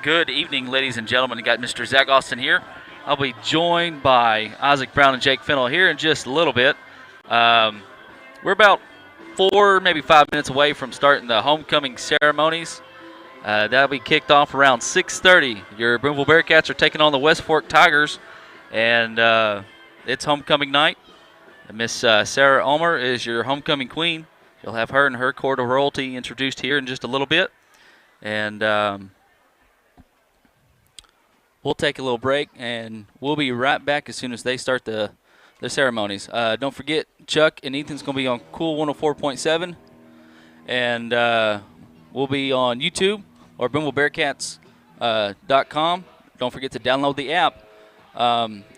Good evening, ladies and gentlemen. We got Mr. Zach Austin here. I'll be joined by Isaac Brown and Jake Fennell here in just a little bit. We're about 4, maybe 5 minutes away from starting the homecoming ceremonies. That'll be kicked off around 6:30. Your Booneville Bearcats are taking on the West Fork Tigers, and it's homecoming night. Miss Sarah Ulmer is your homecoming queen. You'll have her and her court of royalty introduced here in just a little bit. And we'll take a little break, and we'll be right back as soon as they start the ceremonies. Don't forget, Chuck and Ethan's going to be on Cool 104.7, and we'll be on YouTube or BoonevilleBearcats.com. Don't forget to download the app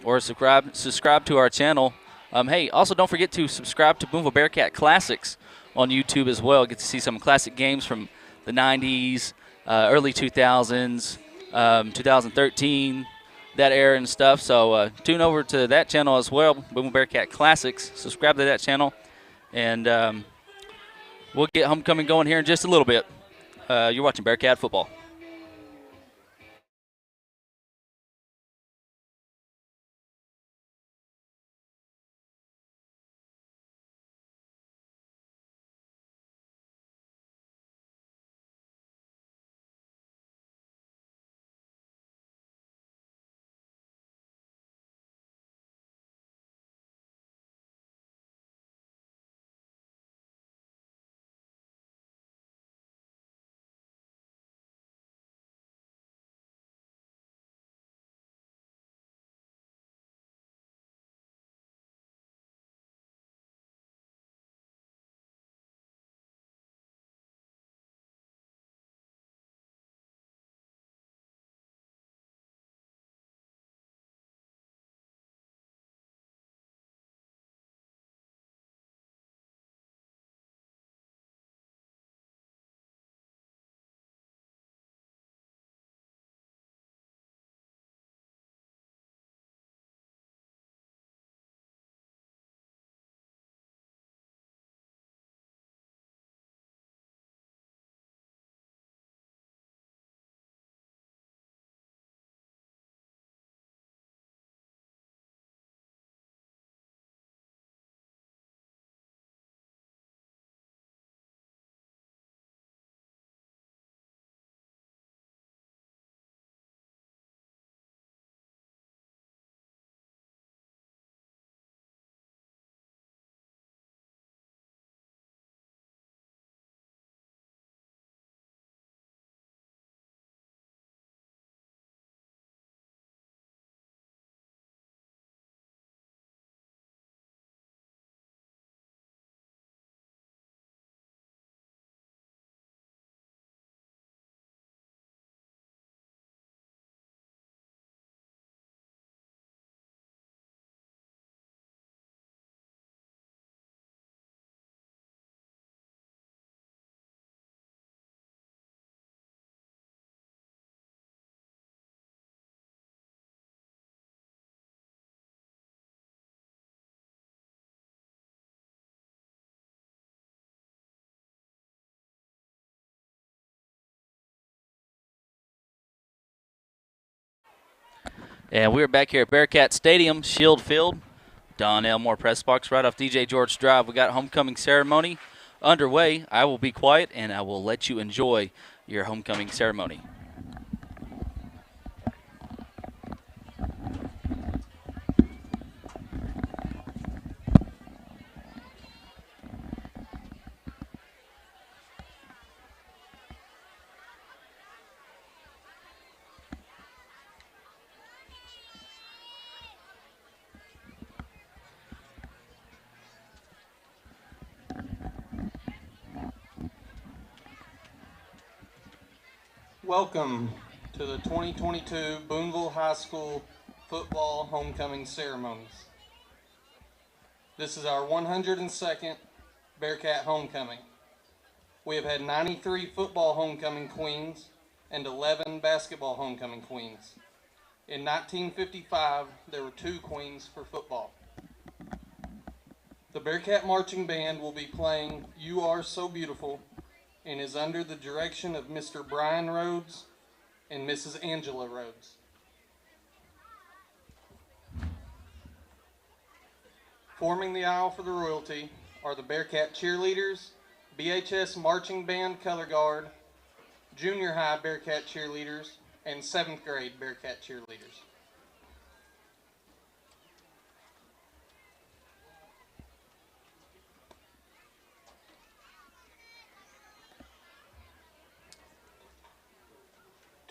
or subscribe to our channel. Hey, also don't forget to subscribe to Booneville Bearcat Classics on YouTube as well. Get to see some classic games from the 90s, early 2000s. 2013, that era and stuff. So tune over to that channel as well, Booneville Bearcat Classics. Subscribe to that channel, and we'll get homecoming going here in just a little bit. You're watching Bearcat football. And we're back here at Bearcat Stadium, Shield Field, Don Elmore Press Box, right off DJ George Drive. We got homecoming ceremony underway. I will be quiet, and I will let you enjoy your homecoming ceremony. Welcome to the 2022 Booneville High School football homecoming ceremonies. This is our 102nd Bearcat homecoming. We have had 93 football homecoming queens and 11 basketball homecoming queens. In 1955, there were 2 queens for football. The Bearcat Marching Band will be playing You Are So Beautiful and is under the direction of Mr. Brian Rhodes and Mrs. Angela Rhodes. Forming the aisle for the royalty are the Bearcat cheerleaders, BHS marching band color guard, junior high Bearcat cheerleaders, and 7th grade Bearcat cheerleaders.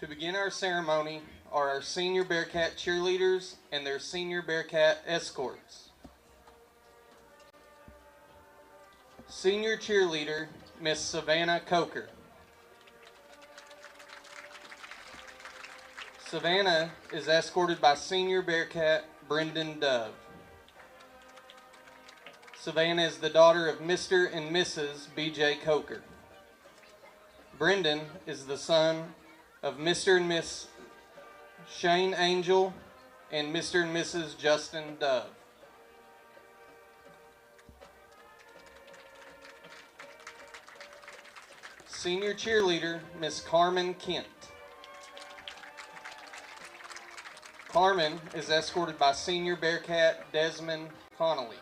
To begin our ceremony are our senior Bearcat cheerleaders and their senior Bearcat escorts. Senior cheerleader, Miss Savannah Coker. Savannah is escorted by senior Bearcat Brendan Dove. Savannah is the daughter of Mr. and Mrs. B.J. Coker. Brendan is the son of Mr. and Miss Shane Angel and Mr. and Mrs. Justin Dove. Senior cheerleader, Miss Carmen Kent. Carmen is escorted by senior Bearcat Desmond Connolly.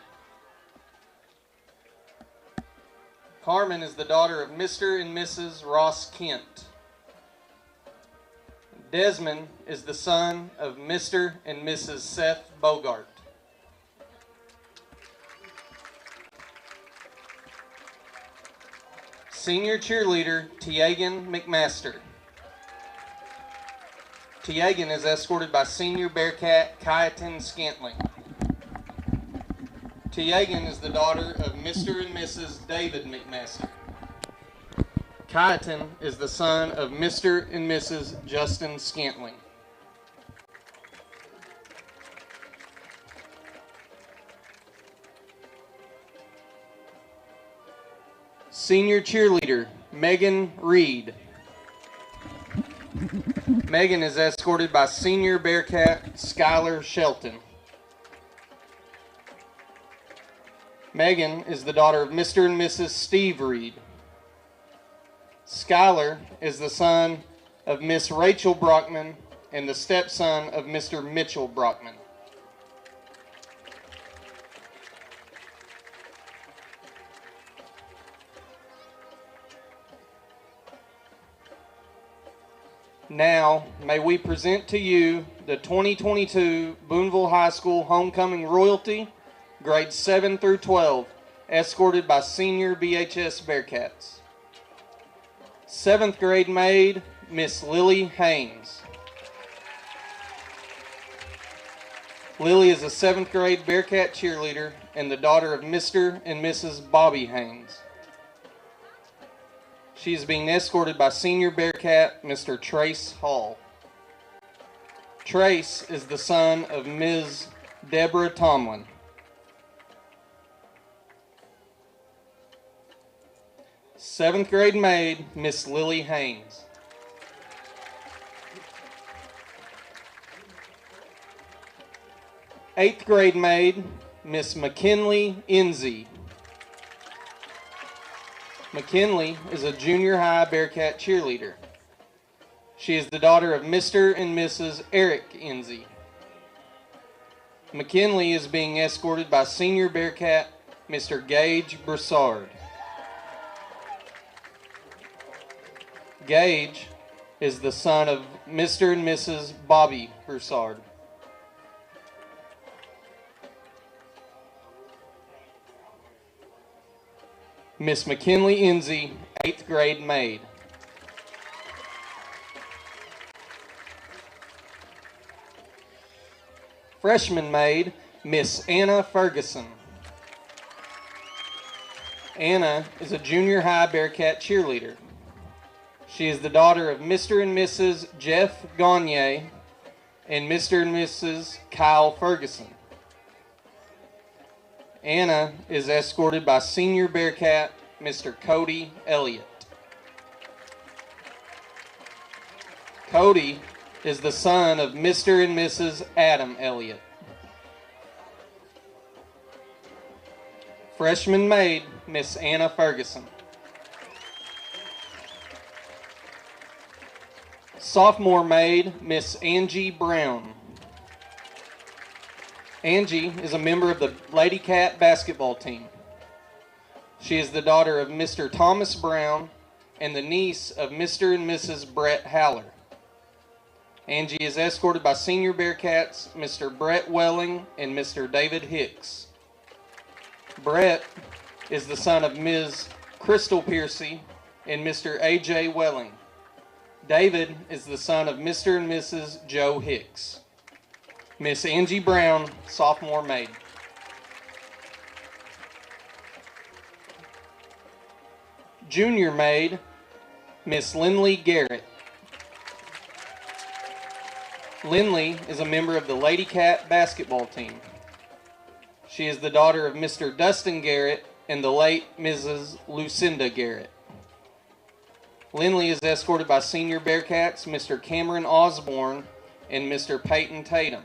Carmen is the daughter of Mr. and Mrs. Ross Kent. Desmond is the son of Mr. and Mrs. Seth Bogart. Senior cheerleader, Tiagan McMaster. Tiagan is escorted by senior Bearcat Kyaton Scantling. Tiagan is the daughter of Mr. and Mrs. David McMaster. Kyaton is the son of Mr. and Mrs. Justin Scantling. Senior cheerleader, Megan Reed. Megan is escorted by senior Bearcat Skylar Shelton. Megan is the daughter of Mr. and Mrs. Steve Reed. Skylar is the son of Miss Rachel Brockman and the stepson of Mr. Mitchell Brockman. Now, may we present to you the 2022 Booneville High School Homecoming Royalty, grades 7 through 12, escorted by senior BHS Bearcats. 7th grade maid, Miss Lily Haynes. Lily is a 7th grade Bearcat cheerleader and the daughter of Mr. and Mrs. Bobby Haynes. She is being escorted by senior Bearcat, Mr. Trace Hall. Trace is the son of Ms. Deborah Tomlin. Seventh grade maid, Miss Lily Haynes. Eighth grade maid, Miss McKinley Enzy. McKinley is a junior high Bearcat cheerleader. She is the daughter of Mr. and Mrs. Eric Enzy. McKinley is being escorted by senior Bearcat, Mr. Gage Broussard. Gage is the son of Mr. and Mrs. Bobby Broussard. Miss McKinley Enzy, 8th grade maid. Freshman maid, Miss Anna Ferguson. Anna is a junior high Bearcat cheerleader. She is the daughter of Mr. and Mrs. Jeff Gagne and Mr. and Mrs. Kyle Ferguson. Anna is escorted by senior Bearcat, Mr. Cody Elliott. Cody is the son of Mr. and Mrs. Adam Elliott. Freshman maid, Miss Anna Ferguson. Sophomore maid, Miss Angie Brown. Angie is a member of the Lady Cat basketball team. She is the daughter of Mr. Thomas Brown and the niece of Mr. and Mrs. Brett Haller. Angie is escorted by senior Bearcats, Mr. Brett Welling and Mr. David Hicks. Brett is the son of Ms. Crystal Piercy and Mr. A.J. Welling. David is the son of Mr. and Mrs. Joe Hicks. Miss Angie Brown, sophomore maid. Junior maid, Miss Lindley Garrett. Lindley is a member of the Lady Cat basketball team. She is the daughter of Mr. Dustin Garrett and the late Mrs. Lucinda Garrett. Lindley is escorted by senior Bearcats, Mr. Cameron Osborne and Mr. Peyton Tatum.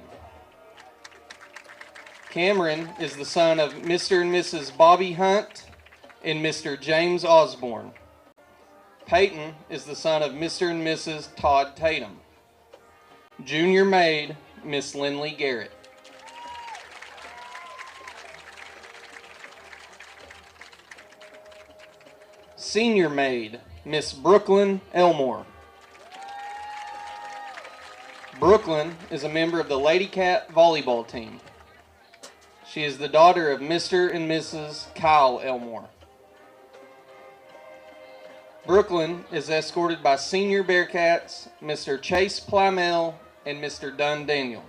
Cameron is the son of Mr. and Mrs. Bobby Hunt and Mr. James Osborne. Peyton is the son of Mr. and Mrs. Todd Tatum. Junior maid, Miss Lindley Garrett. Senior maid, Miss Brooklyn Elmore. Brooklyn is a member of the Lady Cat volleyball team. She is the daughter of Mr. and Mrs. Kyle Elmore. Brooklyn is escorted by senior Bearcats, Mr. Chase Plymell and Mr. Dunn Daniel.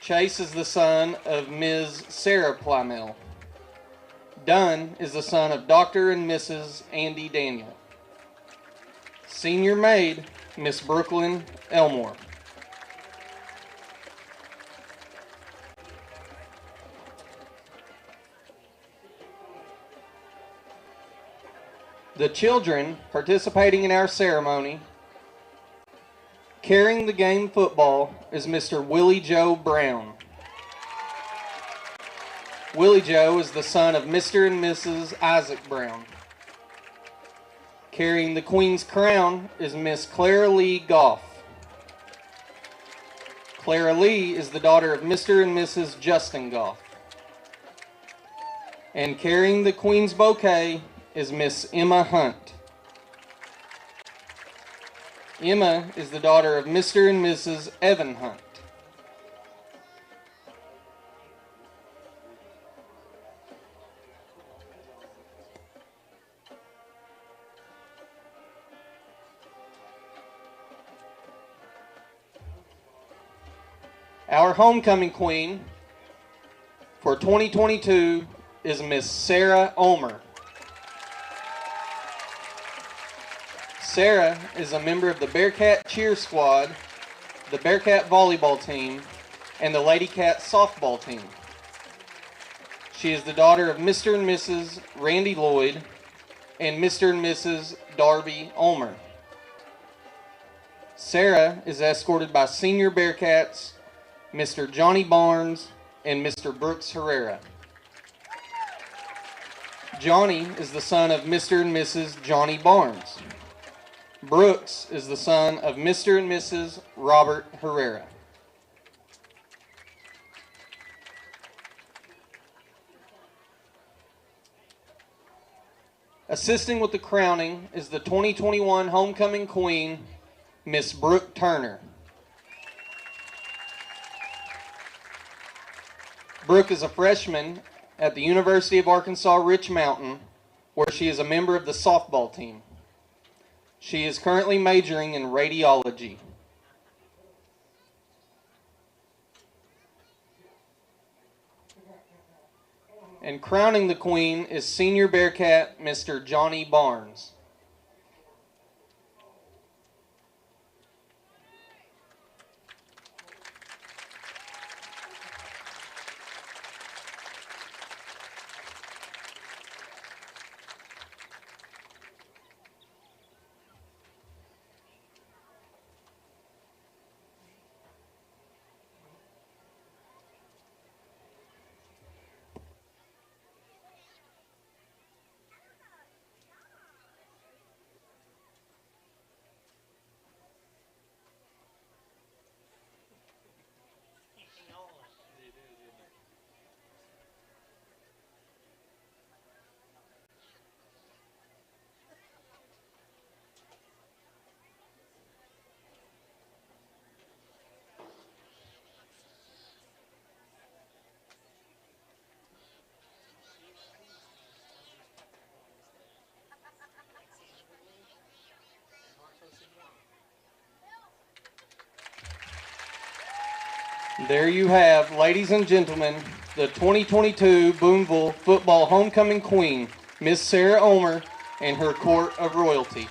Chase is the son of Ms. Sarah Plymell. Dunn is the son of Dr. and Mrs. Andy Daniel. Senior maid, Miss Brooklyn Elmore. The children participating in our ceremony, carrying the game football, is Mr. Willie Joe Brown. Willie Joe is the son of Mr. and Mrs. Isaac Brown. Carrying the Queen's crown is Miss Clara Lee Goff. Clara Lee is the daughter of Mr. and Mrs. Justin Goff. And carrying the Queen's bouquet is Miss Emma Hunt. Emma is the daughter of Mr. and Mrs. Evan Hunt. Our homecoming queen for 2022 is Miss Sarah Omer. Sarah is a member of the Bearcat cheer squad, the Bearcat volleyball team, and the Lady Cat softball team. She is the daughter of Mr. and Mrs. Randy Lloyd and Mr. and Mrs. Darby Omer. Sarah is escorted by senior Bearcats, Mr. Johnny Barnes and Mr. Brooks Herrera. Johnny is the son of Mr. and Mrs. Johnny Barnes. Brooks is the son of Mr. and Mrs. Robert Herrera. Assisting with the crowning is the 2021 homecoming queen, Miss Brooke Turner. Brooke is a freshman at the University of Arkansas Rich Mountain, where she is a member of the softball team. She is currently majoring in radiology. And crowning the queen is senior Bearcat, Mr. Johnny Barnes. There you have, ladies and gentlemen, the 2022 Booneville Football Homecoming Queen, Miss Sarah Omer, and her court of royalty.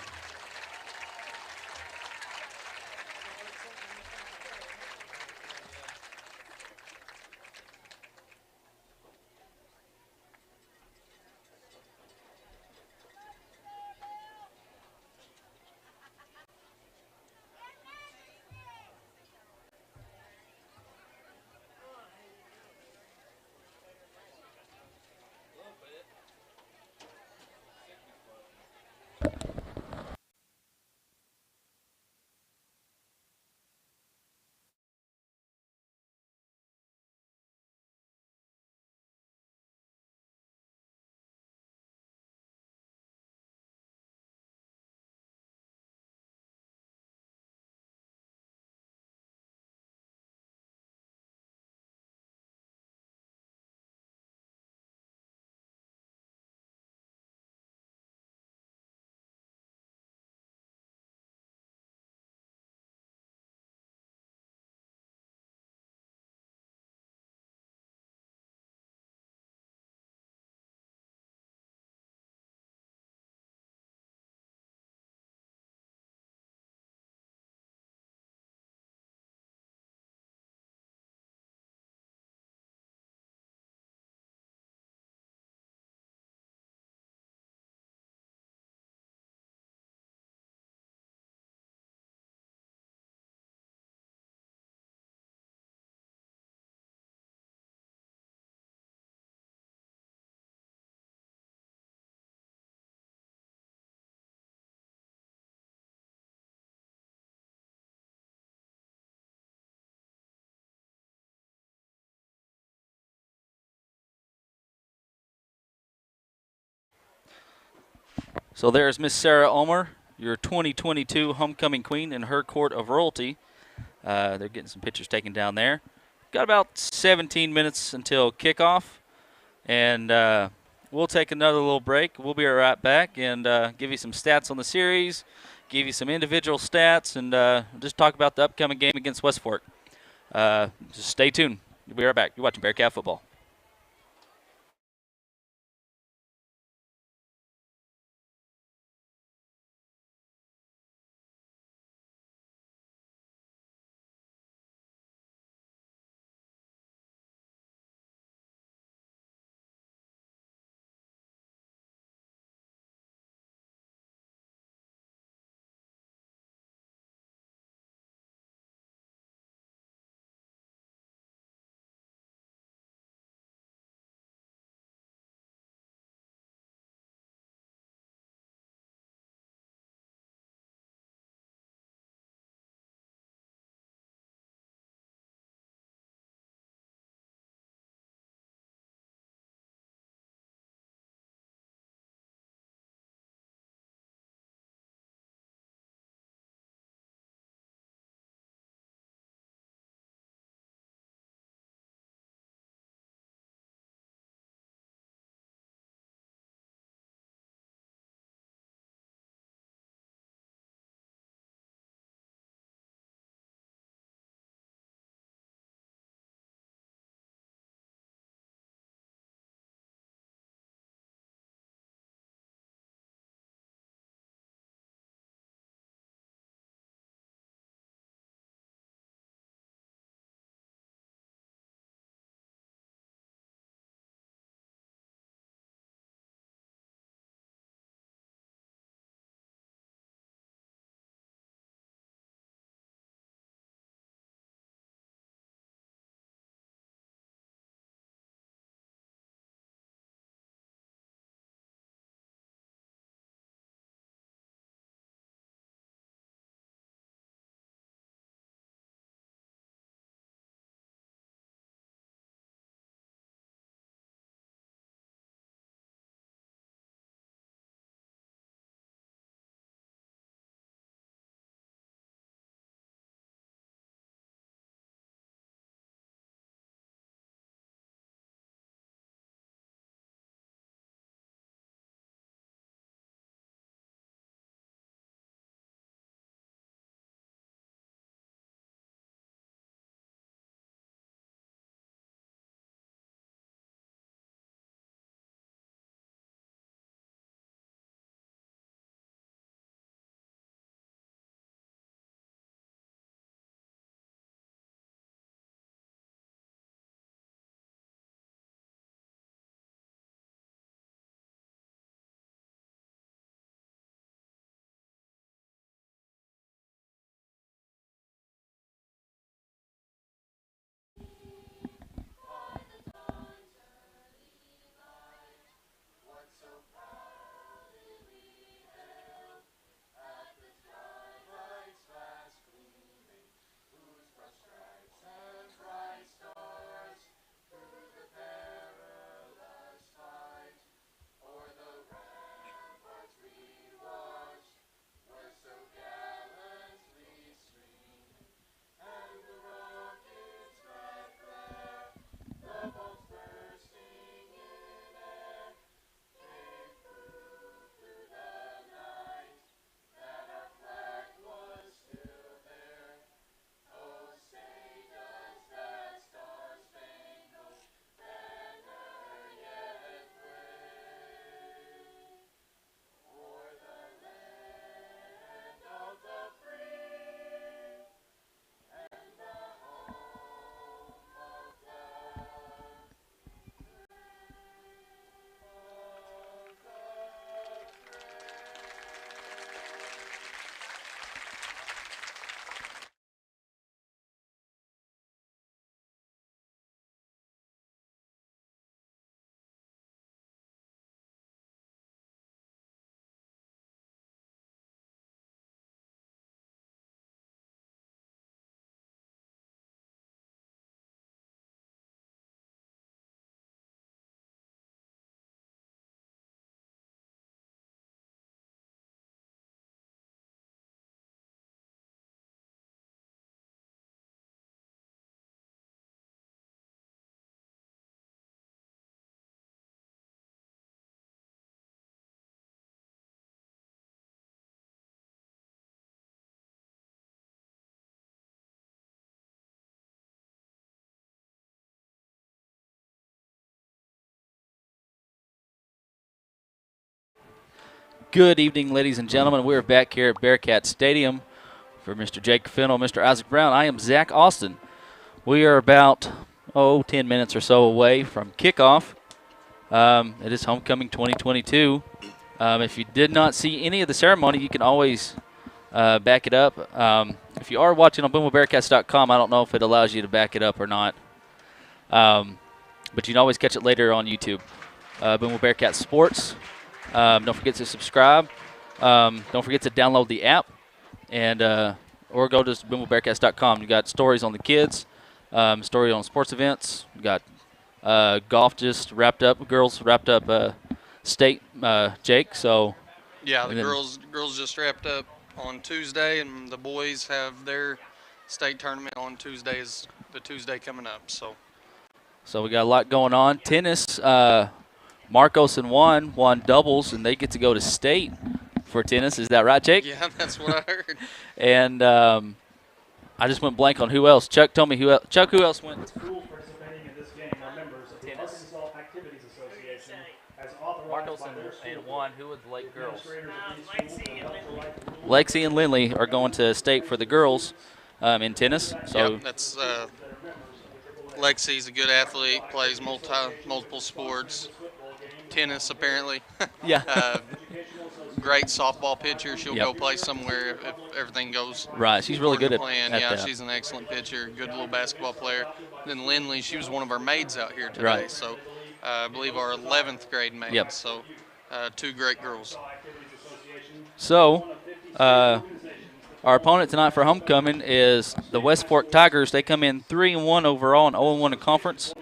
So there's Miss Sarah Omer, your 2022 homecoming queen in her court of royalty. They're getting some pictures taken down there. Got about 17 minutes until kickoff, and we'll take another little break. We'll be right back and give you some stats on the series, give you some individual stats, and just talk about the upcoming game against West Fork. Just stay tuned. We'll be right back. You're watching Bearcat Football. Good evening, ladies and gentlemen. We're back here at Bearcat Stadium for Mr. Jake Fennell, Mr. Isaac Brown. I am Zach Austin. We are about, 10 minutes or so away from kickoff. It is Homecoming 2022. If you did not see any of the ceremony, you can always back it up. If you are watching on BoonevilleBearcats.com, I don't know if it allows you to back it up or not. But you can always catch it later on YouTube. Booneville Bearcats Sports. Don't forget to subscribe. Don't forget to download the app, and or go to BoonevilleBearcats.com. You got stories on the kids, story on sports events. You got golf just wrapped up. Girls wrapped up state, Jake. So yeah, the girls just wrapped up on Tuesday, and the boys have their state tournament on Tuesdays. The Tuesday coming up. So we got a lot going on. Tennis. Marcos and Juan won doubles, and they get to go to state for tennis. Is that right, Jake? Yeah, that's what I heard. And I just went blank on who else. Chuck, tell me who else. Chuck, who else went? Schools participating in this game are members of the Arkansas Activities Association, as authorized Marcos by their school. and Juan. Who was the Lake girls? Administrators Lexi and Lindley are going to state for the girls in tennis. So yeah, that's Lexi's a good athlete, plays multiple sports. Tennis, apparently. yeah. Great softball pitcher. She'll Yep. go play somewhere if everything goes. Right, she's really good at Yeah, that. she's an excellent pitcher, good little basketball player. Then Lindley, she was one of our maids out here today. Right. So I believe our 11th grade maid. Yep. So two great girls. So our opponent tonight for homecoming is the West Fork Tigers. They come in 3-1 overall and 0-1 in conference.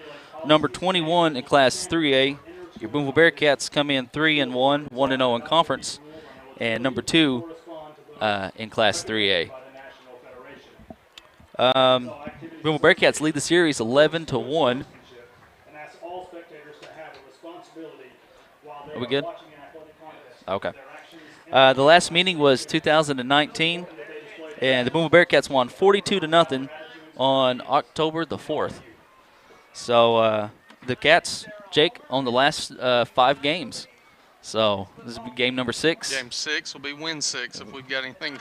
Number 21 in Class 3A. Your Booneville Bearcats come in 3-1, 1-0 in conference, and number 2 in Class 3A. Booneville Bearcats lead the series 11-1. Are we good? Okay. The last meeting was 2019, and the Booneville Bearcats won 42-0 on October the 4th. So the Cats, Jake, on the last 5 games. So this is game number 6. Game 6 will be win 6 if we've got anything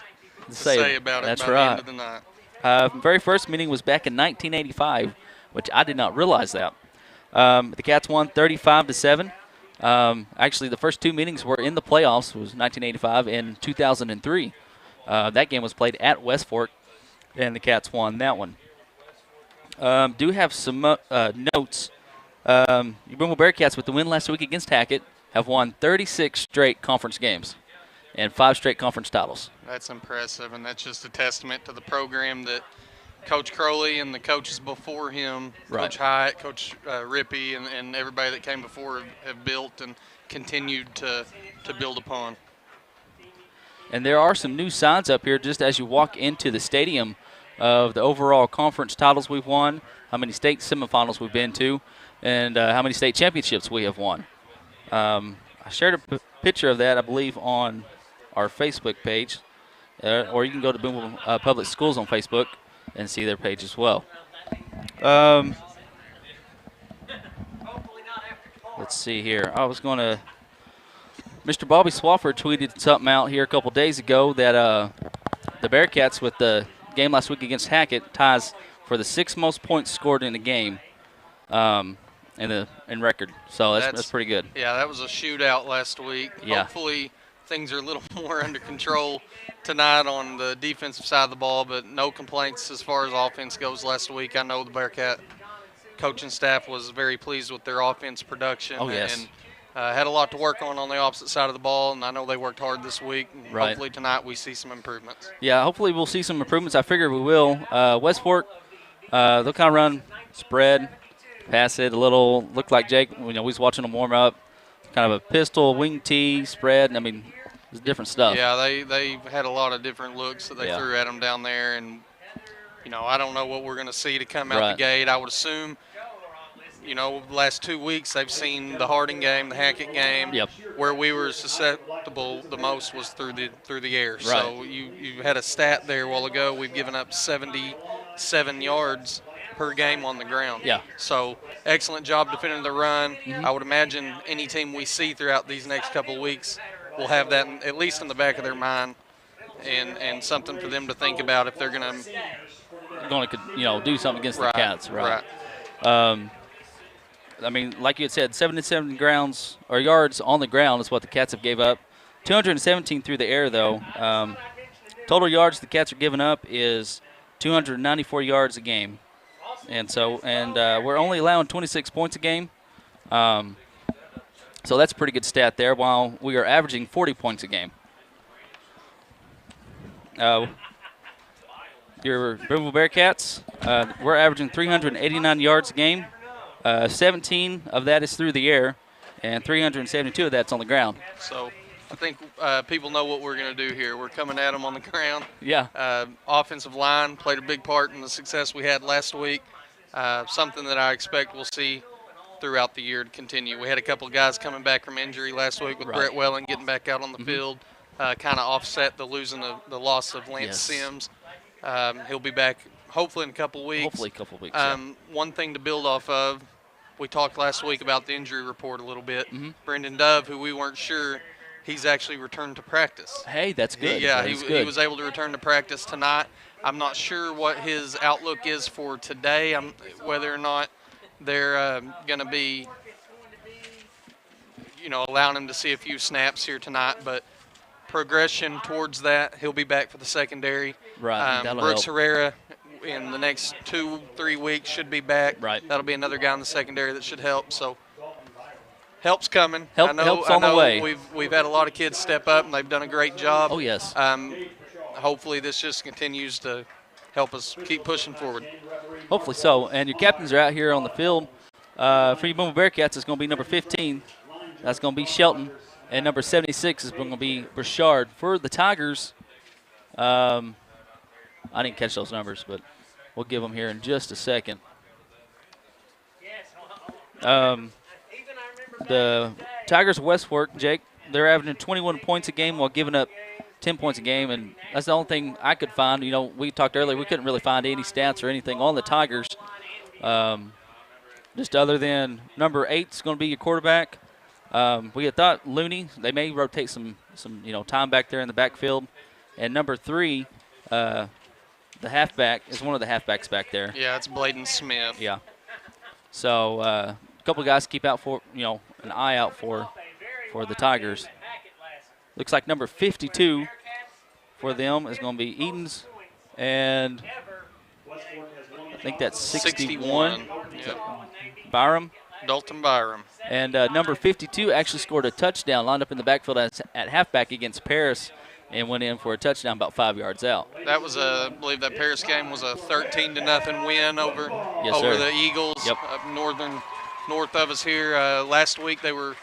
to Say say about it that's by right. the end of the night. Very first meeting was back in 1985, which I did not realize that. The Cats won 35-7. Actually, the first 2 meetings were in the playoffs. It was 1985 and 2003. That game was played at West Fork, and the Cats won that one. Do have some notes. Your Booneville Bearcats, with the win last week against Hackett, have won 36 straight conference games and 5 straight conference titles. That's impressive, and that's just a testament to the program that Coach Crowley and the coaches before him, Right. Coach Hyatt, Coach Rippey, and everybody that came before have built and continued to build upon. And there are some new signs up here just as you walk into the stadium of the overall conference titles we've won, how many state semifinals we've been to, and how many state championships we have won. I shared a picture of that, I believe, on our Facebook page, or you can go to Booneville Public Schools on Facebook and see their page as well. Let's see here. I was going to – Mr. Bobby Swafford tweeted something out here a couple days ago that the Bearcats, with the game last week against Hackett, ties for the 6th most points scored in a game in record. So that's pretty good. Yeah, that was a shootout last week. Yeah. Hopefully things are a little more under control tonight on the defensive side of the ball, but no complaints as far as offense goes last week. I know the Bearcat coaching staff was very pleased with their offense production. Oh, yes. And had a lot to work on the opposite side of the ball, and I know they worked hard this week. And Right. Hopefully tonight we see some improvements. Yeah, hopefully we'll see some improvements. I figure we will. West Fork, they'll kind of run spread, pass it a little. Look like Jake, we was watching them warm up. Kind of a pistol, wing tee, spread. I mean, it's different stuff. Yeah, they had a lot of different looks that they Yeah. threw at them down there, and I don't know what we're going to see to come out Right. the gate. I would assume, the last 2 weeks they've seen the Harding game, the Hackett game. Yep. Where we were susceptible the most was through the air. Right. So you had a stat there a while ago. We've given up 77 yards per game on the ground. Yeah. So excellent job defending the run. I would imagine any team we see throughout these next couple of weeks will have that at least in the back of their mind, and something for them to think about if they're going to do something against the Cats, right? I mean, like you had said, 77 yards on the ground is what the Cats have gave up. 217 through the air, though. Total yards the Cats are giving up is 294 yards a game, and we're only allowing 26 points a game. So that's a pretty good stat there, while we are averaging 40 points a game. Your Booneville Bearcats, we're averaging 389 yards a game. 17 of that is through the air, and 372 of that's on the ground. So I think people know what we're going to do here. We're coming at them on the ground. Yeah. Offensive line played a big part in the success we had last week. Something that I expect we'll see throughout the year to continue. We had a couple of guys coming back from injury last week with Brett Welling getting back out on the field, kind of offset the loss of Lance Sims. He'll be back hopefully in a couple of weeks. Hopefully a couple of weeks. One thing to build off of, we talked last week about the injury report a little bit. Brendan Dove, who we weren't sure, he's actually returned to practice. Hey, that's good. He was able to return to practice tonight. I'm not sure what his outlook is for today, whether or not they're going to be, allowing him to see a few snaps here tonight. But progression towards that, he'll be back for the secondary. Right. Brooks Herrera in the next 2-3 weeks should be back. Right. That'll be another guy in the secondary that should help. So help's coming. Help's on the way. We've had a lot of kids step up, and they've done a great job. Oh, yes. Hopefully this just continues to help us keep pushing forward. Hopefully so. And your captains are out here on the field. For your Booneville Bearcats, it's going to be number 15. That's going to be Shelton. And number 76 is going to be Burchard. For the Tigers, I didn't catch those numbers, but we'll give them here in just a second. The Tigers of West Fork, Jake, they're averaging 21 points a game while giving up 10 points a game, and that's the only thing I could find. We talked earlier, we couldn't really find any stats or anything on the Tigers, just other than number 8 is going to be your quarterback. We had thought Looney, they may rotate some time back there in the backfield, and number 3, the halfback is one of the halfbacks back there. Yeah, it's Bladen Smith. Yeah. So a couple of guys to keep out for, an eye out for the Tigers. Looks like number 52 for them is going to be Edens, and I think that's 61. Yep. Byram. Dalton Byram. And number 52 actually scored a touchdown, lined up in the backfield at halfback against Paris, and went in for a touchdown about 5 yards out. That was I believe that Paris game was a 13-0 win over the Eagles up north of us here. Last week they were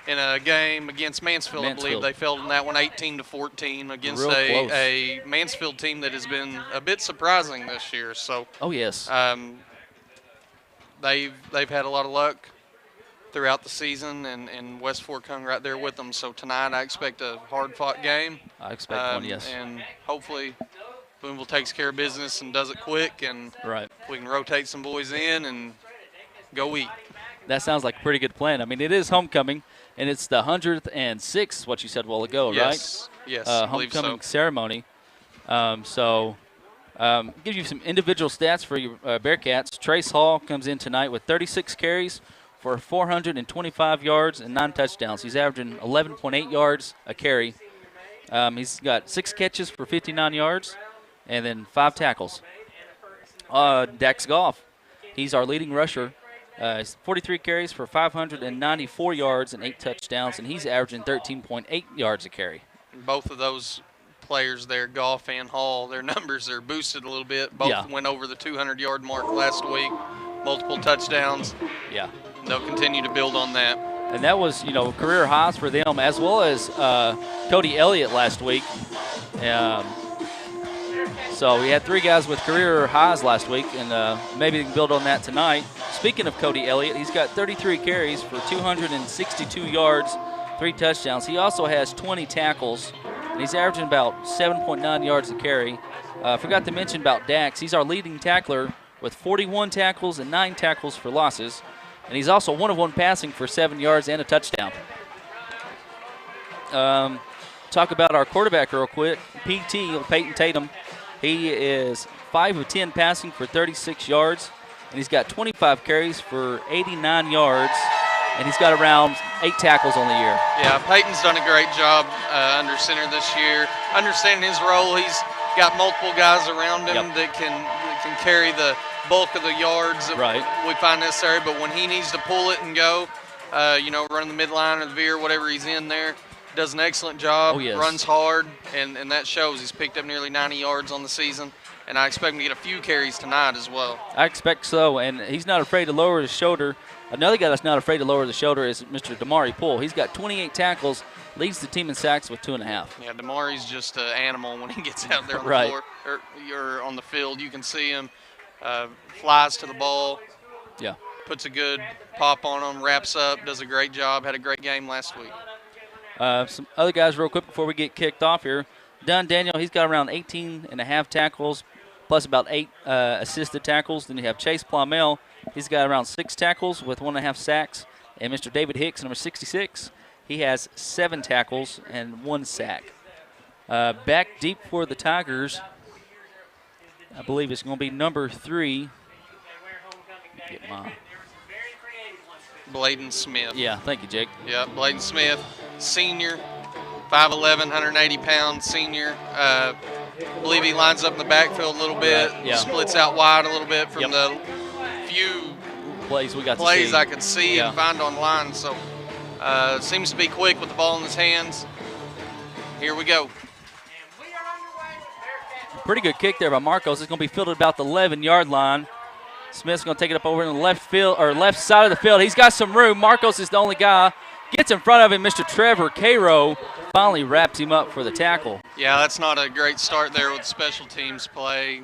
in a game against Mansfield, I believe. They fell in that one 18-14 against a Mansfield team that has been a bit surprising this year. So they've had a lot of luck throughout the season, and West Fork hung right there with them. So tonight I expect a hard-fought game. I expect one, yes. And hopefully Booneville takes care of business and does it quick, and we can rotate some boys in and go eat. That sounds like a pretty good plan. I mean, it is homecoming, and it's the 106th, what you said a while ago, right? Yes, homecoming ceremony. Give you some individual stats for your Bearcats. Trace Hall comes in tonight with 36 carries for 425 yards and 9 touchdowns. He's averaging 11.8 yards a carry. He's got 6 catches for 59 yards and then 5 tackles. Dax Goff, he's our leading rusher. 43 carries for 594 yards and 8 touchdowns, and he's averaging 13.8 yards a carry. Both of those players there, Goff and Hall, their numbers are boosted a little bit. Both went over the 200-yard mark last week, multiple touchdowns. Yeah. They'll continue to build on that. And that was, career highs for them, as well as Cody Elliott last week. So we had 3 guys with career highs last week, and maybe they can build on that tonight. Speaking of Cody Elliott, he's got 33 carries for 262 yards, 3 touchdowns. He also has 20 tackles, and he's averaging about 7.9 yards a carry. Forgot to mention about Dax. He's our leading tackler with 41 tackles and 9 tackles for losses. And he's also 1 of 1 passing for 7 yards and a touchdown. Talk about our quarterback real quick. PT, Peyton Tatum. He is 5 of 10 passing for 36 yards, and he's got 25 carries for 89 yards, and he's got around 8 tackles on the year. Yeah, Peyton's done a great job under center this year. Understanding his role, he's got multiple guys around him that can carry the bulk of the yards that we find necessary. But when he needs to pull it and go, run the midline or the veer, whatever he's in there, does an excellent job. Runs hard, and that shows. He's picked up nearly 90 yards on the season, and I expect him to get a few carries tonight as well. I expect so, and he's not afraid to lower his shoulder. Another guy that's not afraid to lower the shoulder is Mr. Damari Poole. He's got 28 tackles, leads the team in sacks with 2.5. Yeah, Damari's just an animal when he gets out there on the floor or on the field. You can see him flies to the ball. Yeah. Puts a good pop on him, wraps up, does a great job. Had a great game last week. Some other guys real quick before we get kicked off here. Dunn Daniel, he's got around 18.5 tackles, plus about 8 assisted tackles. Then you have Chase Plumell. He's got around 6 tackles with 1.5 sacks. And Mr. David Hicks, number 66, he has 7 tackles and 1 sack. Back deep for the Tigers, I believe it's going to be number 3. Get my Bladen Smith. Yeah, thank you, Jake. Yeah, Bladen Smith, senior, 5'11", 180 pounds, senior. I believe he lines up in the backfield a little bit, splits out wide a little bit from the few plays I could see and find online. So seems to be quick with the ball in his hands. Here we go. Pretty good kick there by Marcos. It's going to be fielded about the 11-yard line. Smith's going to take it up over in the left side of the field. He's got some room. Marcos is the only guy. Gets in front of him. Mr. Trevor Cairo finally wraps him up for the tackle. Yeah, that's not a great start there with special teams play.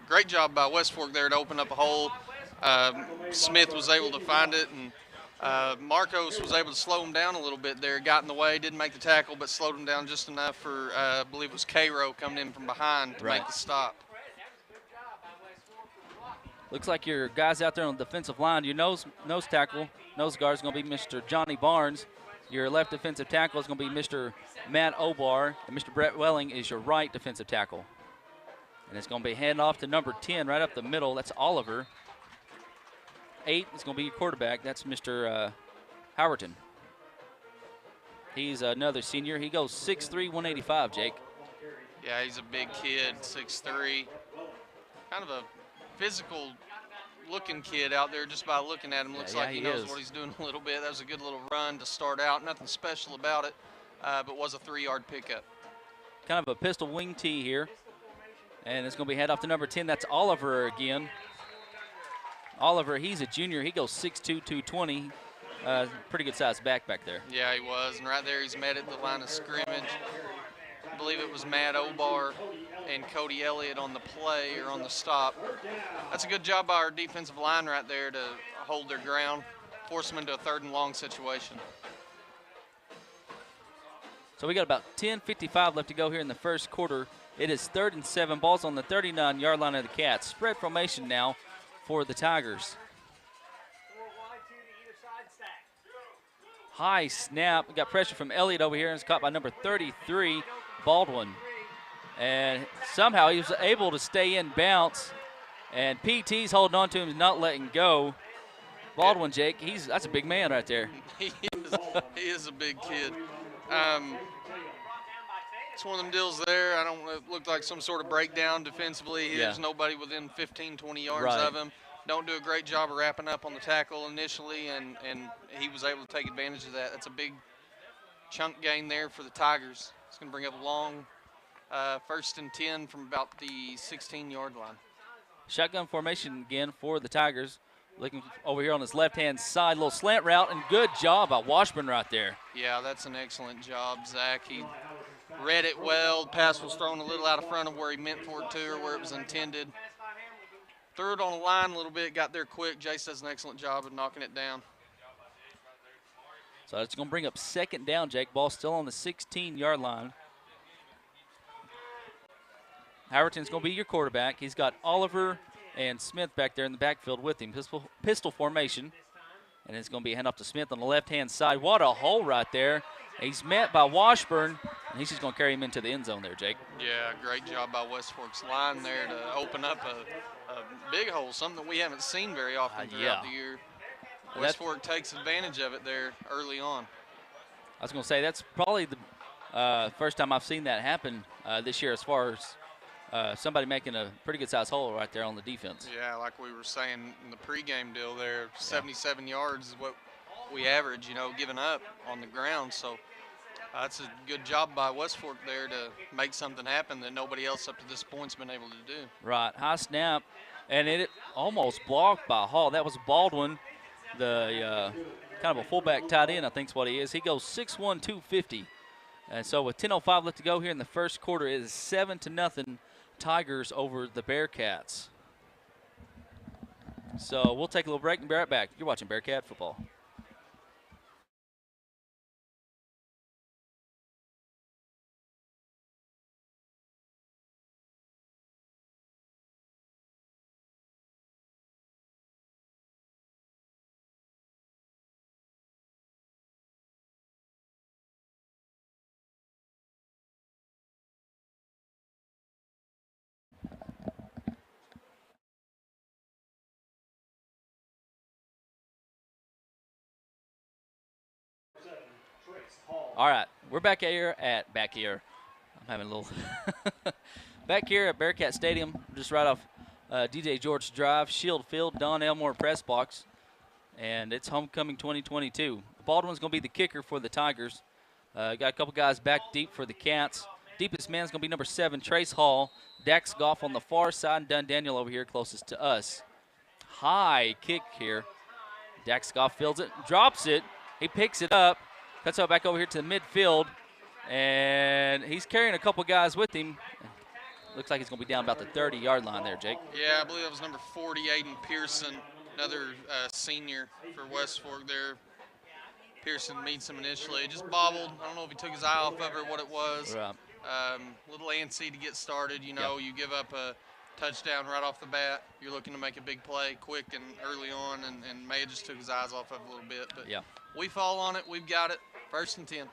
Great job by West Fork there to open up a hole. Smith was able to find it, and Marcos was able to slow him down a little bit there. Got in the way, didn't make the tackle, but slowed him down just enough for, I believe it was Cairo coming in from behind to make the stop. Looks like your guys out there on the defensive line. Your nose guard is going to be Mr. Johnny Barnes. Your left defensive tackle is going to be Mr. Matt Obar. And Mr. Brett Welling is your right defensive tackle. And it's going to be handed off to number 10 right up the middle. That's Oliver. 8 is going to be your quarterback. That's Mr. Howerton. He's another senior. He goes 6'3", 185, Jake. Yeah, he's a big kid, 6'3". Kind of a physical-looking kid out there just by looking at him. Looks like he knows what he's doing a little bit. That was a good little run to start out. Nothing special about it, but was a 3-yard pickup. Kind of a pistol wing tee here. And it's going to be head off to number 10. That's Oliver again. Oliver, he's a junior. He goes 6'2", 220. Pretty good size back there. Yeah, he was. And right there he's met at the line of scrimmage. I believe it was Matt Obar and Cody Elliott on the play or on the stop. That's a good job by our defensive line right there to hold their ground, force them into a 3rd and long situation. So we got about 10:55 left to go here in the first quarter. It is 3rd and 7. Ball's on the 39-yard line of the Cats. Spread formation now for the Tigers. High snap. We got pressure from Elliott over here, and it's caught by number 33, Baldwin. And somehow he was able to stay in bounce, and PT's holding on to him, not letting go. Baldwin, Jake, that's a big man right there. He is a big kid. It's one of them deals there. It looked like some sort of breakdown defensively. There's nobody within 15, 20 yards of him. Don't do a great job of wrapping up on the tackle initially, and he was able to take advantage of that. That's a big chunk gain there for the Tigers. It's going to bring up a long 1st and 10 from about the 16-yard line. Shotgun formation again for the Tigers. Looking over here on his left-hand side, little slant route, and good job by Washburn right there. Yeah, that's an excellent job, Zach. He read it well. The pass was thrown a little out of front of where he meant for it to or where it was intended. Threw it on the line a little bit, got there quick. Jace does an excellent job of knocking it down. So it's going to bring up 2nd down, Jake. Ball still on the 16-yard line. Howerton's going to be your quarterback. He's got Oliver and Smith back there in the backfield with him. Pistol formation. And it's going to be a handoff to Smith on the left-hand side. What a hole right there. He's met by Washburn, and he's just going to carry him into the end zone there, Jake. Yeah, great job by West Fork's line there to open up a big hole, something we haven't seen very often throughout the year. West Fork takes advantage of it there early on. I was going to say that's probably the first time I've seen that happen this year as far as somebody making a pretty good-sized hole right there on the defense. Yeah, like we were saying in the pregame deal there, 77 yards is what we average, giving up on the ground. So that's a good job by West Fork there to make something happen that nobody else up to this point's been able to do. Right, high snap, and it almost blocked by Hall. That was Baldwin, the kind of a fullback tight end, I think is what he is. He goes 6'1", 250. And so with 10:05 left to go here in the first quarter, it is 7-0 Tigers over the Bearcats. So we'll take a little break and be right back. You're watching Bearcat football. All right, we're back here. I'm having a little back here at Bearcat Stadium, just right off DJ George Drive, Shield Field, Don Elmore press box, and it's homecoming 2022. Baldwin's going to be the kicker for the Tigers. Got a couple guys back deep for the Cats. Deepest man's going to be number 7, Trace Hall. Dax Goff on the far side, and Dunn Daniel over here closest to us. High kick here. Dax Goff fields it, drops it. He picks it up. Cuts out back over here to the midfield, and he's carrying a couple guys with him. Looks like he's going to be down about the 30-yard line there, Jake. Yeah, I believe that was number 40, Aiden Pearson, another senior for West Fork there. Pearson meets him initially. Just bobbled. I don't know if he took his eye off of her or what it was. Right. Little antsy to get started. You you give up a touchdown right off the bat. You're looking to make a big play quick and early on, and may have just took his eyes off of it a little bit. But we fall on it. We've got it. 1st and 10.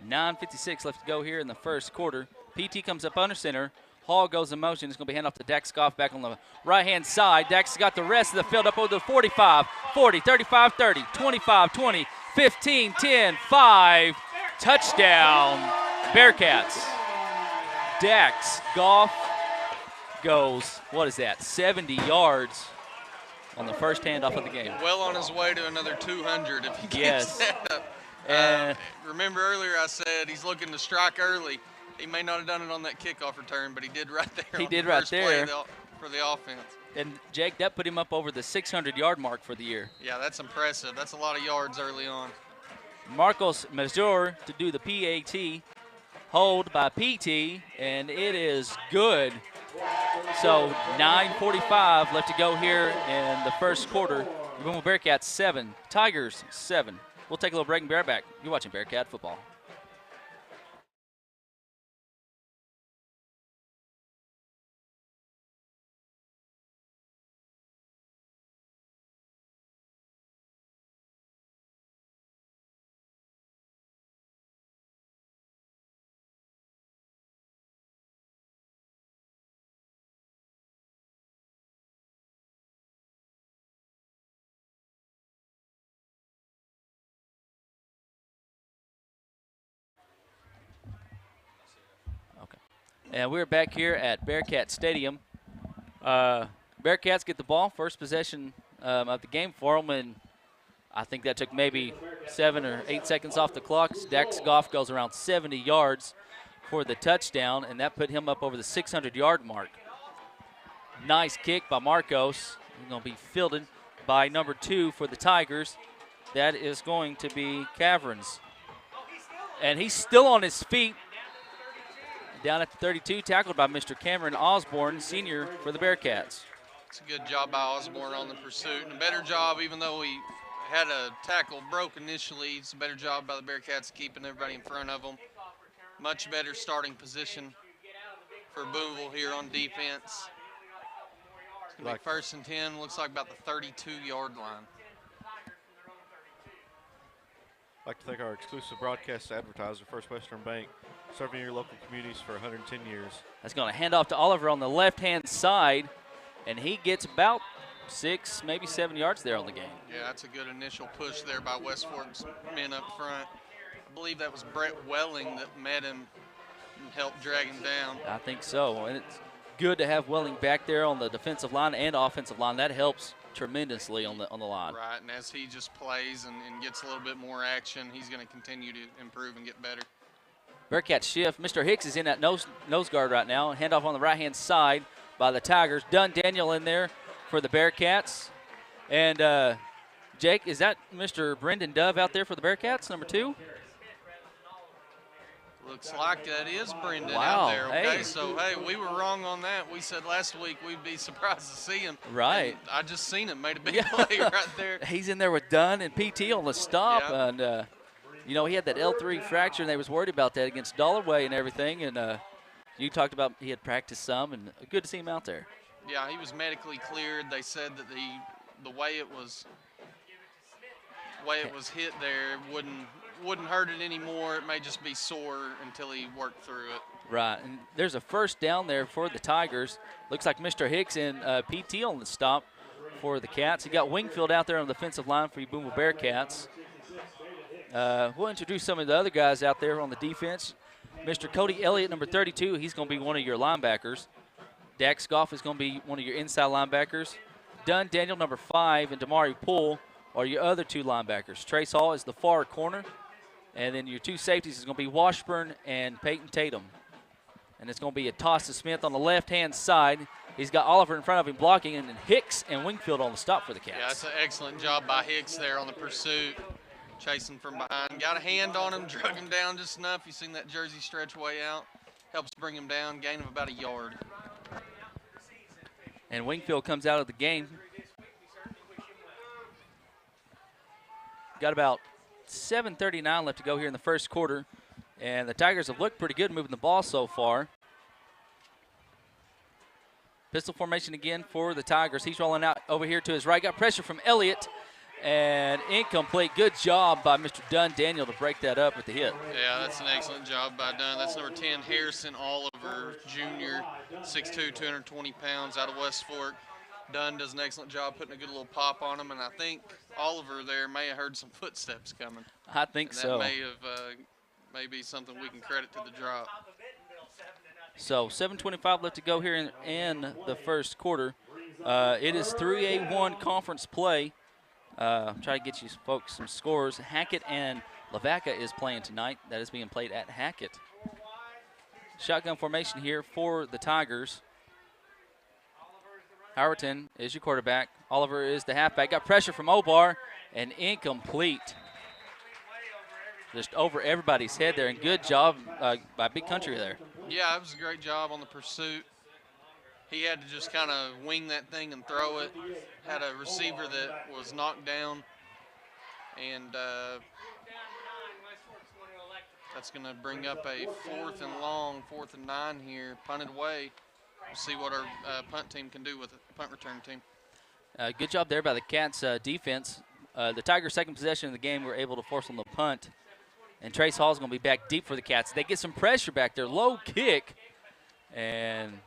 9:56 left to go here in the first quarter. PT comes up under center. Hall goes in motion. It's going to be handed off to Dax Goff back on the right-hand side. Dax got the rest of the field up over the 45, 40, 35, 30, 25, 20, 15, 10, 5. Touchdown, Bearcats. Dax Goff goes, 70 yards on the first handoff of the game. Well on his way to another 200 if he gets that up. Remember earlier I said he's looking to strike early. He may not have done it on that kickoff return, but he did right there. He did right there for the offense. And Jake, that put him up over the 600-yard mark for the year. Yeah, that's impressive. That's a lot of yards early on. Marcos Mazur to do the PAT, hold by PT, and it is good. So 9:45 left to go here in the first quarter. Booneville Bearcats 7, Tigers 7. We'll take a little break and be right back. You're watching Bearcat football. And we're back here at Bearcat Stadium. Bearcats get the ball, first possession of the game for them, and I think that took maybe 7 or 8 seconds off the clock. Dax Goff goes around 70 yards for the touchdown, and that put him up over the 600-yard mark. Nice kick by Marcos. He's going to be fielded by number 2 for the Tigers. That is going to be Caverns. And he's still on his feet. Down at the 32, tackled by Mr. Cameron Osborne, senior for the Bearcats. It's a good job by Osborne on the pursuit, and a better job, even though he had a tackle broke initially, it's a better job by the Bearcats keeping everybody in front of them. Much better starting position for Booneville here on defense. It's going to be 1st and 10, looks like about the 32-yard line. I'd like to thank our exclusive broadcast advertiser, First Western Bank, serving your local communities for 110 years. That's going to hand off to Oliver on the left-hand side, and he gets about 6, maybe 7 yards there on the game. Yeah, that's a good initial push there by West Fork's men up front. I believe that was Brett Welling that met him and helped drag him down. I think so, and it's good to have Welling back there on the defensive line and offensive line. That helps tremendously on the line. Right, and as he just plays and gets a little bit more action, he's going to continue to improve and get better. Bearcats shift. Mr. Hicks is in that nose guard right now. Handoff on the right-hand side by the Tigers. Dunn Daniel in there for the Bearcats. And Jake, is that Mr. Brendan Dove out there for the Bearcats, number 2? Looks like that is Brendan Wow, out there. Okay, hey. so hey, we were wrong on that. We said last week we'd be surprised to see him. Right. And I just seen him, made a big Yeah. play right there. He's in there with Dunn and PT on the stop. Yep. And, you know, he had that L3 fracture, and they was worried about that against Dollarway and everything. And you talked about he had practiced some, and good to see him out there. Yeah, he was medically cleared. They said that the way it was hit there wouldn't hurt it anymore. It may just be sore until he worked through it. Right, and there's a first down there for the Tigers. Looks like Mr. Hicks and PT on the stop for the Cats. You got Wingfield out there on the defensive line for you Booneville Bearcats. We'll introduce some of the other guys out there on the defense. Mr. Cody Elliott, number 32, he's going to be one of your linebackers. Dax Goff is going to be one of your inside linebackers. Dunn Daniel, number 5, and Damari Poole are your other 2 linebackers. Trace Hall is the far corner. And then your 2 safeties is going to be Washburn and Peyton Tatum. And it's going to be a toss to Smith on the left-hand side. He's got Oliver in front of him blocking, and then Hicks and Wingfield on the stop for the Cats. Yeah, that's an excellent job by Hicks there on the pursuit, chasing from behind. Got a hand on him, drug him down just enough. You seen that jersey stretch way out. Helps bring him down, gain of about a yard. And Wingfield comes out of the game. Got about 7:39 left to go here in the first quarter. And the Tigers have looked pretty good moving the ball so far. Pistol formation again for the Tigers. He's rolling out over here to his right. Got pressure from Elliott. And incomplete. Good job by Mr. Dunn Daniel to break that up with the hit. Yeah, that's an excellent job by Dunn. That's number 10, Harrison Oliver Jr., 6'2", 220 pounds, out of West Fork. Dunn does an excellent job putting a good little pop on him, and I think Oliver there may have heard some footsteps coming. I think and that so. may be something we can credit to the drop. So 7:25 left to go here in the first quarter. It is 3A1 conference play. Try to get you folks some scores. Hackett and Lavaca is playing tonight. That is being played at Hackett. Shotgun formation here for the Tigers. Howerton is your quarterback. Oliver is the halfback. Got pressure from Obar and incomplete. Just over everybody's head there, and good job by Big Country there. Yeah, it was a great job on the pursuit. He had to just kind of wing that thing and throw it. Had a receiver that was knocked down, and that's going to bring up a 4th and long, 4th and 9 here, punted away. We'll see what our punt team can do with it, punt return team. Good job there by the Cats defense. The Tigers' second possession of the game were able to force on the punt. And Trace Hall's going to be back deep for the Cats. They get some pressure back there. Low kick. And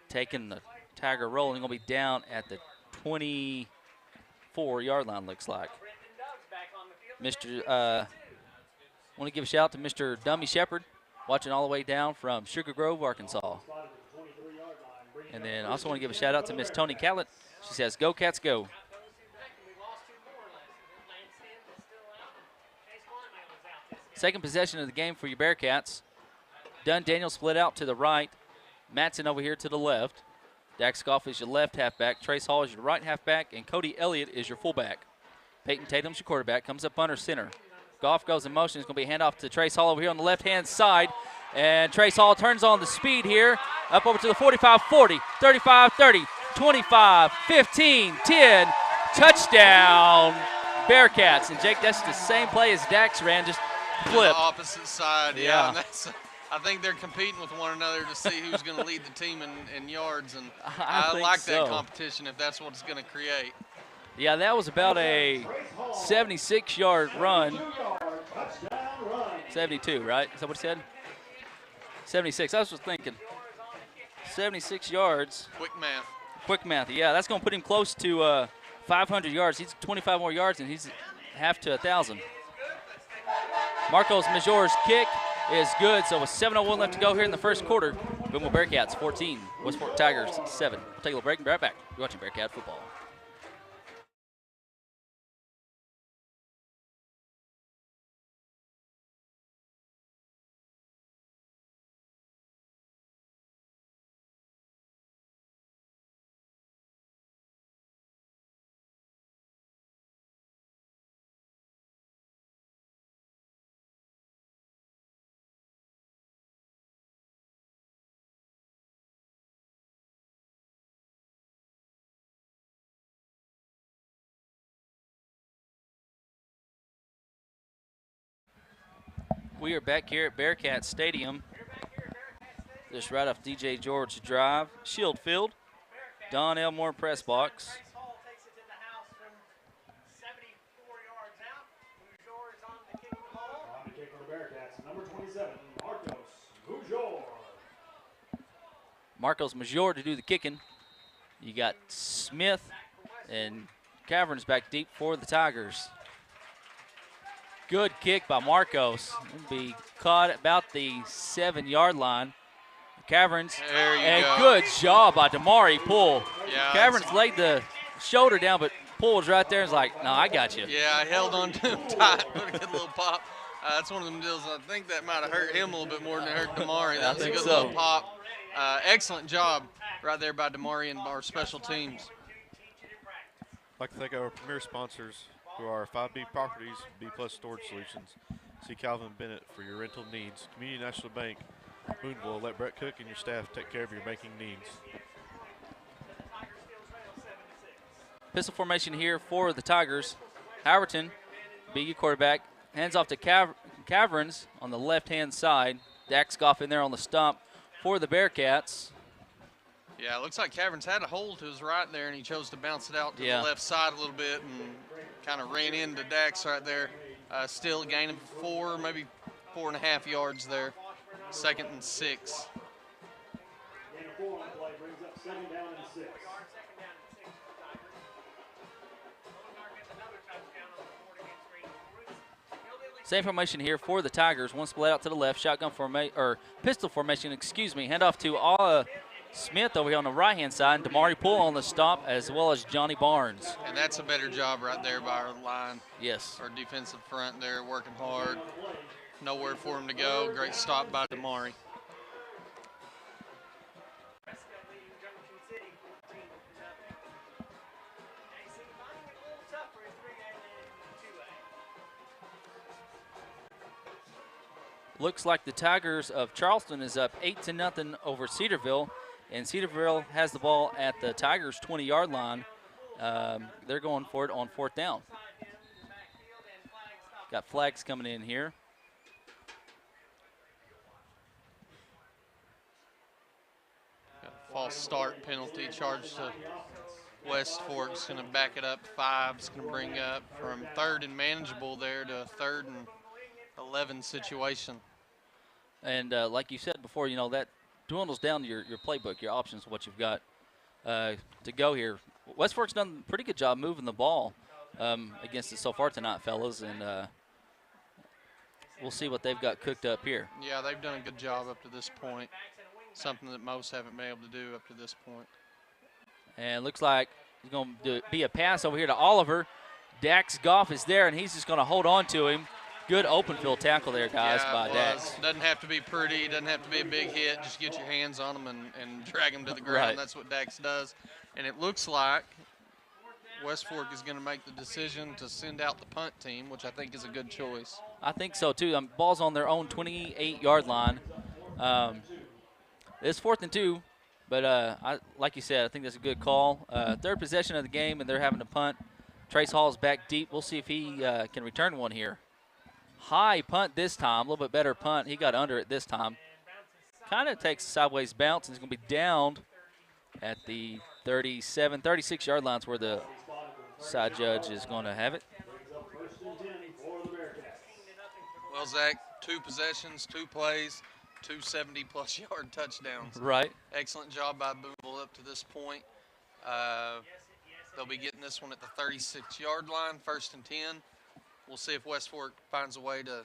taking the Tiger roll. And going to be down at the 24-yard line, looks like. Want to give a shout out to Mr. Dummy Shepard, watching all the way down from Sugar Grove, Arkansas. And then also want to give a shout out to Miss Tony Callett. She says, "Go Cats, go." Second possession of the game for your Bearcats. Dunn Daniel split out to the right. Matson over here to the left. Dax Goff is your left halfback. Trace Hall is your right halfback. And Cody Elliott is your fullback. Peyton Tatum's your quarterback. Comes up under center. Goff goes in motion. It's going to be a handoff to Trace Hall over here on the left-hand side. And Trace Hall turns on the speed here. Up over to the 45-40, 35-30, 25, 15, 10. Touchdown, Bearcats. And, Jake, that's the same play as Dax ran, just flip. The opposite side, Yeah. And I think they're competing with one another to see who's going to lead the team in yards. And I think like so. that competition if that's what it's going to create. Yeah, that was about a 76-yard run. 72, right? Is that what he said? 76. I was just thinking. 76 yards. Quick math. Quick math. Yeah, that's going to put him close to 500 yards. He's 25 more yards, and he's half to 1,000. Marcos Major's kick is good. So with 7:01 left to go here in the first quarter, Booneville Bearcats 14, West Fork Tigers 7. We'll take a little break and be right back. You're watching Bearcat football. We are back here at Bearcat Stadium, just right off DJ George Drive, Shield Field, Don Elmore press box. On the kick for the Bearcats, number 27, Marcos Major. Marcos Major to do the kicking. You got Smith and Caverns back deep for the Tigers. Good kick by Marcos. It'll be caught about the 7-yard line. Caverns. There you and go. Good job by Damari Poole. Yeah, Caverns laid the shoulder down, but Poole was right there and was like, no, I got you. Yeah, I held on to him tight, put a good little pop. That's one of them deals. I think that might have hurt him a little bit more than it hurt Damari. That was a good little pop. Excellent job right there by Damari and our special teams. I'd like to thank our premier sponsors, who are 5B Properties, B Plus Storage Solutions. See Calvin Bennett for your rental needs. Community National Bank, Booneville. Let Brett Cook and your staff take care of your banking needs. Pistol formation here for the Tigers. Howerton, BU quarterback, hands off to Caverns on the left-hand side. Dax Goff in there on the stump for the Bearcats. Yeah, it looks like Caverns had a hold to his right there, and he chose to bounce it out to the left side a little bit and kind of ran into Dax right there. Still a gain of 4, maybe 4.5 yards there. 2nd and 6. Gain of 4 on the play brings up 2nd down and 6. Same formation here for the Tigers. One split out to the left, shotgun formation, or pistol formation, excuse me. Hand off to Smith over here on the right-hand side, and Damari Poole on the stop, as well as Johnny Barnes. And that's a better job right there by our line. Yes. Our defensive front there working hard. Nowhere for him to go. Great stop by Damari. Looks like the Tigers of Charleston is up 8-0 over Cedarville, and Cedarville has the ball at the Tigers' 20-yard line. They're going for it on 4th down. Got flags coming in here. Got a false start penalty charged to West Fork's going to back it up 5. It's going to bring up from 3rd and manageable there to a 3rd and 11 situation. And like you said before, you know, that dwindles down to your playbook, your options, what you've got to go here. West Fork's done a pretty good job moving the ball against it so far tonight, fellas, and we'll see what they've got cooked up here. Yeah, they've done a good job up to this point, something that most haven't been able to do up to this point. And it looks like it's going to be a pass over here to Oliver. Dax Goff is there, and he's just going to hold on to him. Good open field tackle there, guys, by Dax. Doesn't have to be pretty, doesn't have to be a big hit. Just get your hands on them and drag them to the ground. Right. That's what Dax does. And it looks like West Fork is going to make the decision to send out the punt team, which I think is a good choice. I think so, too. Ball's on their own 28-yard line. It's 4th and 2, but like you said, I think that's a good call. 3rd possession of the game, and they're having to punt. Trace Hall is back deep. We'll see if he can return one here. High punt this time, a little bit better punt. He got under it this time. Kind of takes a sideways bounce, and he's going to be downed at the 37, 36-yard lines where the side judge is going to have it. Well, Zach, 2 possessions, 2 plays, 2 70-plus yard touchdowns. Right. Excellent job by Booneville up to this point. They'll be getting this one at the 36-yard line, 1st and 10. We'll see if West Fork finds a way to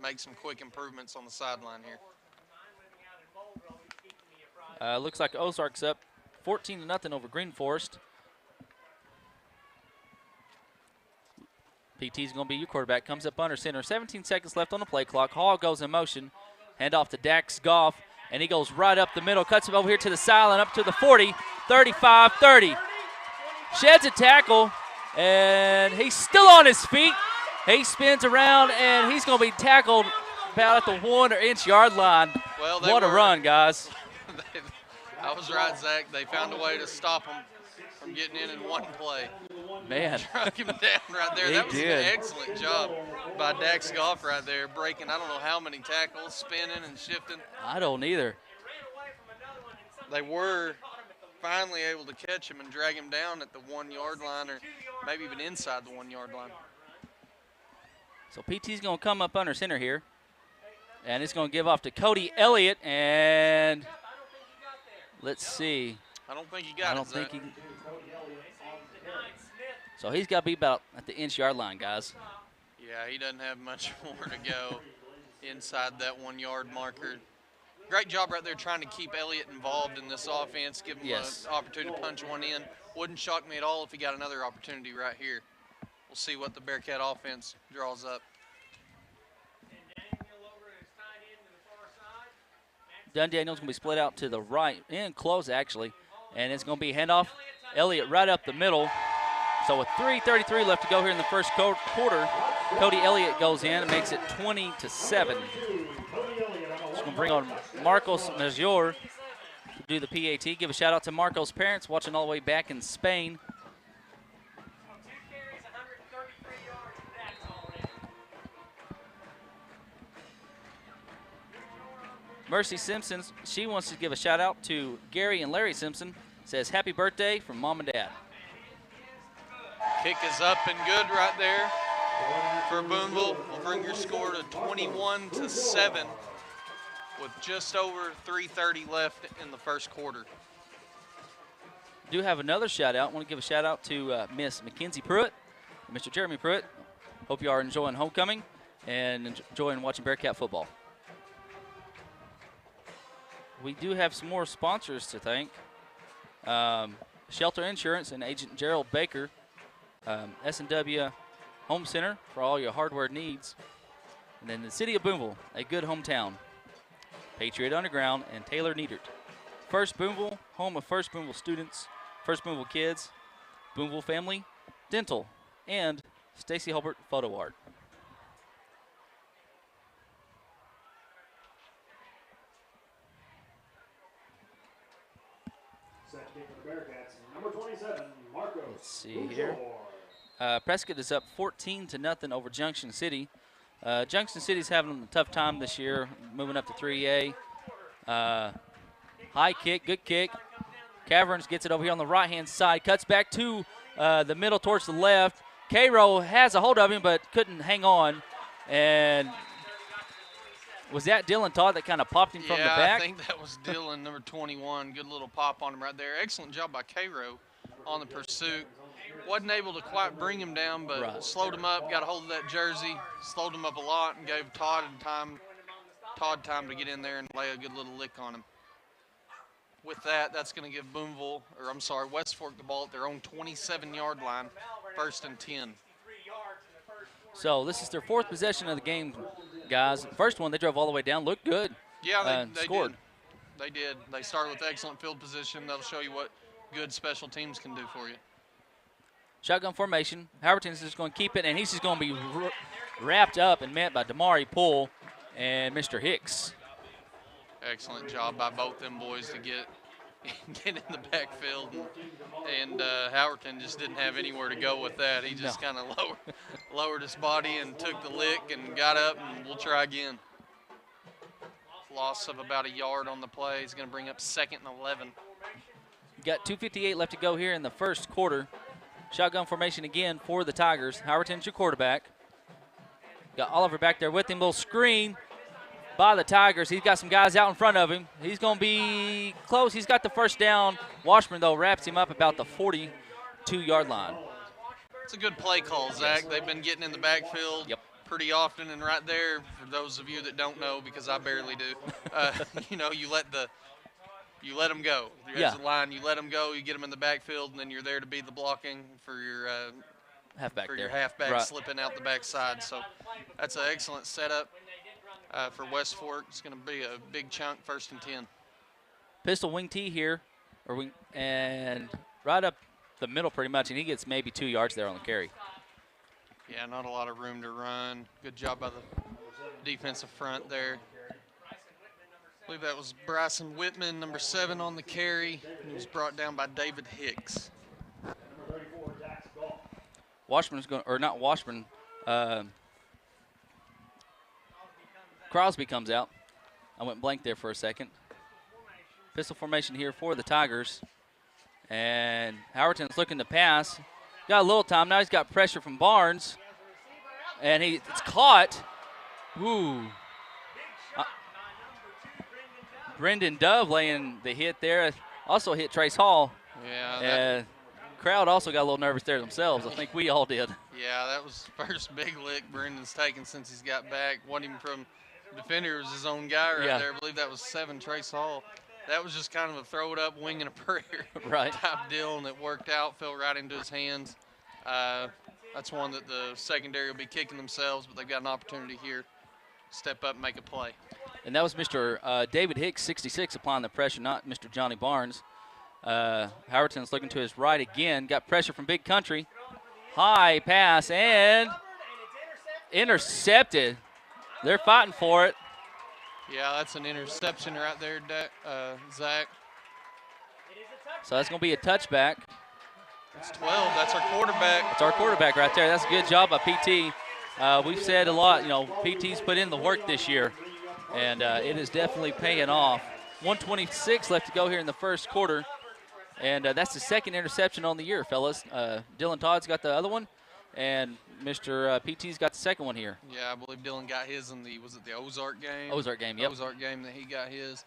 make some quick improvements on the sideline here. Looks like Ozark's up 14-0 over Green Forest. PT's going to be your quarterback. Comes up under center. 17 seconds left on the play clock. Hall goes in motion. Hand off to Dax Goff, and he goes right up the middle. Cuts him over here to the sideline, up to the 40, 35, 30. Sheds a tackle, and he's still on his feet. He spins around, and he's going to be tackled about at the 1-inch yard line. Well, what a run, guys. I was right, Zach. They found a way to stop him from getting in one play. Man. Struck him down right there. That was an excellent job by Dax Goff right there, breaking I don't know how many tackles, spinning and shifting. I don't either. They were finally able to catch him and drag him down at the 1-yard line, or maybe even inside the 1-yard line. So PT's going to come up under center here, and it's going to give off to Cody Elliott, and let's see. I don't think he got it. I don't think he. So he's got to be about at the inch-yard line, guys. Yeah, he doesn't have much more to go inside that 1-yard marker. Great job right there trying to keep Elliott involved in this offense, give him an opportunity to punch one in. Wouldn't shock me at all if he got another opportunity right here. We'll see what the Bearcat offense draws up. Dunn Daniels going to be split out to the right and close, actually. And it's going to be handoff. Elliott right up the middle. So with 3:33 left to go here in the first quarter, Cody Elliott goes in and makes it 20-7. Just going to bring on Marcos Major to do the PAT. Give a shout out to Marcos' parents watching all the way back in Spain. Mercy Simpson, she wants to give a shout out to Gary and Larry Simpson. Says happy birthday from mom and dad. Kick is up and good right there for Booneville. Will bring your score to 21-7 with just over 3:30 left in the first quarter. Do have another shout out. I want to give a shout out to Miss Mackenzie Pruitt and Mr. Jeremy Pruitt. Hope you are enjoying homecoming and enjoying watching Bearcat football. We do have some more sponsors to thank. Shelter Insurance and Agent Gerald Baker. S&W Home Center for all your hardware needs. And then the City of Booneville, a good hometown. Patriot Underground and Taylor Needert. First Booneville, home of First Booneville students, First Booneville kids, Booneville Family, Dental, and Stacy Hulbert Photo Art. Number 27, Marcos. Let's see here. Prescott is up 14-0 over Junction City. Junction City's having a tough time this year, moving up to 3A. High kick, good kick. Caverns gets it over here on the right-hand side, cuts back to the middle towards the left. Cairo has a hold of him but couldn't hang on. And was that Dylan Todd that kind of popped him from the back? Yeah, I think that was Dylan, number 21. Good little pop on him right there. Excellent job by Cairo on the pursuit. Wasn't able to quite bring him down, but slowed him up, got a hold of that jersey, slowed him up a lot, and gave Todd time to get in there and lay a good little lick on him. With that, that's going to give West Fork the ball at their own 27-yard line, 1st and 10. So this is their 4th possession of the game, guys. First one, they drove all the way down, looked good. Yeah, they scored. did. They did. They started with excellent field position. That'll show you what good special teams can do for you. Shotgun formation. Howerton's just going to keep it, and he's just going to be wrapped up and met by Damari Poole and Mr. Hicks. Excellent job by both them boys to get in the backfield, and Howerton just didn't have anywhere to go with that. He just kind of lowered his body and took the lick and got up, and we'll try again. Loss of about a yard on the play. He's going to bring up 2nd and 11. Got 2:58 left to go here in the first quarter. Shotgun formation again for the Tigers. Howerton's your quarterback. Got Oliver back there with him. Little screen. by the Tigers. He's got some guys out in front of him. He's going to be close. He's got the first down. Washburn, though, wraps him up about the 42-yard line. It's a good play call, Zach. They've been getting in the backfield pretty often, and right there, for those of you that don't know, because I barely do, you let them go. There's a line, you let them go, you get them in the backfield, and then you're there to be the blocking for your halfback slipping out the backside. So that's an excellent setup for West Fork. It's going to be a big chunk, 1st and 10. Pistol wing T here, and right up the middle pretty much, and he gets maybe 2 yards there on the carry. Yeah, not a lot of room to run. Good job by the defensive front there. I believe that was Bryson Whitman, number 7 on the carry. He was brought down by David Hicks. Washburn's going, or not Washburn. Crosby comes out. I went blank there for a second. Pistol formation here for the Tigers. And Howerton's looking to pass. Got a little time. Now he's got pressure from Barnes. And it's caught. Ooh. Brendan Dove laying the hit there. Also hit Trace Hall. Yeah. Crowd also got a little nervous there themselves. I think we all did. Yeah, that was the first big lick Brendan's taken since he's got back. Wasn't even from the defender. It was his own guy right there. I believe that was 7, Trace Hall. That was just kind of a throw it up, wing and a prayer type deal, and it worked out, fell right into his hands. That's one that the secondary will be kicking themselves, but they've got an opportunity here. Step up and make a play. And that was Mr. David Hicks, 66, applying the pressure, not Mr. Johnny Barnes. Howerton's looking to his right again. Got pressure from Big Country. High pass and intercepted. They're fighting for it. Yeah, that's an interception right there, Zach. So that's going to be a touchback. That's 12. That's our quarterback. That's our quarterback right there. That's a good job by PT. We've said a lot, PT's put in the work this year, and it is definitely paying off. 1:26 left to go here in the first quarter, and that's the second interception on the year, fellas. Dylan Todd's got the other one, and Mr. PT's got the second one here. Yeah, I believe Dylan got his in the Ozark game? Ozark game, yep. Ozark game that he got his.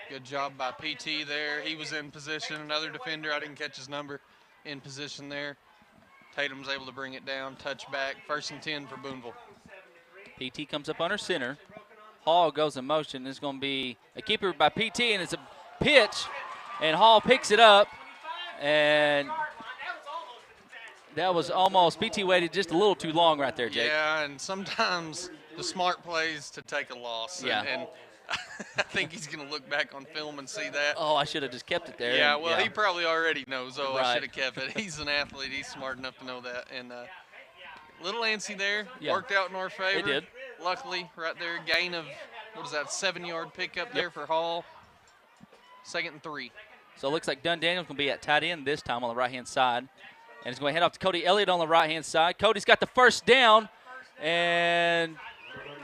Good job by PT there. He was in position. Another defender, I didn't catch his number, in position there. Tatum's able to bring it down, touchback, 1st and 10 for Booneville. PT comes up under center. Hall goes in motion. It's going to be a keeper by PT, and it's a pitch, and Hall picks it up, and that was almost, PT waited just a little too long right there, Jake. Yeah, and sometimes the smart plays to take a loss. Yeah. And I think he's going to look back on film and see that. Oh, I should have just kept it there. Yeah, well, he probably already knows, I should have kept it. He's an athlete. He's smart enough to know that. And little antsy there. Worked out in our favor. It did. Luckily, right there, gain of, 7-yard pickup there for Hall. 2nd and 3. So it looks like Dunn Daniels going to be at tight end this time on the right-hand side. And he's going to head off to Cody Elliott on the right-hand side. Cody's got the first down and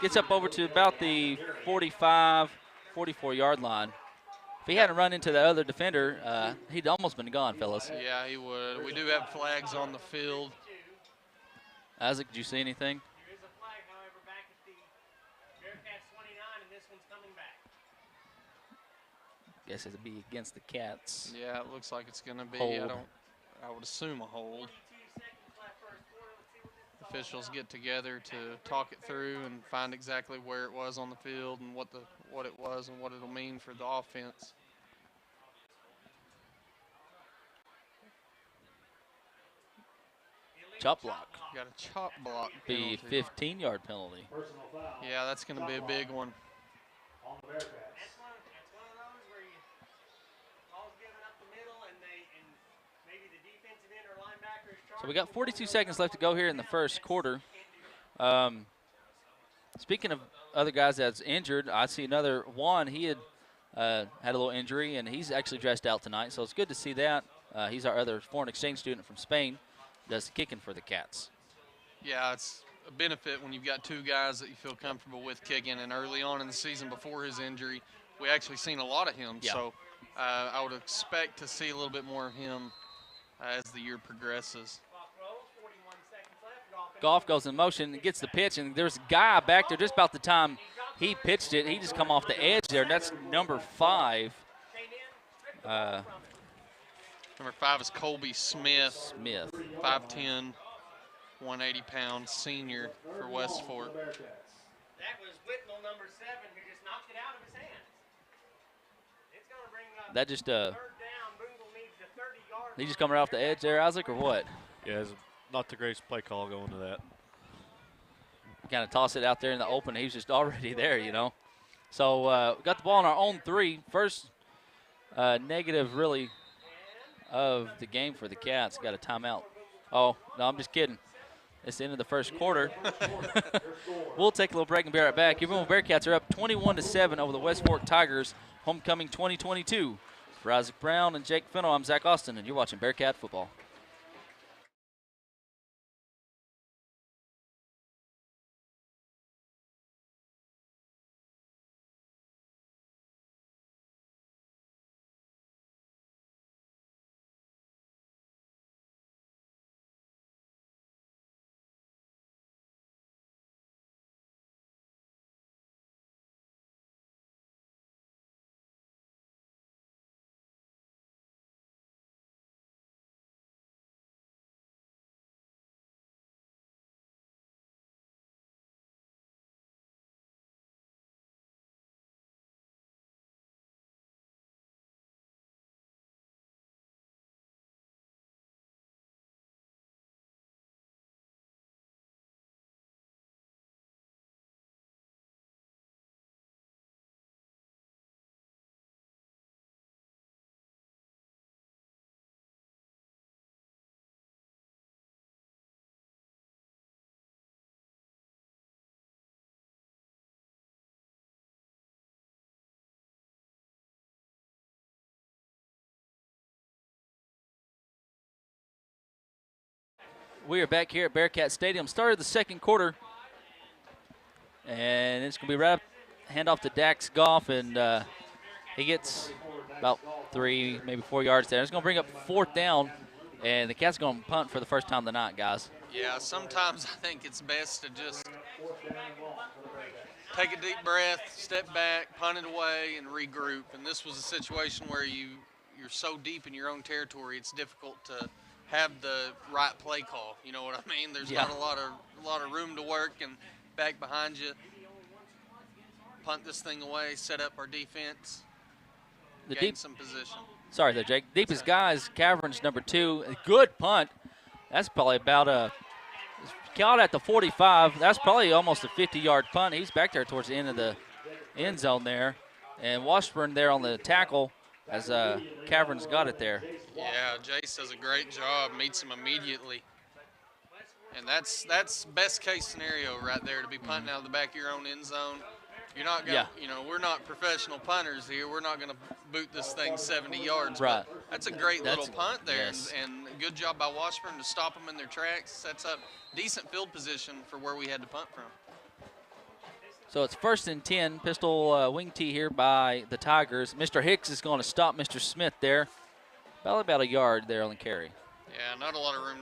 gets up over to about the 45, 44-yard line. If he hadn't run into the other defender, he'd almost been gone, fellas. Yeah, he would. We do have flags on the field. Isaac, did you see anything? There is a flag, however, back at the Bearcats 29, and this one's coming back. Guess it'd be against the Cats. Yeah, it looks like it's going to be. Hold. I would assume a hold. Officials get together to talk it through and find exactly where it was on the field and what it was and what it'll mean for the offense. Chop block. Got a chop block Be penalty. 15-yard penalty. Yeah, that's going to be a big one. On the Bearcats. That's one of those where ball's given up the middle, and maybe the defensive end or linebacker is charging. So we got 42 seconds left to go here in the first quarter. Speaking of other guys that's injured, I see another one. He had had a little injury, and he's actually dressed out tonight, so it's good to see that. He's our other foreign exchange student from Spain, does the kicking for the Cats. Yeah, it's a benefit when you've got 2 guys that you feel comfortable with kicking, and early on in the season before his injury, we actually seen a lot of him. Yeah. So I would expect to see a little bit more of him as the year progresses. Goff goes in motion and gets the pitch, and there's a guy back there just about the time he pitched it. He just come off the edge there. That's number 5. Number 5 is Colby Smith. Smith. 5'10", 180 pounds, senior for West Fork. That was Whitnell, number 7, who just knocked it out of his hands. It's going to bring up That just third down. Booneville needs the 30-yard. he just coming right off the edge there, Isaac, or what? Yeah, it's not the greatest play call going to that. Kind of toss it out there in the open. He was just already there, you know. So got the ball on our own 3. First negative, really, of the game for the Cats. Got a timeout. Oh, no, I'm just kidding. It's the end of the first quarter. We'll take a little break and be right back. Your Booneville Bearcats are up 21-7 over the West Fork Tigers, homecoming 2022. For Isaac Brown and Jake Fennell, I'm Zach Austin, and you're watching Bearcat football. We are back here at Bearcat Stadium. Started the second quarter, and it's going to be right up, hand off to Dax Goff, and he gets about 3, maybe 4 yards there. It's going to bring up 4th down, and the Cats going to punt for the first time of the night, guys. Yeah, sometimes I think it's best to just take a deep breath, step back, punt it away, and regroup. And this was a situation where you're so deep in your own territory, it's difficult to have the right play call. You know what I mean? There's not a lot of room to work, and back behind you, punt this thing away, set up our defense, gain some position. Sorry there, Jake. Deepest guy is Caverns, number 2. A good punt. That's probably about count at the 45. That's probably almost a 50-yard punt. He's back there towards the end of the end zone there. And Washburn there on the tackle as Caverns got it there. Yeah, Jace does a great job, meets him immediately. And that's best case scenario right there, to be punting out of the back of your own end zone. You're not going to, we're not professional punters here. We're not going to boot this thing 70 yards. Right. But that's a great little punt there. Yes. And a good job by Washburn to stop them in their tracks. Sets up decent field position for where we had to punt from. So it's 1st and 10, pistol wing tee here by the Tigers. Mr. Hicks is going to stop Mr. Smith there. Probably about a yard there on the carry. Yeah, not a lot of room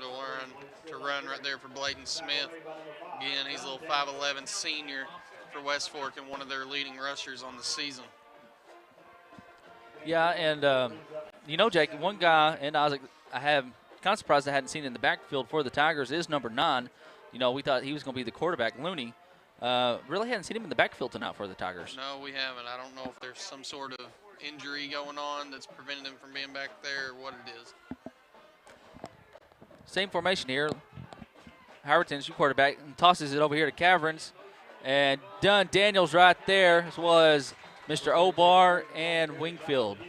to run right there for Bladen Smith. Again, he's a little 5'11" senior for West Fork and one of their leading rushers on the season. Yeah, and Jake, one guy, and Isaac, I have kind of surprised I hadn't seen in the backfield for the Tigers is number 9. We thought he was going to be the quarterback, Looney. Really hadn't seen him in the backfield tonight for the Tigers. No, we haven't. I don't know if there's some sort of injury going on that's preventing him from being back there or what it is. Same formation here. Howerton's your quarterback and tosses it over here to Caverns. And Dunn Daniels right there, as well as Mr. Obar and Wingfield.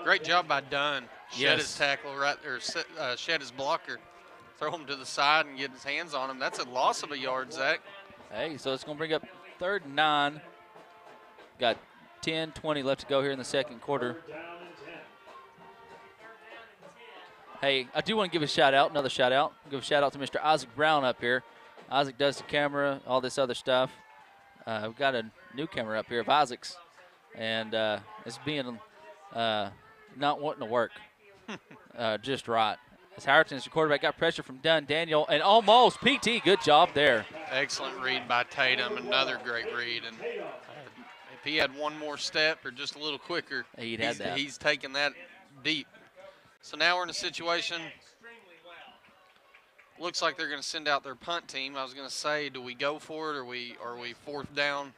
Great job by Dunn. Shed Yes. his tackle right there, shed his blocker, throw him to the side and get his hands on him. That's a loss of a yard, Zach. Hey, so it's going to bring up 3rd and 9. Got 10-20 left to go here in the second quarter. Hey, I do want to give another shout out. Give a shout out to Mr. Isaac Brown up here. Isaac does the camera, all this other stuff. We've got a new camera up here of Isaac's, and it's being not wanting to work just right. As Howerton, as your quarterback, got pressure from Dunn Daniel, and almost PT. Good job there. Excellent read by Tatum. Another great read. And if he had one more step or just a little quicker, he's taken that deep. So now we're in a situation. Looks like they're going to send out their punt team. I was going to say, do we go for it, or are we fourth down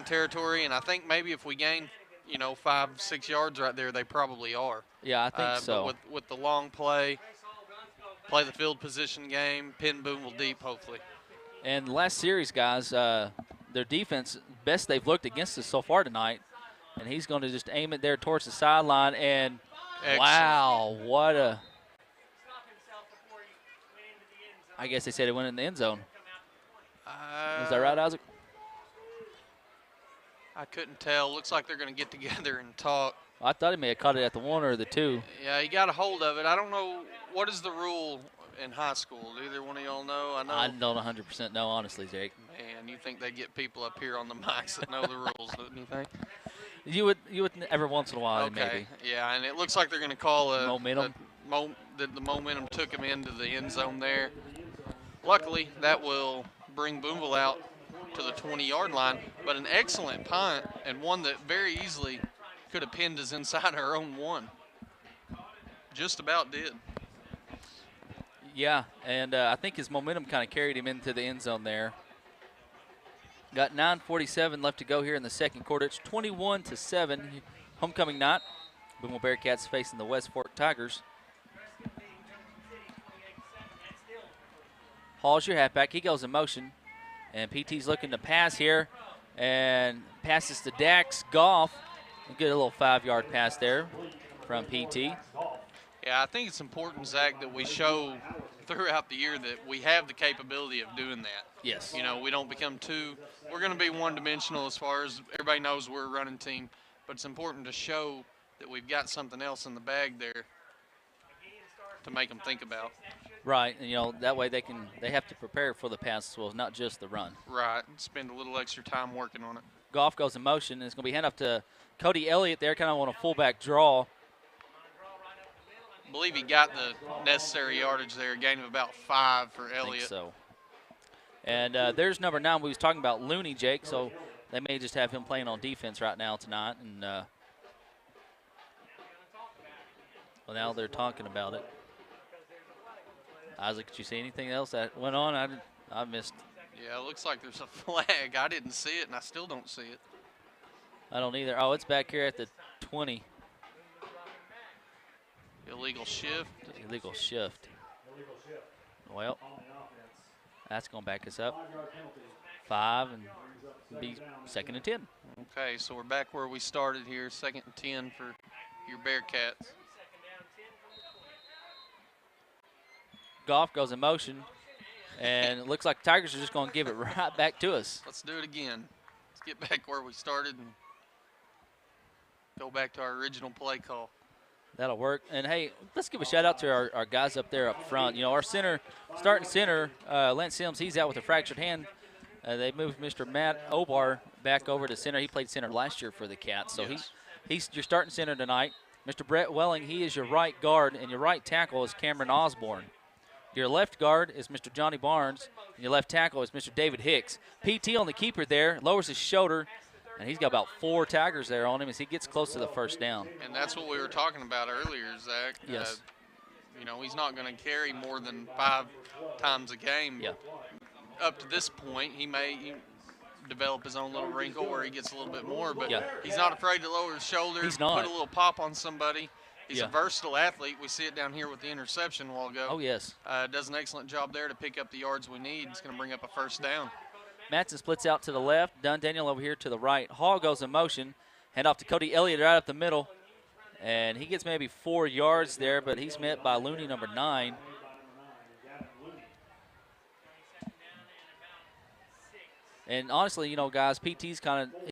territory? And I think maybe if we gain, 5-6 yards right there, they probably are. Yeah, I think so. But with the long play the field position game, pin Booneville deep, hopefully. And the last series, guys, their defense, best they've looked against us so far tonight. And he's going to just aim it there towards the sideline. And, excellent. Wow, what a – I guess they said it went in the end zone. Is that right, Isaac? I couldn't tell. Looks like they're going to get together and talk. I thought he may have caught it at the 1 or the 2. Yeah, he got a hold of it. I don't know. What is the rule in high school? Do either one of y'all know? I don't 100% know, honestly, Jake. Man, you think they get people up here on the mics that know the rules, don't you think? You would every once in a while, okay. maybe. Yeah, and it looks like they're going to call momentum. The momentum took him into the end zone there. Luckily, that will bring Booneville out to the 20-yard line, but an excellent punt and one that very easily could have pinned us inside our own 1. Just about did. Yeah, and I think his momentum kind of carried him into the end zone there. Got 9:47 left to go here in the second quarter. It's 21-7, homecoming night. Booneville Bearcats facing the West Fork Tigers. Hall's your halfback. He goes in motion, and PT's looking to pass here, and passes to Dax Goff. Get a little 5-yard pass there from PT. Yeah, I think it's important, Zach, that we show throughout the year that we have the capability of doing that. Yes. We don't become we're going to be one-dimensional as far as everybody knows we're a running team, but it's important to show that we've got something else in the bag there to make them think about. Right, and that way they have to prepare for the pass as well, not just the run. Right, spend a little extra time working on it. Goff goes in motion, and it's going to be hand off to Cody Elliott there, kind of on a fullback draw. I believe he got the necessary yardage there, a gain of about 5 for Elliott. I think so. And there's number 9. We was talking about Looney, Jake, so they may just have him playing on defense right now tonight. And well, now they're talking about it. Isaac, did you see anything else that went on? I missed. Yeah, it looks like there's a flag. I didn't see it, and I still don't see it. I don't either. Oh, it's back here at the 20. Illegal shift. Illegal shift. Well, that's going to back us up. 5 and be 2nd and 10. Okay, so we're back where we started here, 2nd and 10 for your Bearcats. Goff goes in motion, and it looks like the Tigers are just going to give it right back to us. Let's do it again. Let's get back where we started and go back to our original play call. That'll work. And, hey, let's give a shout-out to our guys up there up front. Our starting center, Lance Sims, he's out with a fractured hand. They moved Mr. Matt Obar back over to center. He played center last year for the Cats. So yes. he's your starting center tonight. Mr. Brett Welling, he is your right guard, and your right tackle is Cameron Osborne. Your left guard is Mr. Johnny Barnes, and your left tackle is Mr. David Hicks. PT on the keeper there, lowers his shoulder, and he's got about 4 Tigers there on him as he gets close to the first down. And that's what we were talking about earlier, Zach. Yes. He's not going to carry more than 5 times a game. Yeah. Up to this point, he may develop his own little wrinkle where he gets a little bit more, but yeah. He's not afraid to lower his shoulder, he's not. Put a little pop on somebody. He's yeah. a versatile athlete. We see it down here with the interception a while ago. Oh, yes. Does an excellent job there to pick up the yards we need. It's going to bring up a first down. Matson splits out to the left. Dunn Daniel over here to the right. Hall goes in motion. Hand off to Cody Elliott right up the middle. And he gets maybe 4 yards there, but he's met by Looney, number 9. And honestly, guys, PT's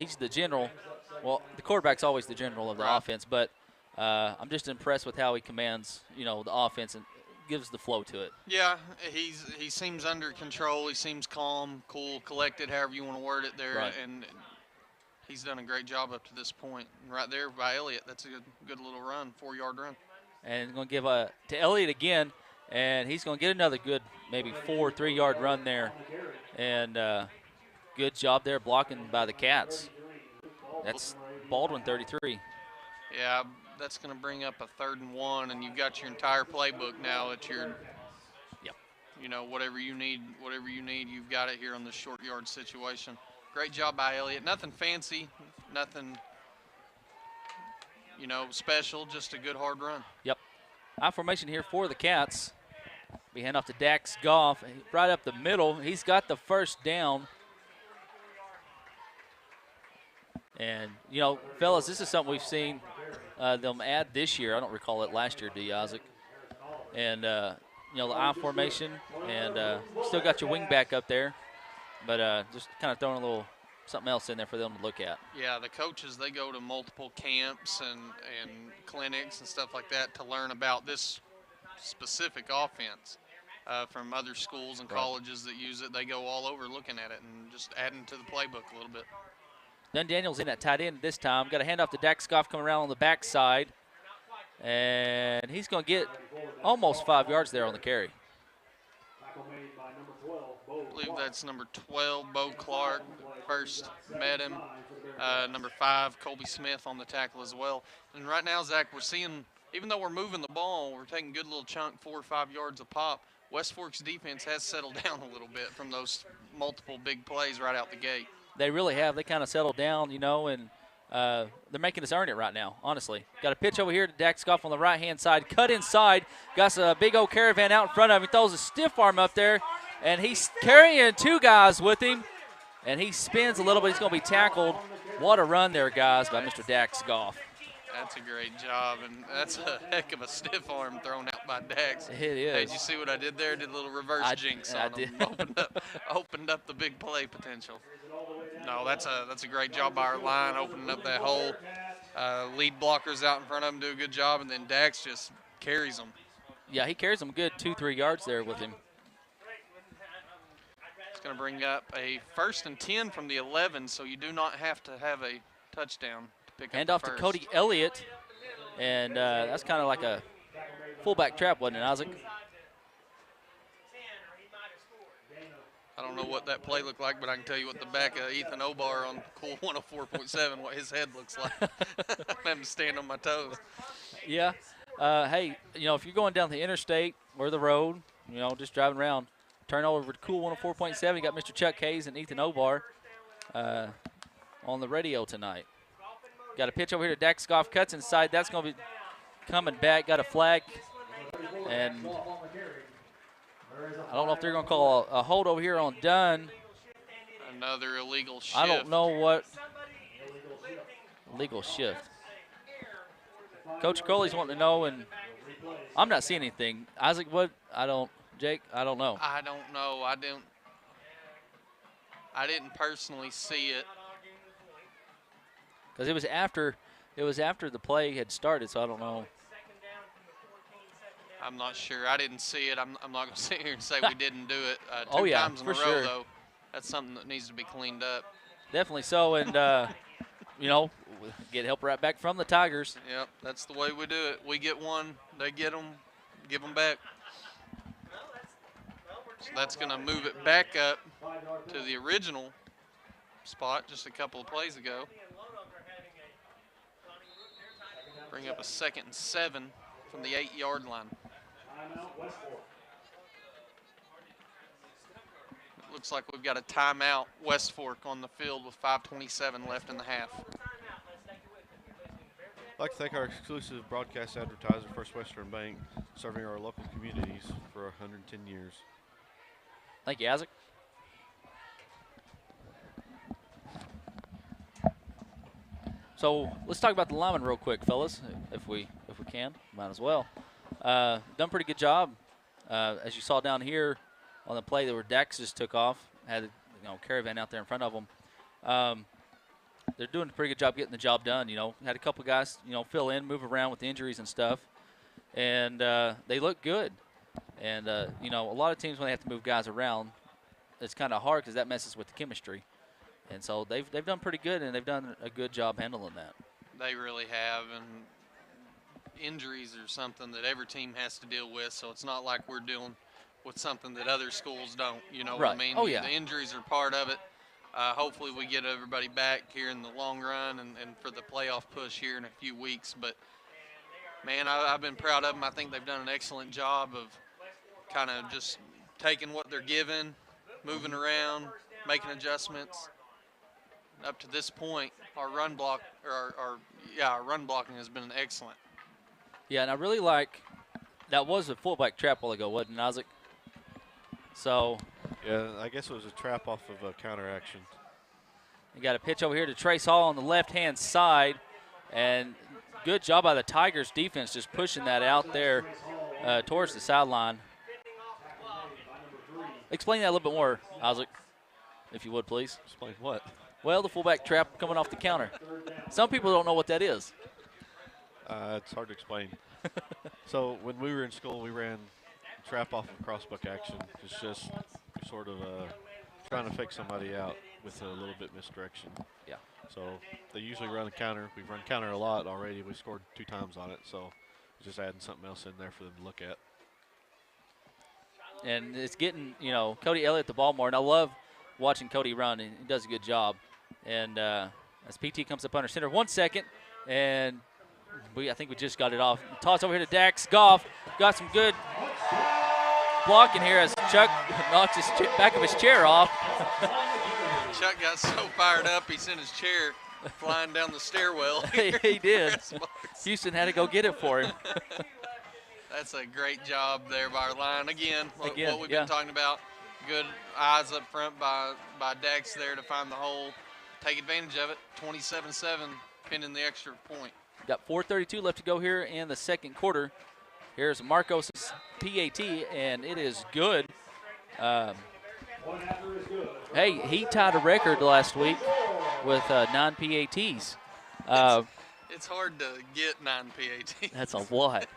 he's the general. Well, the quarterback's always the general of the right. offense, but I'm just impressed with how he commands, the offense and gives the flow to it. Yeah, he seems under control. He seems calm, cool, collected, however you want to word it there. Right. And he's done a great job up to this point. And right there by Elliott, that's a good little run, 4-yard run. and going to give to Elliott again, and he's going to get another good maybe 4 3-yard run there. And good job there blocking by the Cats. That's Baldwin 33. Yeah, that's going to bring up a 3rd and 1, and you've got your entire playbook now at your, Yep. you know, whatever you need, you've got it here on this short yard situation. Great job by Elliott. Nothing fancy, nothing, you know, special, just a good hard run. Yep. I formation here for the Cats. We hand off to Dax Goff right up the middle. He's got the first down. And, you know, fellas, this is something we've seen them add this year. I don't recall it last year, do you, Isaac? And, you know, the I formation, and still got your wing back up there. But just kind of throwing a little something else in there for them to look at. Yeah, the coaches, they go to multiple camps and clinics and stuff like that to learn about this specific offense from other schools and colleges that use it. They go all over looking at it and just adding to the playbook a little bit. Then Daniels in at tight end this time. Got a handoff to Dax Goff coming around on the backside. And he's going to get almost 5 yards there on the carry. I believe that's number 12, Bo Clark. First met him. Number 5, Colby Smith on the tackle as well. And right now, Zach, we're seeing, even though we're moving the ball, we're taking a good little chunk, 4 or 5 yards a pop. West Fork's defense has settled down a little bit from those multiple big plays right out the gate. They really have. They kind of settled down, you know, and they're making us earn it right now, honestly. Got a pitch over here to Dax Goff on the right-hand side. Cut inside. Got a big old caravan out in front of him. He throws a stiff arm up there, and he's carrying 2 guys with him. And he spins a little bit. He's going to be tackled. What a run there, guys, by Mr. Dax Goff. That's a great job, and that's a heck of a stiff arm thrown out by Dax. It Hey, is. did you see what I did there? Did a little reverse jinx on him. Opened up the big play potential. No, that's a great job by our line, opening up that hole. Lead blockers out in front of him do a good job, and then Dax just carries them. Yeah, he carries them a good 2-3 yards there with him. It's going to bring up a 1st and 10 from the 11, so you do not have to have a touchdown to pick Hand up off the to first. Cody Elliott, and that's kind of like a fullback trap, wasn't it, Isaac? I don't know what that play looked like, but I can tell you what the back of Ethan Obar on Cool 104.7, what his head looks like. I'm having to stand on my toes. Yeah. Hey, you know, if you're going down the interstate or the road, you know, just driving around, turn over to Cool 104.7. You got Mr. Chuck Hayes and Ethan Obar on the radio tonight. Got a pitch over here to Dax Goff, cuts inside. That's going to be coming back. Got a flag. And I don't know if they're going to call a hold over here on Dunn. Another illegal shift. I don't know what illegal shift. Coach Coley's wanting to know, and I'm not seeing anything. Isaac, what? Jake, I don't know. I don't know. I didn't personally see it. Because it was after the play had started, so I don't know. I'm not sure. I didn't see it. I'm not going to sit here and say we didn't do it. Oh, yeah, times in a row, for sure. though. That's something that needs to be cleaned up. Definitely so, and, you know, get help right back from the Tigers. Yep, that's the way we do it. We get one, they get them, give them back. So that's going to move it back up to the original spot just a couple of plays ago. Bring up a 2nd and 7 from the 8-yard line. It looks like we've got a timeout, West Fork on the field with 5:27 left in the half. I'd like to thank our exclusive broadcast advertiser, First Western Bank, serving our local communities for 110 years. Thank you, Isaac. So let's talk about the linemen real quick, fellas, if we can. Might as well. Done pretty good job. As you saw down here on the play that where Dax just took off, had caravan out there in front of them. They're doing a pretty good job getting the job done. You know, had a couple guys fill in, move around with injuries and stuff, and they look good. And a lot of teams when they have to move guys around, it's kind of hard because that messes with the chemistry. And so they've done pretty good, and they've done a good job handling that. They really have, and injuries are something that every team has to deal with, so it's not like we're dealing with something that other schools don't. You know what I mean? Oh, yeah. The injuries are part of it. Hopefully we get everybody back here in the long run and for the playoff push here in a few weeks. But, man, I've been proud of them. I think they've done an excellent job of kind of just taking what they're given, moving around, making adjustments. Up to this point, our run blocking has been excellent. Yeah, and I really like that was a fullback trap a while ago, wasn't it, Isaac? So Yeah, I guess it was a trap off of a counter action. you got a pitch over here to Trace Hall on the left-hand side, and good job by the Tigers defense just pushing that out there towards the sideline. Explain that a little bit more, Isaac, if you would, please. Explain what? Well, the fullback trap coming off the counter. Some people don't know what that is. It's hard to explain. So when we were in school, we ran trap off of crossbuck action. It's just sort of trying to fake somebody out with a little bit misdirection. Yeah. So they usually run a counter. We've run counter a lot already. We scored 2 times on it, so just adding something else in there for them to look at. And it's getting, Cody Elliott the ball more, and I love watching Cody run, and he does a good job. And as PT comes up under center, 1 second, and I think we just got it off. Toss over here to Dax Goff. Got some good blocking here as Chuck knocked his back of his chair off. Chuck got so fired up, he sent his chair flying down the stairwell. He did. Houston had to go get it for him. That's a great job there by our line. Again, what we've yeah. been talking about. Good eyes up front by Dax there to find the hole. Take advantage of it. 27-7, pinning the extra point. Got 4:32 left to go here in the second quarter. Here's Marcos' PAT, and it is good. Hey, he tied a record last week with 9 PATs. It's hard to get 9 PATs. That's a lot.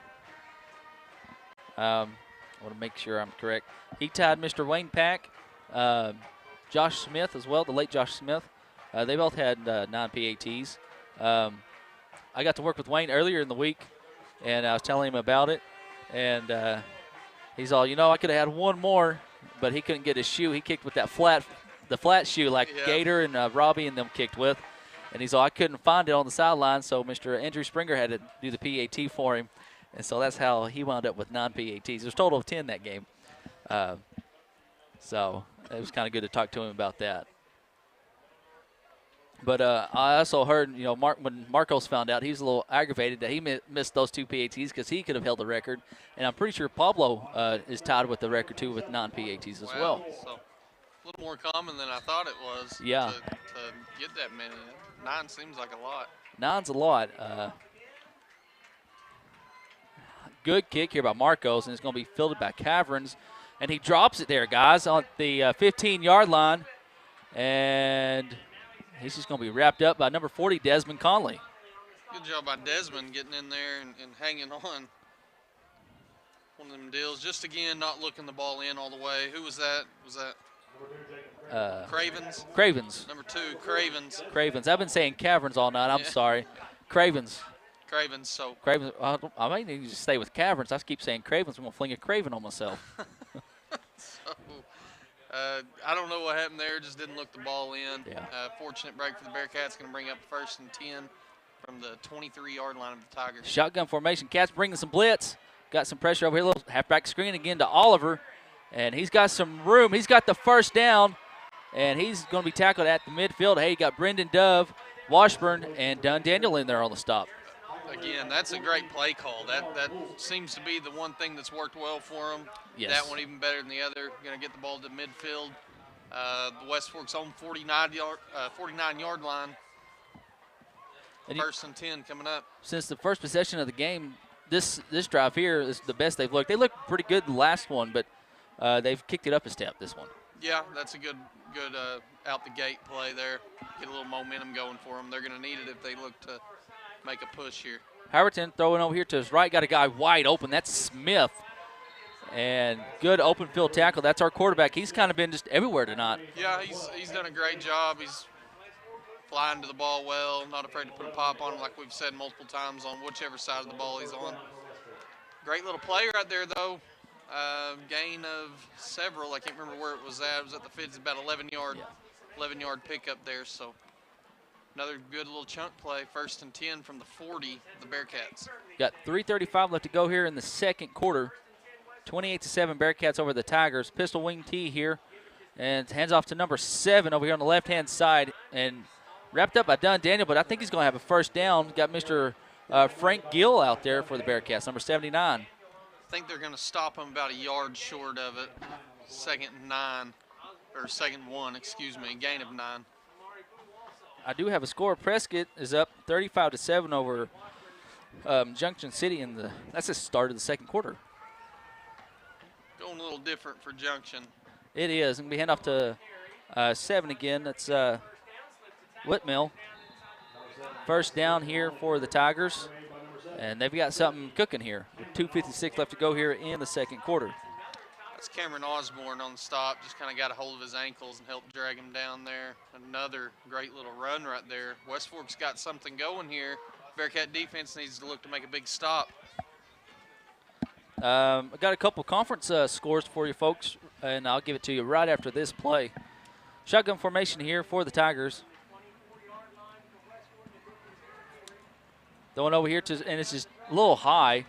I want to make sure I'm correct. He tied Mr. Wayne Pack, Josh Smith as well, the late Josh Smith. They both had 9 PATs. I got to work with Wayne earlier in the week, and I was telling him about it. And he's all, I could have had one more, but he couldn't get his shoe. He kicked with the flat shoe like Gator and Robbie and them kicked with. And he's all, I couldn't find it on the sideline, so Mr. Andrew Springer had to do the PAT for him. And so that's how he wound up with 9 PATs. There's a total of 10 that game. So it was kind of good to talk to him about that. But I also heard, when Marcos found out, he was a little aggravated that he missed those 2 PATs because he could have held the record. And I'm pretty sure Pablo is tied with the record, too, with 9 PATs as well. So a little more common than I thought it was. Yeah. To get that many. 9 seems like a lot. 9's a lot. Good kick here by Marcos, and it's going to be fielded by Caverns. And he drops it there, guys, on the 15-yard line. And he's just going to be wrapped up by number 40, Desmond Conley. Good job by Desmond getting in there and hanging on. One of them deals. Just, again, not looking the ball in all the way. Who was that? Was that Cravens? Cravens. Number 2, Cravens. Cravens. I've been saying Caverns all night. I'm sorry. Cravens. Cravens. So Cravens. I might need to stay with Caverns. I keep saying Cravens. I'm going to fling a Craven on myself. I don't know what happened there. Just didn't look the ball in. Yeah. Fortunate break for the Bearcats. Going to bring up 1st and 10 from the 23-yard line of the Tigers. Shotgun formation. Cats bringing some blitz. Got some pressure over here. Little halfback screen again to Oliver. And he's got some room. He's got the first down. And he's going to be tackled at the midfield. Hey, you got Brendan Dove, Washburn, and Dunn Daniel in there on the stop. Again, that's a great play call. That seems to be the one thing that's worked well for them. Yes. That one even better than the other. Going to get the ball to midfield. The West Fork's own 49-yard line. And 1st and 10 coming up. Since the first possession of the game, this drive here is the best they've looked. They looked pretty good the last one, but they've kicked it up a step this one. Yeah, that's a good out the gate play there. Get a little momentum going for them. They're going to need it if they look to make a push here. Howerton throwing over here to his right, got a guy wide open. That's Smith. And good open field tackle. That's our quarterback. He's kind of been just everywhere tonight. Yeah, he's done a great job. He's flying to the ball well, not afraid to put a pop on him like we've said multiple times on whichever side of the ball he's on. Great little play right there, though. Gain of several. I can't remember where it was at. It was at the 50, about 11-yard pickup there. So another good little chunk play. 1st and 10 from the 40, the Bearcats. Got 3:35 left to go here in the second quarter. 28-7 Bearcats over the Tigers. Pistol wing tee here. And hands off to number 7 over here on the left-hand side. And wrapped up by Dunn Daniel, but I think he's going to have a first down. Got Mr. Frank Gill out there for the Bearcats, number 79. I think they're going to stop him about a yard short of it. 2nd and 9, or 2nd and 1, excuse me, gain of 9. I do have a score. Prescott is up 35-7 over Junction City that's the start of the second quarter. Going a little different for Junction. It is. Going to be hand off to 7 again. That's Whitmill. First down here for the Tigers. And they've got something cooking here. With 2:56 left to go here in the second quarter. That's Cameron Osborne on the stop. Just kind of got a hold of his ankles and helped drag him down there. Another great little run right there. West Fork's got something going here. Bearcat defense needs to look to make a big stop. I got a couple conference scores for you folks, and I'll give it to you right after this play. Shotgun formation here for the Tigers. Going over here and it's just a little high.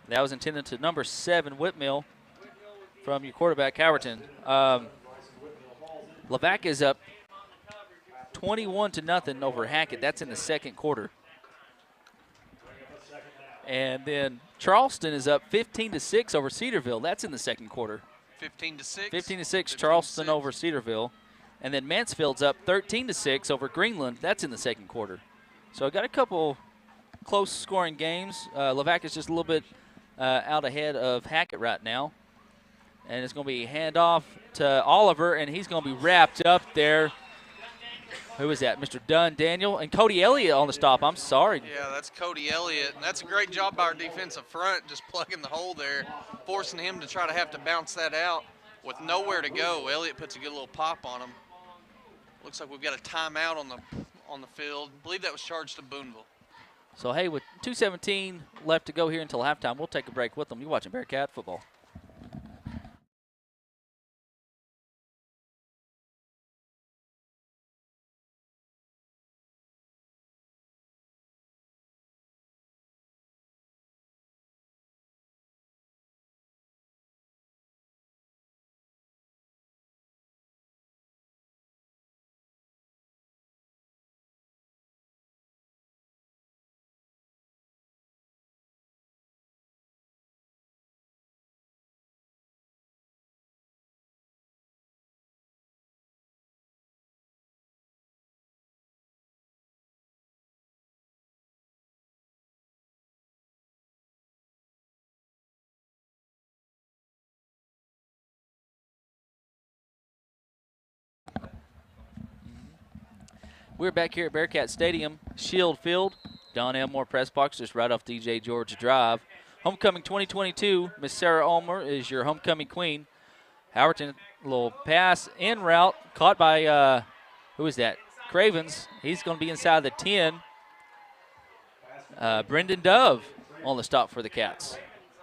That was intended to number 7, Whitmill, from your quarterback, Cowerton. Levac is up 21-0 over Hackett. That's in the second quarter. And then Charleston is up 15-6 over Cedarville. That's in the second quarter. 15-6. 15-6 Charleston over Cedarville. And then Mansfield's up 13-6 over Greenland. That's in the second quarter. So I got a couple close scoring games. Levac is just a little bit out ahead of Hackett right now. And it's going to be handoff to Oliver, and he's going to be wrapped up there. Who is that? Mr. Dunn Daniel and Cody Elliott on the stop. I'm sorry. Yeah, that's Cody Elliott. And that's a great job by our defensive front, just plugging the hole there, forcing him to try to have to bounce that out with nowhere to go. Elliott puts a good little pop on him. Looks like we've got a timeout on the field. I believe that was charged to Booneville. So, hey, with 2:17 left to go here until halftime, we'll take a break with them. You're watching Bearcat football. We're back here at Bearcat Stadium, Shield Field. Don Elmore press box just right off DJ George Drive. Homecoming 2022, Miss Sarah Ulmer is your homecoming queen. Howerton, little pass en route, caught by, who is that? Cravens. He's going to be inside the 10. Brendan Dove on the stop for the Cats.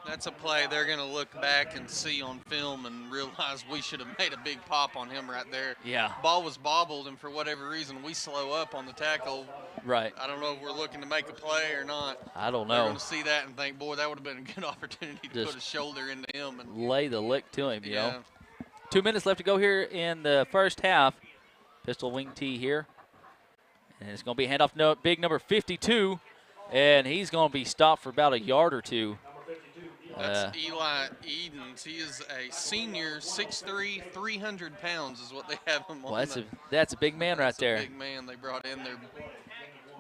That's a play they're going to look back and see on film and realize we should have made a big pop on him right there. Yeah. Ball was bobbled, and for whatever reason, we slow up on the tackle. Right. I don't know if we're looking to make a play or not. I don't They're know. going to see that and think, boy, that would have been a good opportunity to Just put a shoulder into him. And lay the lick to him, you yeah. know. 2 minutes left to go here in the first half. Pistol wing tee here. And it's going to be a handoff to big number 52. And he's going to be stopped for about a yard or two. That's Eli Edens. He is a senior, 6'3", 300 pounds is what they have him on. Well, that's a big man right there. Big man they brought in their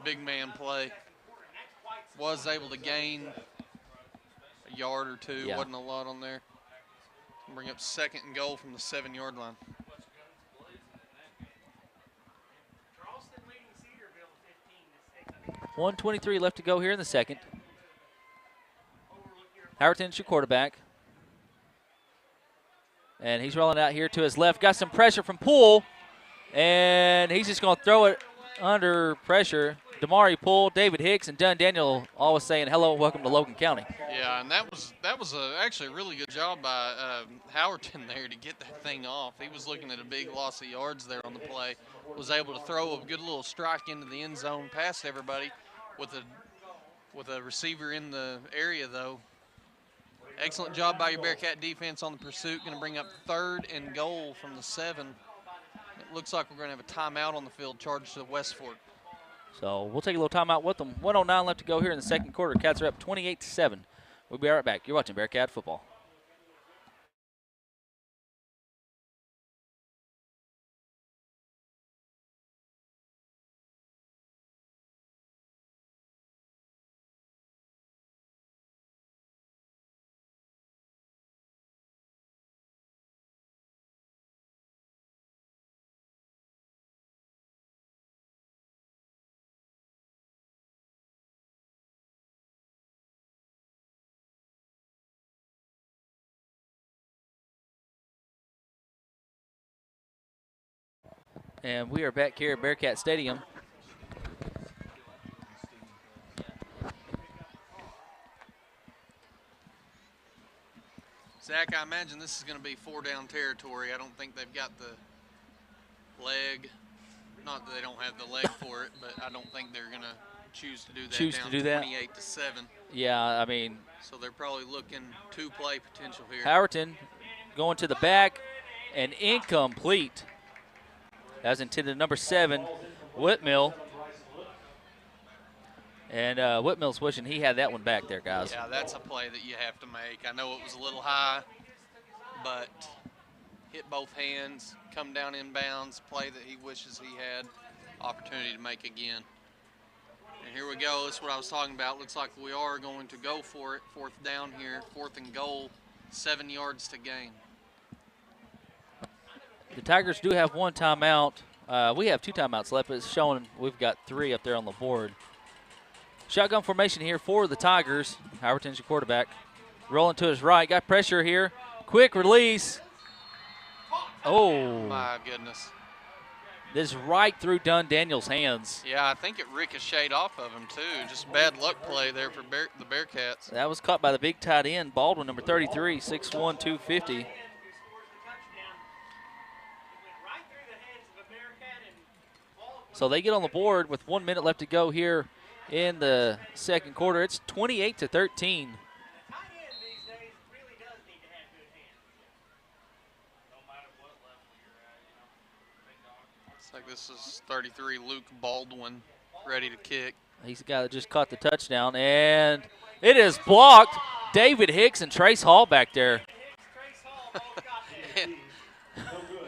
big man play. Was able to gain a yard or two. Yeah. Wasn't a lot on there. Bring up 2nd and goal from the 7-yard line. 1:23 left to go here in the second. Howerton's your quarterback. And he's rolling out here to his left. Got some pressure from Poole. And he's just going to throw it under pressure. Damari Poole, David Hicks, and Dunn Daniel always saying hello and welcome to Logan County. Yeah, and that was actually a really good job by Howerton there to get that thing off. He was looking at a big loss of yards there on the play. Was able to throw a good little strike into the end zone past everybody with a receiver in the area, though. Excellent job by your Bearcat defense on the pursuit. Going to bring up 3rd and goal from the 7. It looks like we're going to have a timeout on the field charged to West Fork. So we'll take a little timeout with them. 1:09 left to go here in the second quarter. Cats are up 28-7. We'll be right back. You're watching Bearcat football. And we are back here at Bearcat Stadium. Zach, I imagine this is going to be 4-down territory. I don't think they've got the leg. Not that they don't have the leg for it, but I don't think they're going to choose to do that. 28-7. Yeah, I mean. So they're probably looking 2-play potential here. Howerton going to the back and incomplete. That was intended number 7, Whitmill. And Whitmill's wishing he had that one back there, guys. Yeah, that's a play that you have to make. I know it was a little high, but hit both hands, come down inbounds, play that he wishes he had, opportunity to make again. And here we go. This is what I was talking about. Looks like we are going to go for it. 4th down here, 4th and goal, 7 yards to gain. The Tigers do have 1 timeout. We have 2 timeouts left, but it's showing we've got 3 up there on the board. Shotgun formation here for the Tigers. Howerton's your quarterback. Rolling to his right. Got pressure here. Quick release. Oh. My goodness. This is right through Dunn Daniel's hands. Yeah, I think it ricocheted off of him, too. Just bad luck play there for the Bearcats. That was caught by the big tight end, Baldwin, number 33, 6'1", 250. So they get on the board with 1 minute left to go here in the second quarter. It's 28-13. Looks like this is 33, Luke Baldwin, ready to kick. He's the guy that just caught the touchdown, and it is blocked. David Hicks and Trace Hall back there.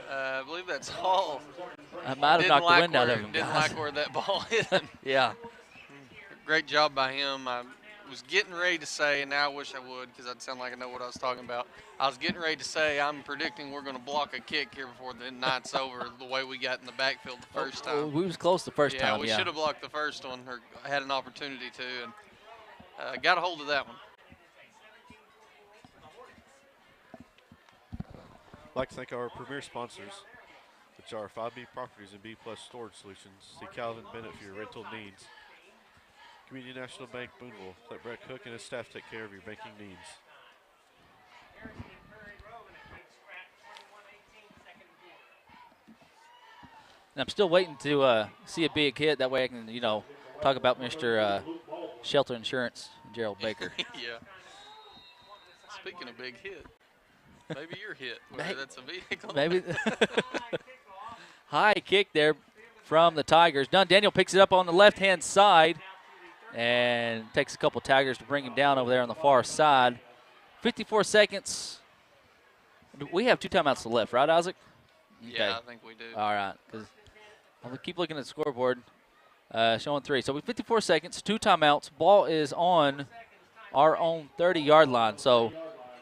I believe that's Hall. I might have knocked the wind out of him. Didn't like where that ball hit him. Yeah. Great job by him. I was getting ready to say, and now I wish I would because I'd sound like I know what I was talking about. I was getting ready to say I'm predicting we're going to block a kick here before the night's over the way we got in the backfield the first time. We was close the first time, Yeah, we should have blocked the first one or had an opportunity to, and got a hold of that one. I'd like to thank our premier sponsors, which are 5B Properties and B+ Storage Solutions. See Calvin Bennett for your rental needs. Community National Bank Booneville. Let Brett Cook and his staff take care of your banking needs. And I'm still waiting to see a big hit. That way I can, talk about Mr. Shelter Insurance, Gerald Baker. Yeah. Speaking of big hit, maybe your hit, whether that's a vehicle. Maybe. High kick there from the Tigers. Dunn Daniel picks it up on the left-hand side and takes a couple Tigers to bring him down over there on the far side. 54 seconds. We have 2 timeouts left, right, Isaac? Yeah, Okay. I think we do. All right, because I'll keep looking at the scoreboard, showing 3. So we 54 seconds, 2 timeouts. Ball is on our own 30-yard line. So,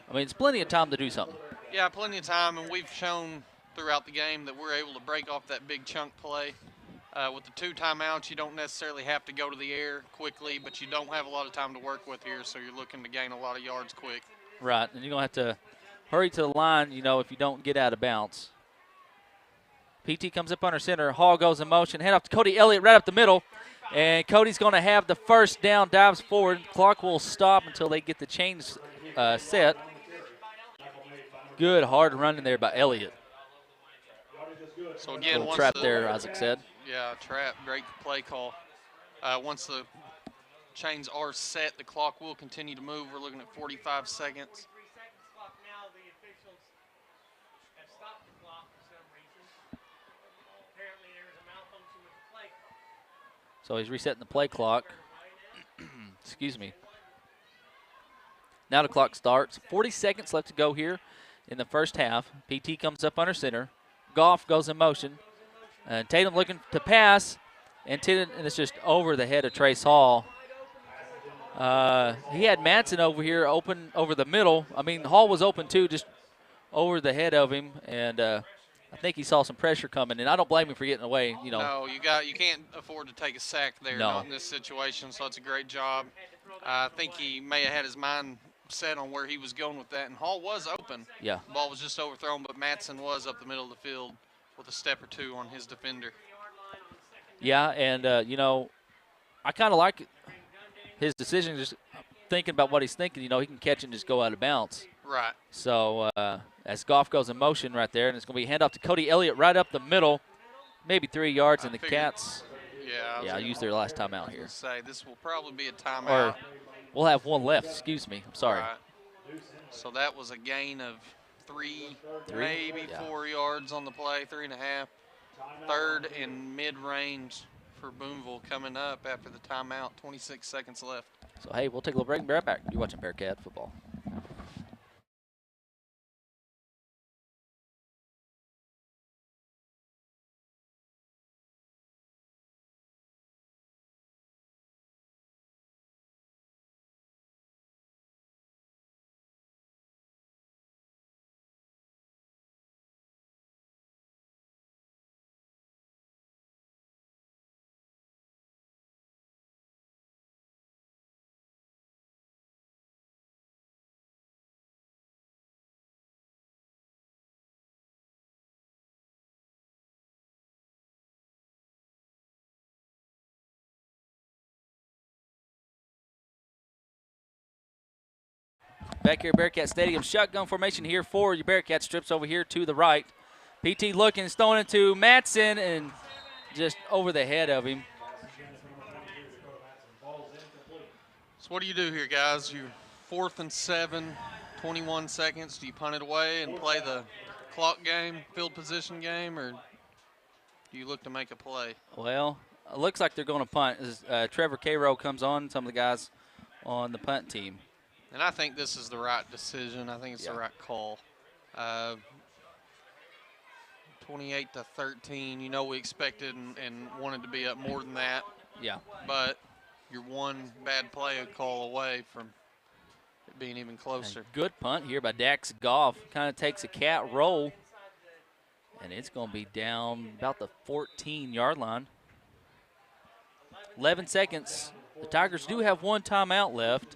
I mean, it's plenty of time to do something. Yeah, plenty of time, and we've shown throughout the game that we're able to break off that big chunk play. With the 2 timeouts, you don't necessarily have to go to the air quickly, but you don't have a lot of time to work with here, so you're looking to gain a lot of yards quick. Right, and you're going to have to hurry to the line, if you don't get out of bounds. PT comes up under center. Hall goes in motion. Hand off to Cody Elliott right up the middle. And Cody's going to have the first down, dives forward. Clock will stop until they get the chains set. Good hard running there by Elliott. So again, Little trap there, Isaac said. Yeah, trap. Great play call. Once the chains are set, the clock will continue to move. We're looking at 45 seconds. 3 seconds clock now. The officials have stopped the clock for some reason. Apparently there's a malfunction with the play clock. So he's resetting the play clock. Excuse me. Now the clock starts. 40 seconds left to go here in the first half. PT comes up under center. Goff goes in motion. Tatum looking to pass. And it's just over the head of Trace Hall. He had Madsen over here open over the middle. I mean, Hall was open too, just over the head of him. And I think he saw some pressure coming. And I don't blame him for getting away. You know. No, you can't afford to take a sack there, not in this situation. So it's a great job. I think he may have had his mind set on where he was going with that, and Hall was open. Yeah. The ball was just overthrown, but Madsen was up the middle of the field with a step or two on his defender. Yeah, and, you know, I kind of like his decision, just thinking about what he's thinking. You know, he can catch it and just go out of bounds. Right. So as Goff goes in motion right there, and it's going to be handoff to Cody Elliott right up the middle, maybe 3 yards, and the Cats. Yeah, I used their last timeout here. Say this will probably be a timeout. Or we'll have one left. Excuse me. I'm sorry. Right. So that was a gain of three? Maybe 4 yards on the play, 3.5. Third and mid-range for Booneville coming up after the timeout. 26 seconds left. So hey, we'll take a little break and be right back. You're watching Bearcat football. Back here at Bearcat Stadium, shotgun formation here for your Bearcat. Strips over here to the right. PT looking, throwing it to Madsen, and just over the head of him. So what do you do here, guys? You're 4th and 7, 21 seconds. Do you punt it away and play the clock game, field position game, or do you look to make a play? Well, it looks like they're going to punt. As Trevor Cairo comes on, some of the guys on the punt team. And I think this is the right decision. I think it's the right call. 28-13. You know we expected and wanted to be up more than that. Yeah. But you're one bad play call away from it being even closer. And good punt here by Dax Goff. Kind of takes a cat roll. And it's going to be down about the 14-yard line. 11 seconds. The Tigers do have one timeout left.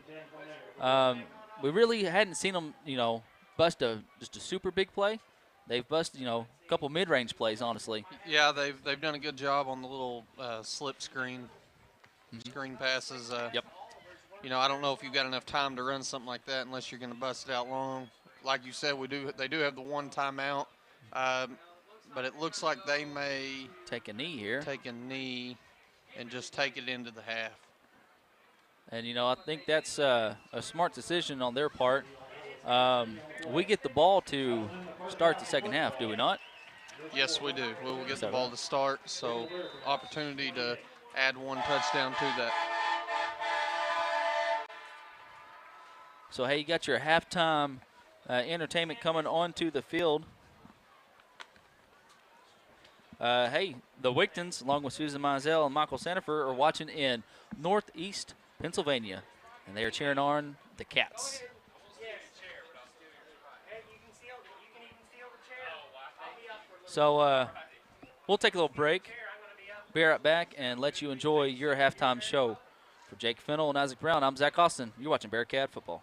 We really hadn't seen them, you know, bust just a super big play. They've busted, you know, a couple mid-range plays, honestly. Yeah, they've done a good job on the little slip screen passes. Yep. You know, I don't know if you've got enough time to run something like that unless you're going to bust it out long. Like you said, they do have the one timeout, but it looks like they may take a knee here. Take a knee and just take it into the half. And, you know, I think that's a smart decision on their part. We get the ball to start the second half, do we not? Yes, we do. We will get the ball to start, so opportunity to add one touchdown to that. So, hey, you got your halftime entertainment coming onto the field. Hey, the Wigtons, along with Susan Mizell and Michael Sandifer, are watching in Northeast Pennsylvania, and they are cheering on the Cats. So we'll take a little break, be right back, and let you enjoy your halftime show. For Jake Fennell and Isaac Brown, I'm Zach Austin. You're watching Bearcat Football.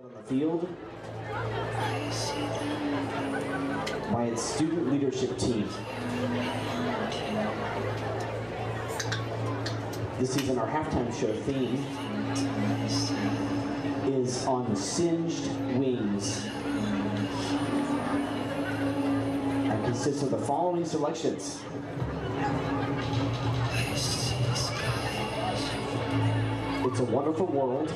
On the field by its student leadership team. This season, our halftime show theme is on singed wings and consists of the following selections. It's a Wonderful World,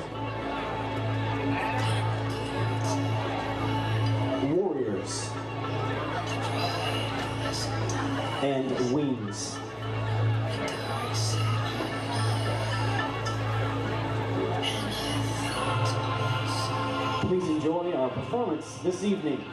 Warriors, and Wings. Please enjoy our performance this evening.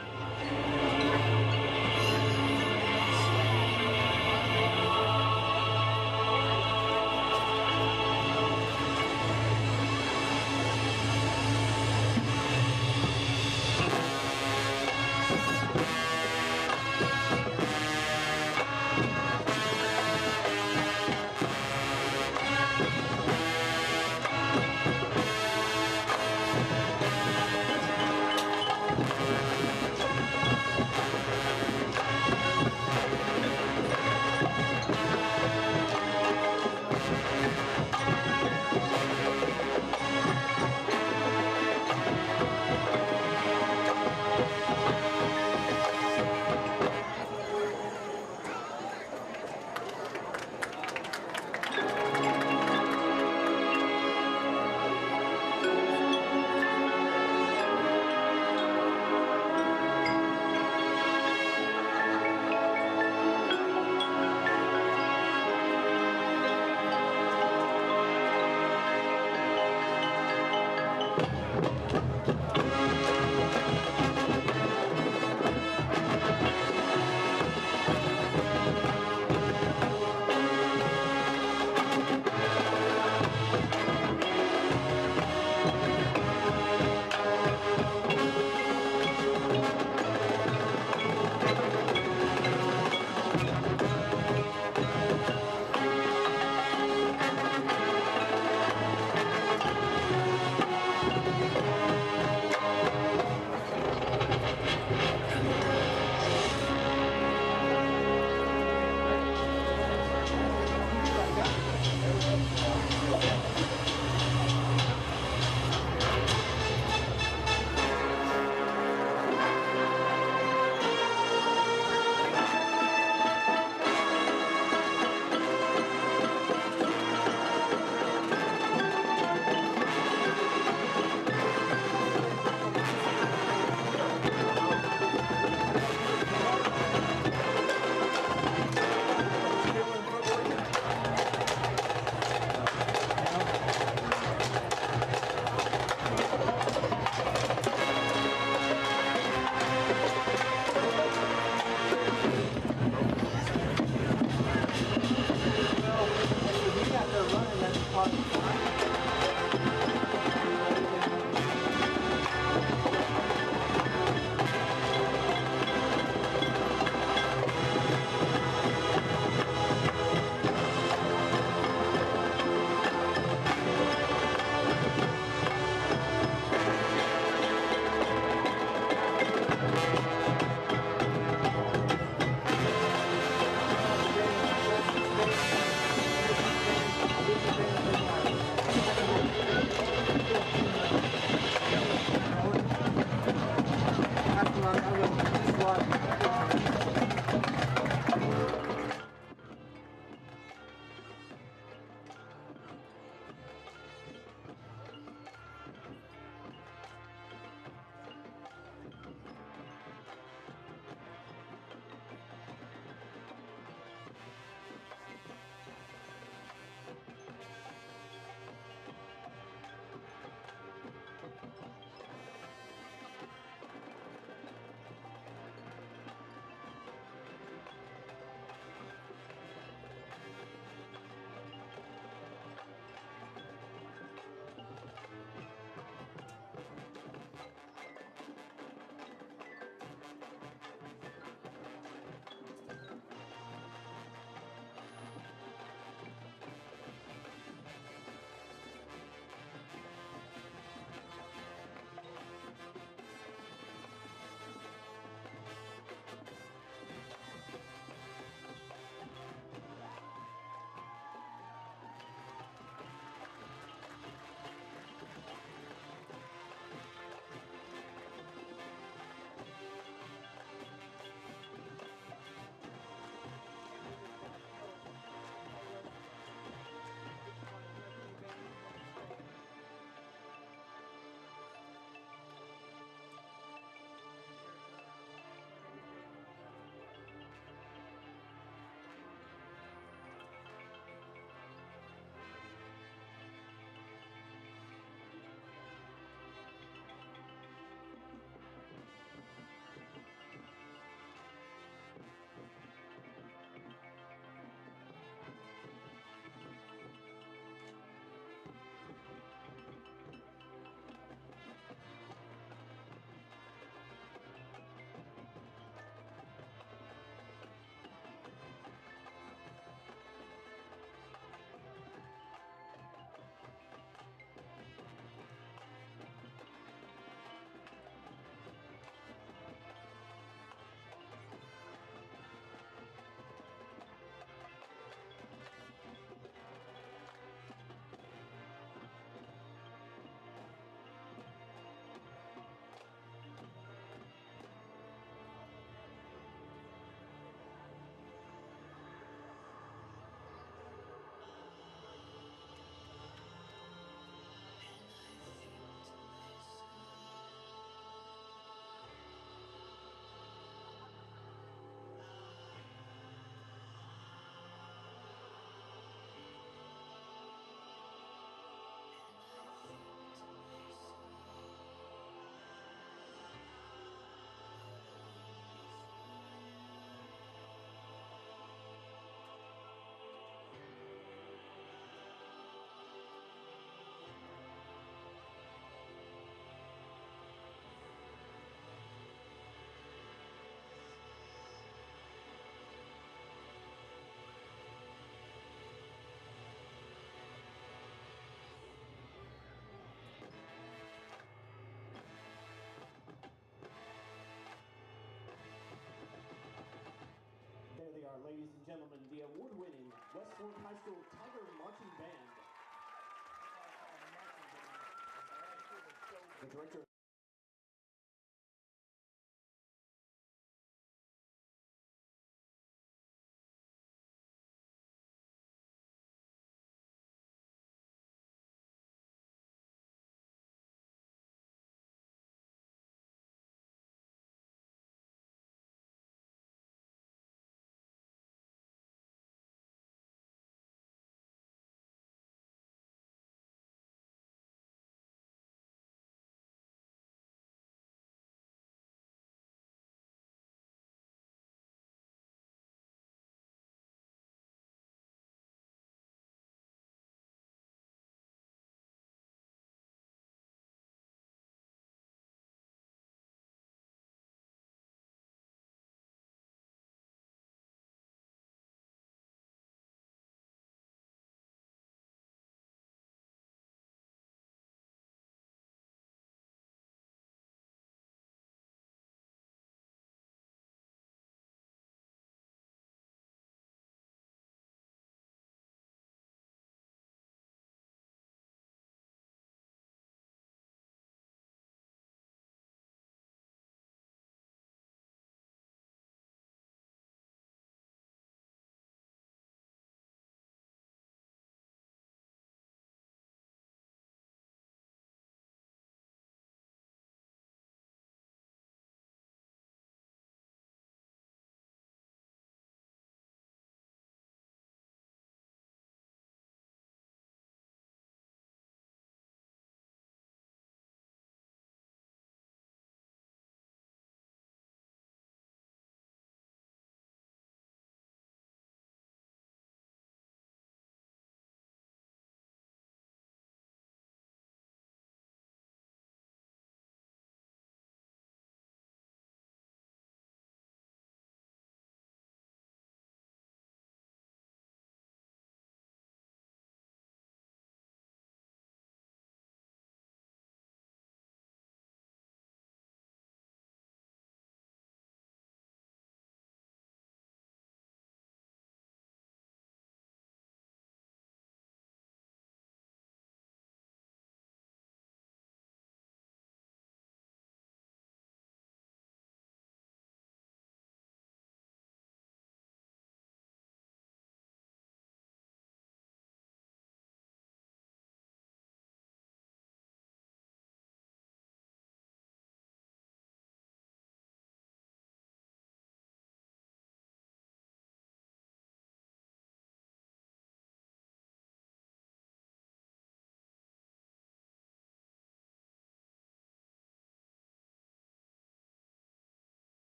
gentlemen, the award-winning West Fork High School Tiger Marching Band. The director.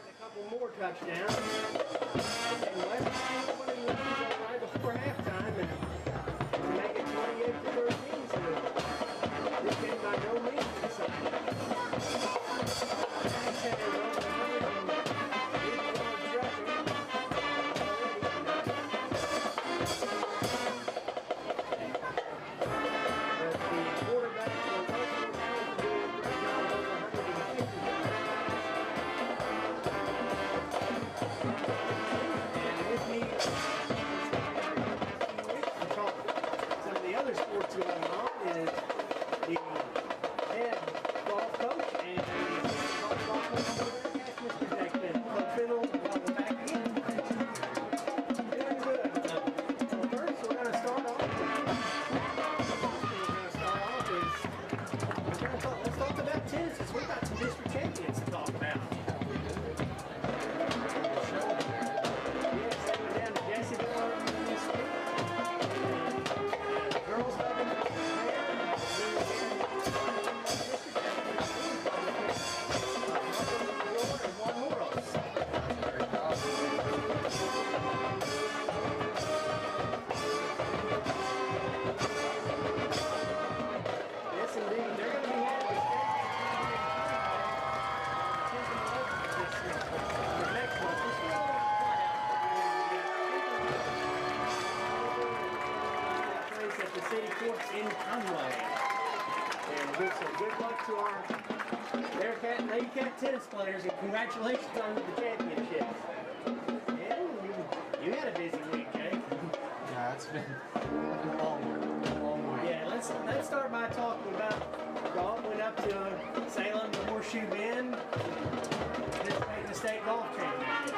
A couple more touchdowns. And West put in the end zone right before halftime and make it 28-13. So this game by no means is quarterback for West Fork doing a great job over 150. Sports in Conway. And with some good luck to our Bearcat and Lady Cat tennis players, and congratulations on the championships. And you had a busy week, Jake. Yeah, it's been a long week. Yeah, let's start by talking about golf. Went up to Salem to Horseshoe Bend, participating in the state golf championship.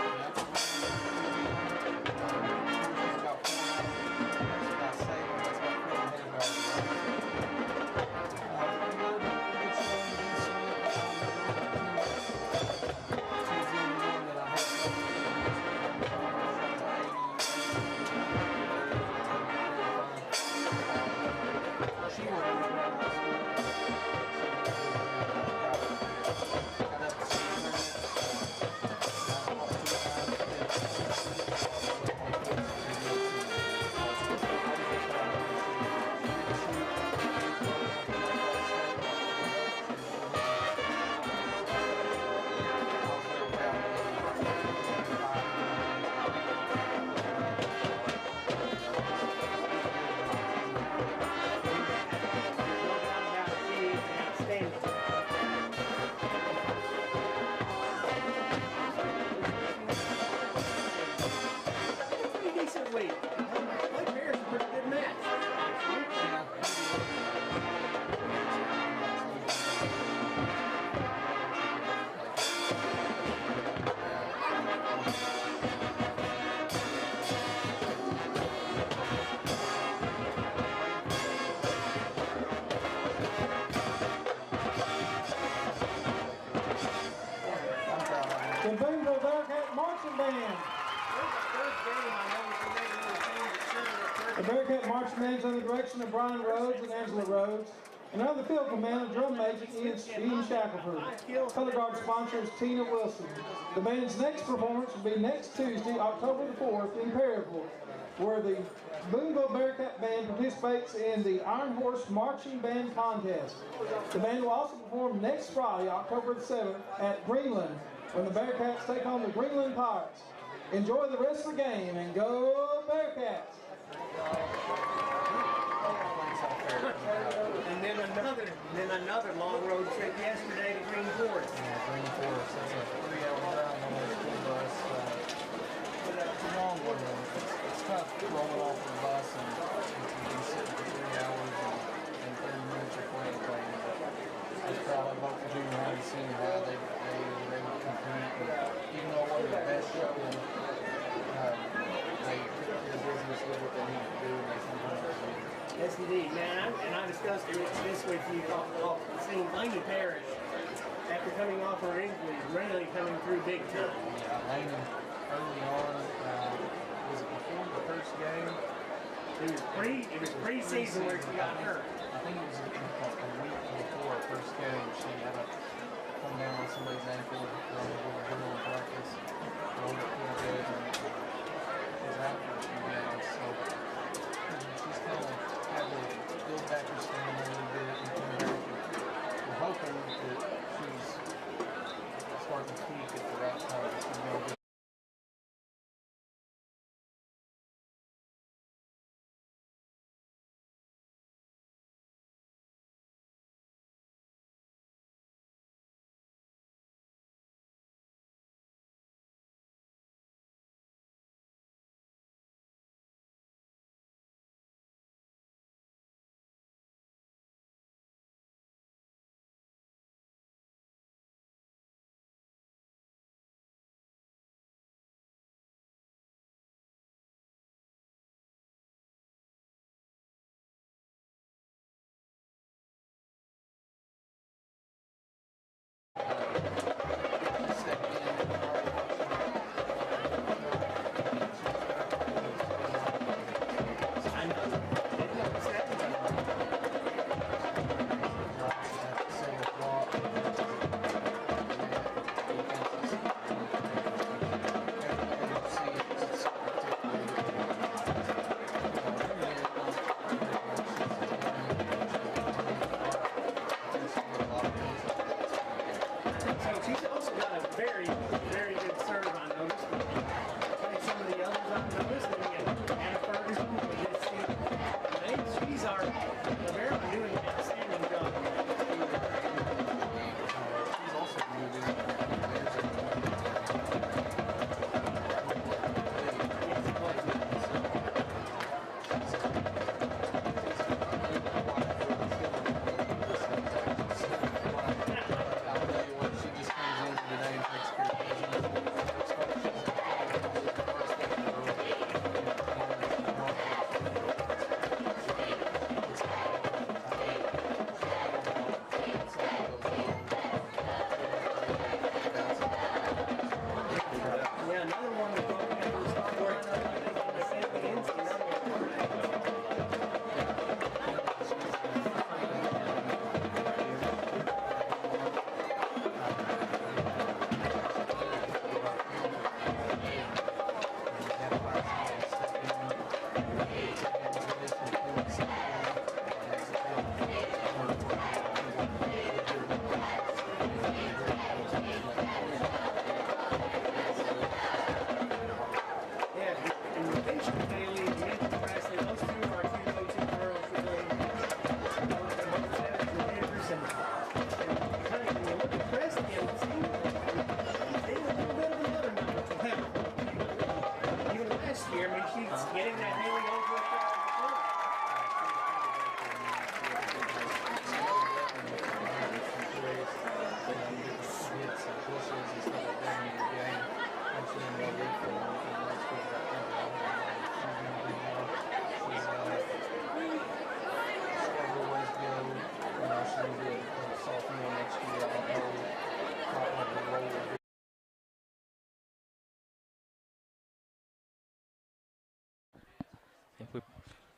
The Booneville Bearcat Marching Band. The Bearcat Marching Band is under the direction of Brian Rhodes and Angela Rhodes. And under the field command of drum major Ian Shackelford. Color guard sponsor is Tina Wilson. The band's next performance will be next Tuesday, October the 4th in Perryville, where the Booneville Bearcat Band participates in the Iron Horse Marching Band Contest. The band will also perform next Friday, October the 7th at Greenland, when the Bearcats take on the Greenland Pirates. Enjoy the rest of the game and go Bearcats! And then another long road trip yesterday to Green Forest. Yeah, Green Forest. That's a 3-hour drive on the school bus. It's a long one. It's tough rolling off the bus and you can sit for 3 hours and 30 minutes you're playing. I'm proud of both the junior high and senior high. They were able to compete. And even though it wasn't the best show, they took care of business with what they needed to do and they can win every year. Yes, indeed, man. And I discussed this with you. Seeing Laney Parrish, after coming off her injury, really coming through big time. Yeah, Laney early on was it before the first game? It was pre-season where she got hurt. I think it was a week before her first game. She had a come down on somebody's ankle when we were doing practice. Rolled it pretty good and was out for a few games. So she's kind of had to build back her stamina a little bit and come back. And we're hoping that she's starting to peak at the right time. She's going to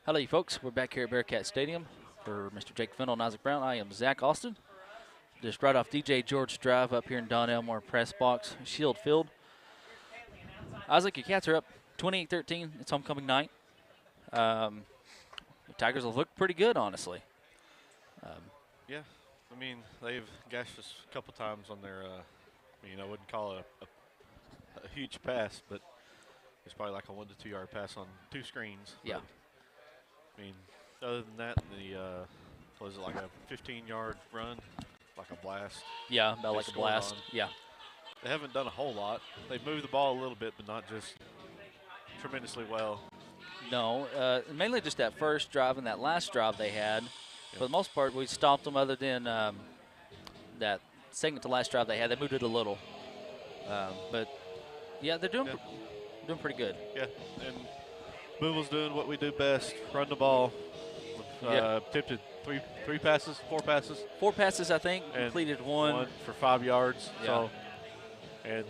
Hello, you folks. We're back here at Bearcat Stadium for Mr. Jake Fennell and Isaac Brown. I am Zach Austin. Just right off DJ George Drive up here in Don Elmore Press Box, Shield Field. Isaac, your Cats are up 28-13. It's homecoming night. The Tigers have looked pretty good, honestly. Yeah, I mean, they've gashed us a couple times on their, I wouldn't call it a huge pass, but it's probably like a 1 to 2 yard pass on 2 screens. Yeah. But, I mean, other than that, was it like a 15-yard run, like a blast? Yeah, about they like a blast. on. Yeah. They haven't done a whole lot. They've moved the ball a little bit, but not just tremendously well. No, mainly just that first drive and that last drive they had. For the most part, we stopped them other than that second to last drive they had. They moved it a little. But, yeah, they're doing pretty good. Yeah, and Booneville's doing what we do best, run the ball. Attempted four passes. 4 passes, I think, and completed one for 5 yards. Yeah. So, and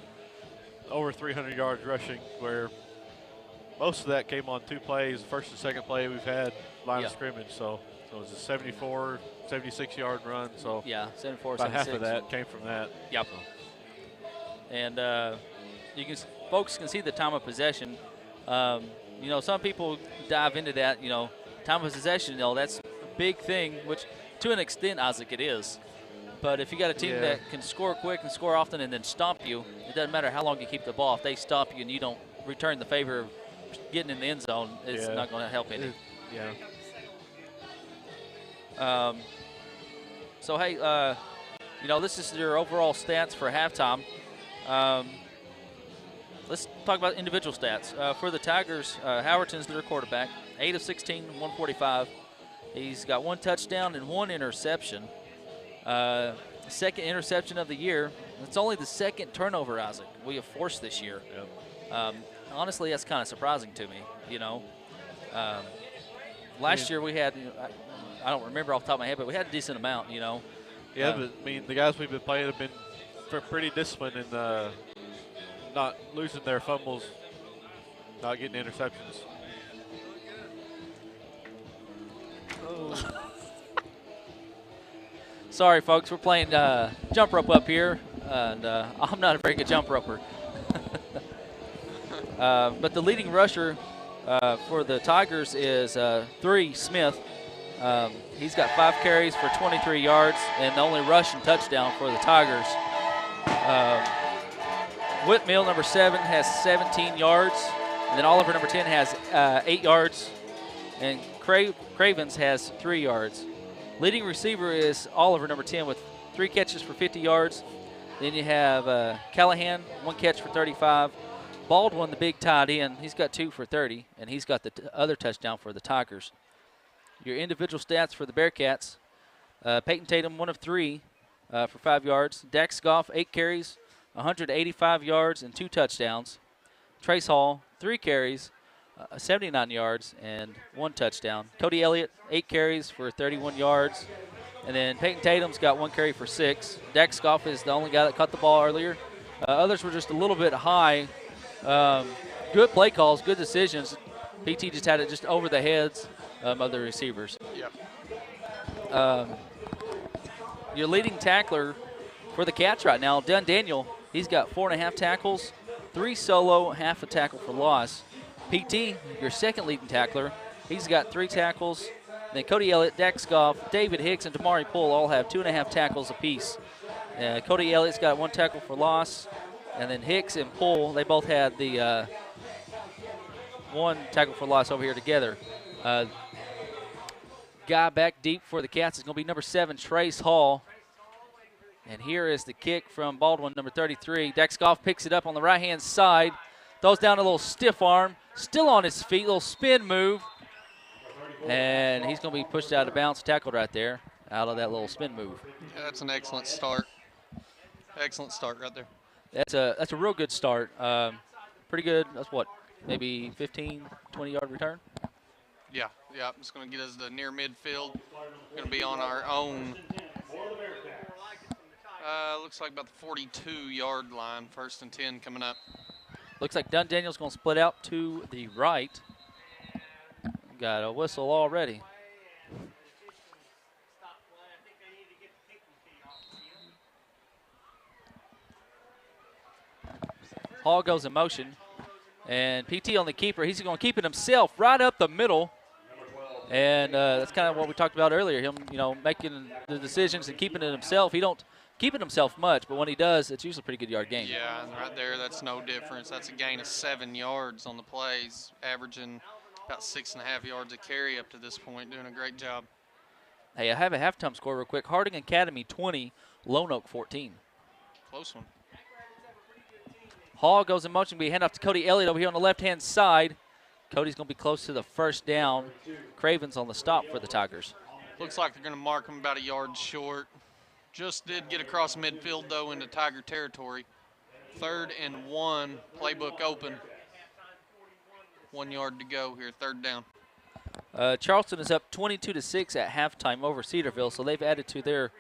over 300 yards rushing, where most of that came on 2 plays. The first and second play we've had line of scrimmage. So it was a 74, 76-yard run. So yeah, 74, about 76. half of that came from that. Yep. And folks can see the time of possession. Some people dive into that. Time of possession. That's a big thing, which to an extent, Isaac, it is. But if you got a team that can score quick and score often and then stomp you, it doesn't matter how long you keep the ball. If they stop you and you don't return the favor of getting in the end zone, it's not going to help any. So, hey, this is your overall stats for halftime. Let's talk about individual stats. For the Tigers, Howerton's their quarterback, 8 of 16, 145. He's got 1 touchdown and 1 interception. Second interception of the year. It's only the second turnover, Isaac, we have forced this year. Yep. Honestly, that's kind of surprising to me, Last year we had, I don't remember off the top of my head, but we had a decent amount, Yeah, but, I mean, the guys we've been playing have been pretty disciplined in not losing their fumbles, not getting interceptions. Sorry, folks, we're playing jump rope up here, and I'm not a very good jump roper. But the leading rusher for the Tigers is 3 Smith. He's got 5 carries for 23 yards, and the only rushing touchdown for the Tigers. Whitmill, number 7, has 17 yards, and then Oliver, number 10, has 8 yards, and Cravens has 3 yards. Leading receiver is Oliver, number 10, with 3 catches for 50 yards. Then you have Callahan, 1 catch for 35. Baldwin, the big tight end, he's got 2 for 30, and he's got the other touchdown for the Tigers. Your individual stats for the Bearcats, Peyton Tatum, 1 of 3 for 5 yards. Dax Goff, 8 carries, 185 yards, and 2 touchdowns. Trace Hall, 3 carries, 79 yards, and 1 touchdown. Cody Elliott, 8 carries for 31 yards. And then Peyton Tatum's got 1 carry for 6. Dax Goff is the only guy that caught the ball earlier. Others were just a little bit high. Good play calls, good decisions. PT just had it just over the heads of the receivers. Yep. Your leading tackler for the Cats right now, Dunn Daniel, he's got 4.5 tackles, 3 solo, half a tackle for loss. PT, your second leading tackler, he's got 3 tackles. Then Cody Elliott, Dax Goff, David Hicks, and Damari Poole all have 2.5 tackles apiece. Cody Elliott's got 1 tackle for loss. And then Hicks and Poole, they both had the 1 tackle for loss over here together. Guy back deep for the Cats is going to be number 7, Trace Hall. And here is the kick from Baldwin, number 33. Dax Goff picks it up on the right-hand side, throws down a little stiff arm, still on his feet, little spin move. And he's going to be pushed out of bounds, tackled right there, out of that little spin move. Yeah, that's an excellent start. Excellent start right there. That's a real good start. Pretty good. That's what, maybe 15, 20-yard return? Yeah. It's going to get us to near midfield. Going to be on our own. Looks like about the 42-yard line, 1st and 10 coming up. Looks like Dunn Daniel's going to split out to the right. Got a whistle already. Hall goes in motion, and PT on the keeper. He's going to keep it himself right up the middle, and that's kind of what we talked about earlier. Him, making the decisions and keeping it himself. He don't keep it himself much, but when he does, it's usually a pretty good yard gain. Yeah, and right there, that's no difference. That's a gain of 7 yards on the plays, averaging about 6.5 yards a carry up to this point. Doing a great job. Hey, I have a halftime score real quick. Harding Academy 20, Lone Oak 14. Close one. Hall goes in motion. We hand off to Cody Elliott over here on the left-hand side. Cody's going to be close to the first down. Craven's on the stop for the Tigers. Looks like they're going to mark him about a yard short. Just did get across midfield, though, into Tiger territory. 3rd and 1, playbook open. 1 yard to go here, 3rd down. Charleston is up 22-6 at halftime over Cedarville, so they've added to their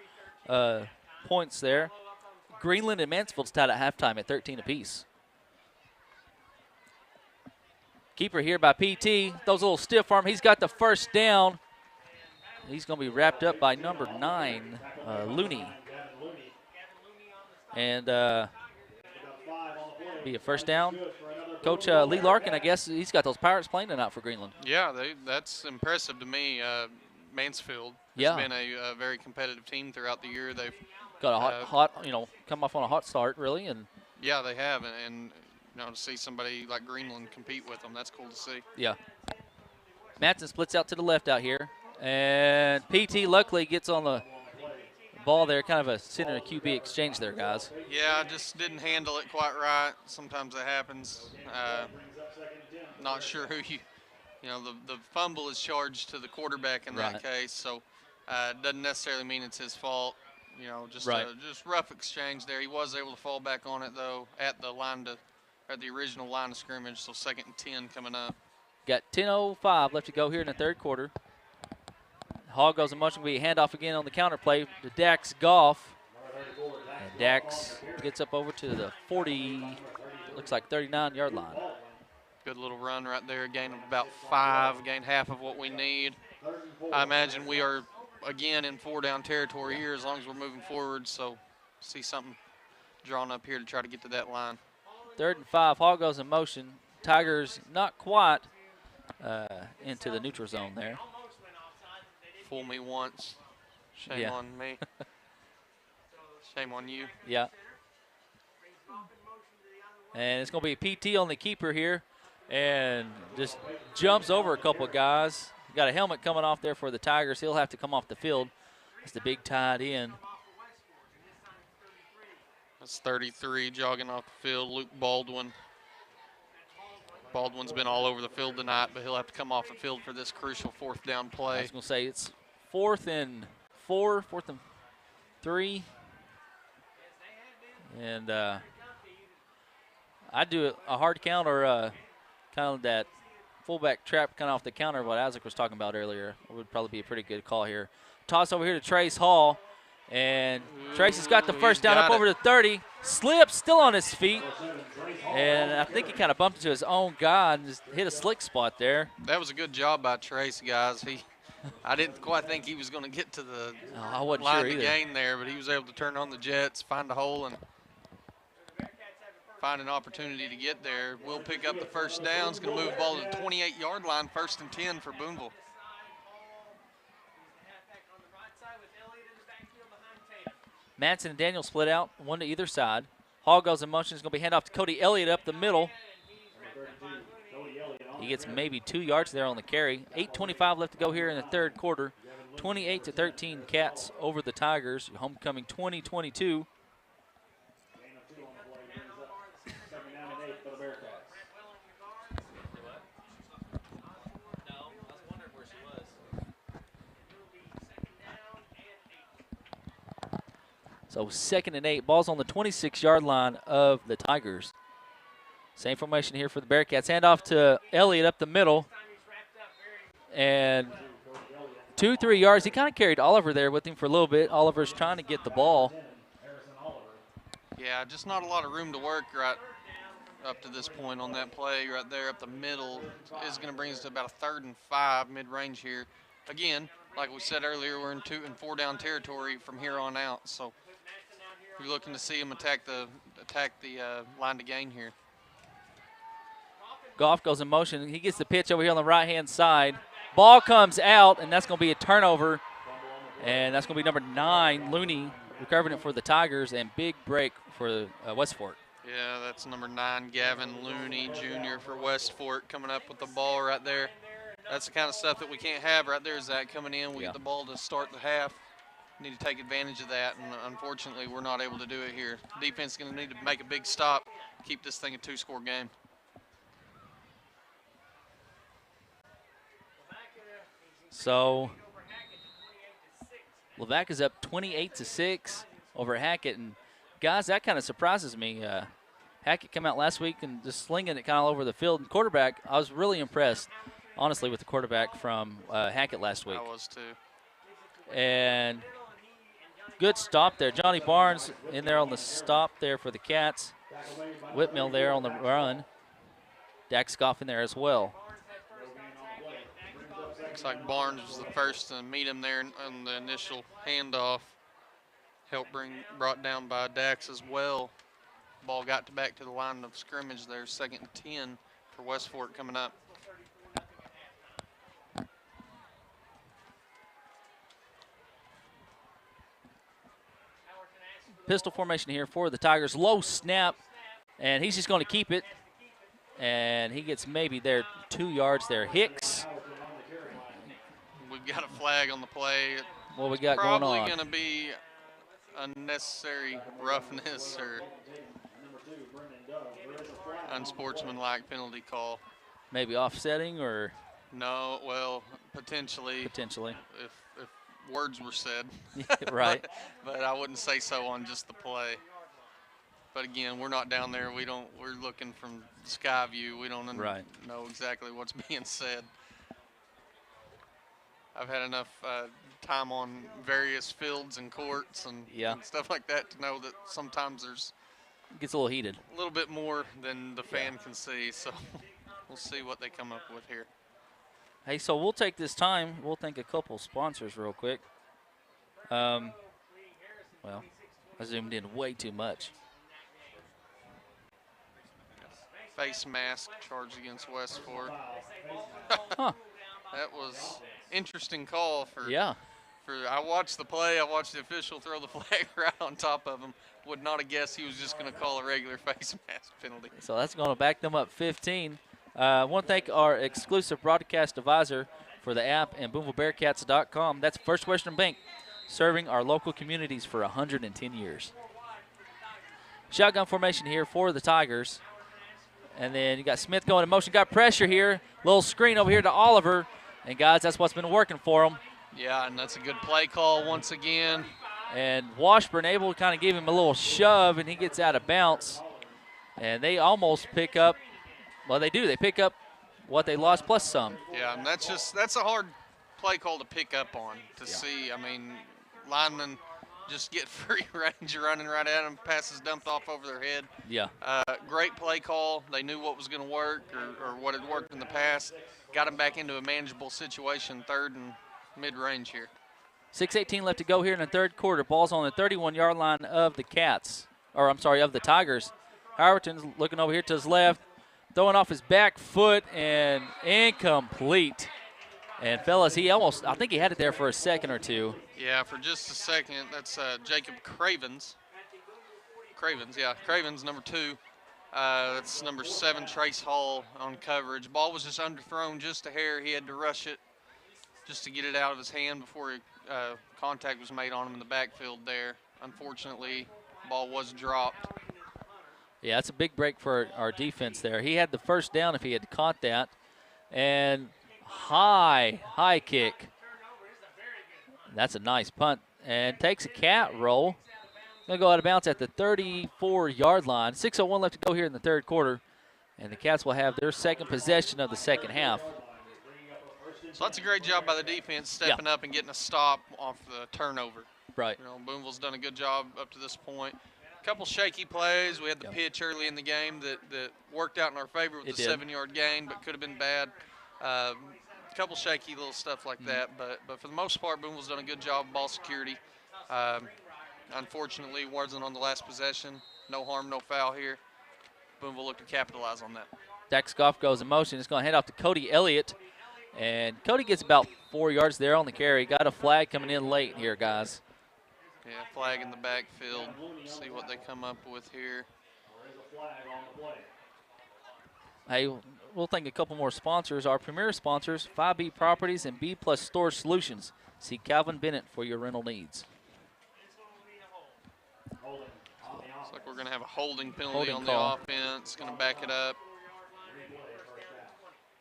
points there. Greenland and Mansfield's tied at halftime at 13 apiece. Keeper here by PT. Throws a little stiff arm. He's got the first down. He's going to be wrapped up by number 9, Looney. And be a first down. Coach Lee Larkin, I guess he's got those Pirates playing tonight for Greenland. Yeah, that's impressive to me. Mansfield has been a very competitive team throughout the year. They've got a hot, come off on a hot start, really. And yeah, they have. And to see somebody like Greenland compete with them, that's cool to see. Yeah. Matson splits out to the left out here. And PT luckily gets on the ball there, kind of a center and QB exchange there, guys. Yeah, just didn't handle it quite right. Sometimes that happens. Not sure who the fumble is charged to the quarterback in that case, so it doesn't necessarily mean it's his fault. Just rough exchange there. He was able to fall back on it though at the original line of scrimmage. So 2nd and 10 coming up. Got 10:05 left to go here in the 3rd quarter. Hall goes in motion. We hand off again on the counter play to Dax Goff. And Dax gets up over to the 40, looks like 39-yard line. Good little run right there. Gain of about 5, gain half of what we need. I imagine we are, again, in 4-down territory here as long as we're moving forward. So see something drawn up here to try to get to that line. 3rd and 5. Hall goes in motion. Tigers not quite into the neutral zone there. Fool me once. Shame on me. Shame on you. Yeah. And it's going to be a PT on the keeper here. And just jumps over a couple of guys. Got a helmet coming off there for the Tigers. He'll have to come off the field. That's the big tight end. That's 33 jogging off the field, Luke Baldwin. Baldwin's been all over the field tonight, but he'll have to come off the field for this crucial 4th down play. I was going to say it's 4th and 4, 4th and 3. And I do a hard count or kind of that fullback trap kind of off the counter, what Isaac was talking about earlier. It would probably be a pretty good call here. Toss over here to Trace Hall. And Trace has got the first down up over to 30. Slips, still on his feet. And I think he kind of bumped into his own guy and just hit a slick spot there. That was a good job by Trace, guys. I didn't quite think he was going to get to the line to gain there, but he was able to turn on the jets, find a hole, and find an opportunity to get there. We'll pick up the first down. It's going to move the ball to the 28-yard line, 1st and 10 for Booneville. Manson and Daniel split out, one to either side. Hall goes in motion. It's going to be handoff to Cody Elliott up the middle. He gets maybe 2 yards there on the carry. 8:25 left to go here in the 3rd quarter. 28-13 Cats over the Tigers. Homecoming 2022. So 2nd and 8. Ball's on the 26-yard line of the Tigers. Same formation here for the Bearcats. Hand off to Elliott up the middle. And 2-3 yards. He kind of carried Oliver there with him for a little bit. Oliver's trying to get the ball. Yeah, just not a lot of room to work right up to this point on that play right there up the middle is going to bring us to about a 3rd and 5 mid-range here. Again, like we said earlier, we're in 2 and 4 down territory from here on out. So you're looking to see them attack the line to gain here. Goff goes in motion. He gets the pitch over here on the right-hand side. Ball comes out, and that's going to be a turnover. And that's going to be number 9, Looney, recovering it for the Tigers, and big break for West Fork. Yeah, that's number 9, Gavin Looney Jr. for West Fork, coming up with the ball right there. That's the kind of stuff that we can't have right there. Is that coming in, we get the ball to start the half. Need to take advantage of that, and unfortunately we're not able to do it here. Defense is going to need to make a big stop, keep this thing a 2-score game. So Levac is up 28-6 over Hackett, and guys, that kind of surprises me. Hackett came out last week and just slinging it kind of all over the field. And quarterback, I was really impressed, honestly, with the quarterback from Hackett last week. I was too. And good stop there. Johnny Barnes in there on the stop there for the Cats. Whitmill there on the run. Dax Goff in there as well. Looks like Barnes was the first to meet him there on the initial handoff. Brought down by Dax as well. Ball got back to the line of scrimmage there, 2nd and 10 for West Fork coming up. Pistol formation here for the Tigers. Low snap, and he's just going to keep it. And he gets maybe there 2 yards there. Hicks. We've got a flag on the play. What we got going on? Probably going to be unnecessary roughness or unsportsmanlike penalty call. Maybe offsetting or? No, well, potentially. Potentially. If words were said. Right. But I wouldn't say so on just the play. But again, we're not down there. We're looking from sky view. We don't know exactly what's being said. I've had enough time on various fields and courts and stuff like that to know that sometimes it gets a little heated. A little bit more than the fan can see. So we'll see what they come up with here. Hey, so we'll take this time. We'll thank a couple sponsors real quick. Well, I zoomed in way too much. Face mask charged against West Fork. Huh. That was interesting call for. I watched the play. I watched the official throw the flag right on top of him. Would not have guessed he was just going to call a regular face mask penalty. So that's going to back them up 15. I want to thank our exclusive broadcast advisor for the app and BoonevilleBearcats.com. That's First Western Bank, serving our local communities for 110 years. Shotgun formation here for the Tigers. And then you got Smith going in motion. Got pressure here. Little screen over here to Oliver. And, guys, that's what's been working for him. Yeah, and that's a good play call once again. And Washburn able to kind of give him a little shove, and he gets out of bounds. And they almost pick up, well, they do. They pick up what they lost plus some. Yeah, and that's a hard play call to pick up on, to see. I mean, linemen just get free range running right at them, passes dumped off over their head. Yeah. Great play call. They knew what was going to work or what had worked in the past. Got them back into a manageable situation, 3rd and mid-range here. 6:18 left to go here in the 3rd quarter. Ball's on the 31-yard line of the Cats, or I'm sorry, of the Tigers. Howerton's looking over here to his left, throwing off his back foot and incomplete. And fellas, I think he had it there for a second or two. Yeah, for just a second. That's Jacob Cravens. Cravens, number 2. That's number 7, Trace Hall on coverage. Ball was just underthrown just a hair. He had to rush it just to get it out of his hand before contact was made on him in the backfield there. Unfortunately, ball was dropped. Yeah, that's a big break for our defense there. He had the first down if he had caught that. And high kick. That's a nice punt. And takes a cat roll. Going to go out of bounds at the 34-yard line. 6:01 left to go here in the 3rd quarter. And the Cats will have their second possession of the second half. So that's a great job by the defense stepping up and getting a stop off the turnover. Right. Booneville's done a good job up to this point. couple shaky plays. We had the pitch early in the game that worked out in our favor with the 7-yard gain, but could have been bad. A couple shaky little stuff like that, but for the most part, Booneville's done a good job of ball security. Unfortunately, wasn't on the last possession. No harm, no foul here. Booneville looked to capitalize on that. Dax Goff goes in motion. It's going to hand off to Cody Elliott. And Cody gets about 4 yards there on the carry. Got a flag coming in late here, guys. Yeah, flag in the backfield. See what they come up with here. Hey, we'll thank a couple more sponsors. Our premier sponsors, 5B Properties and B Plus Storage Solutions. See Calvin Bennett for your rental needs. Looks like we're going to have a holding penalty on the offense. Going to back it up.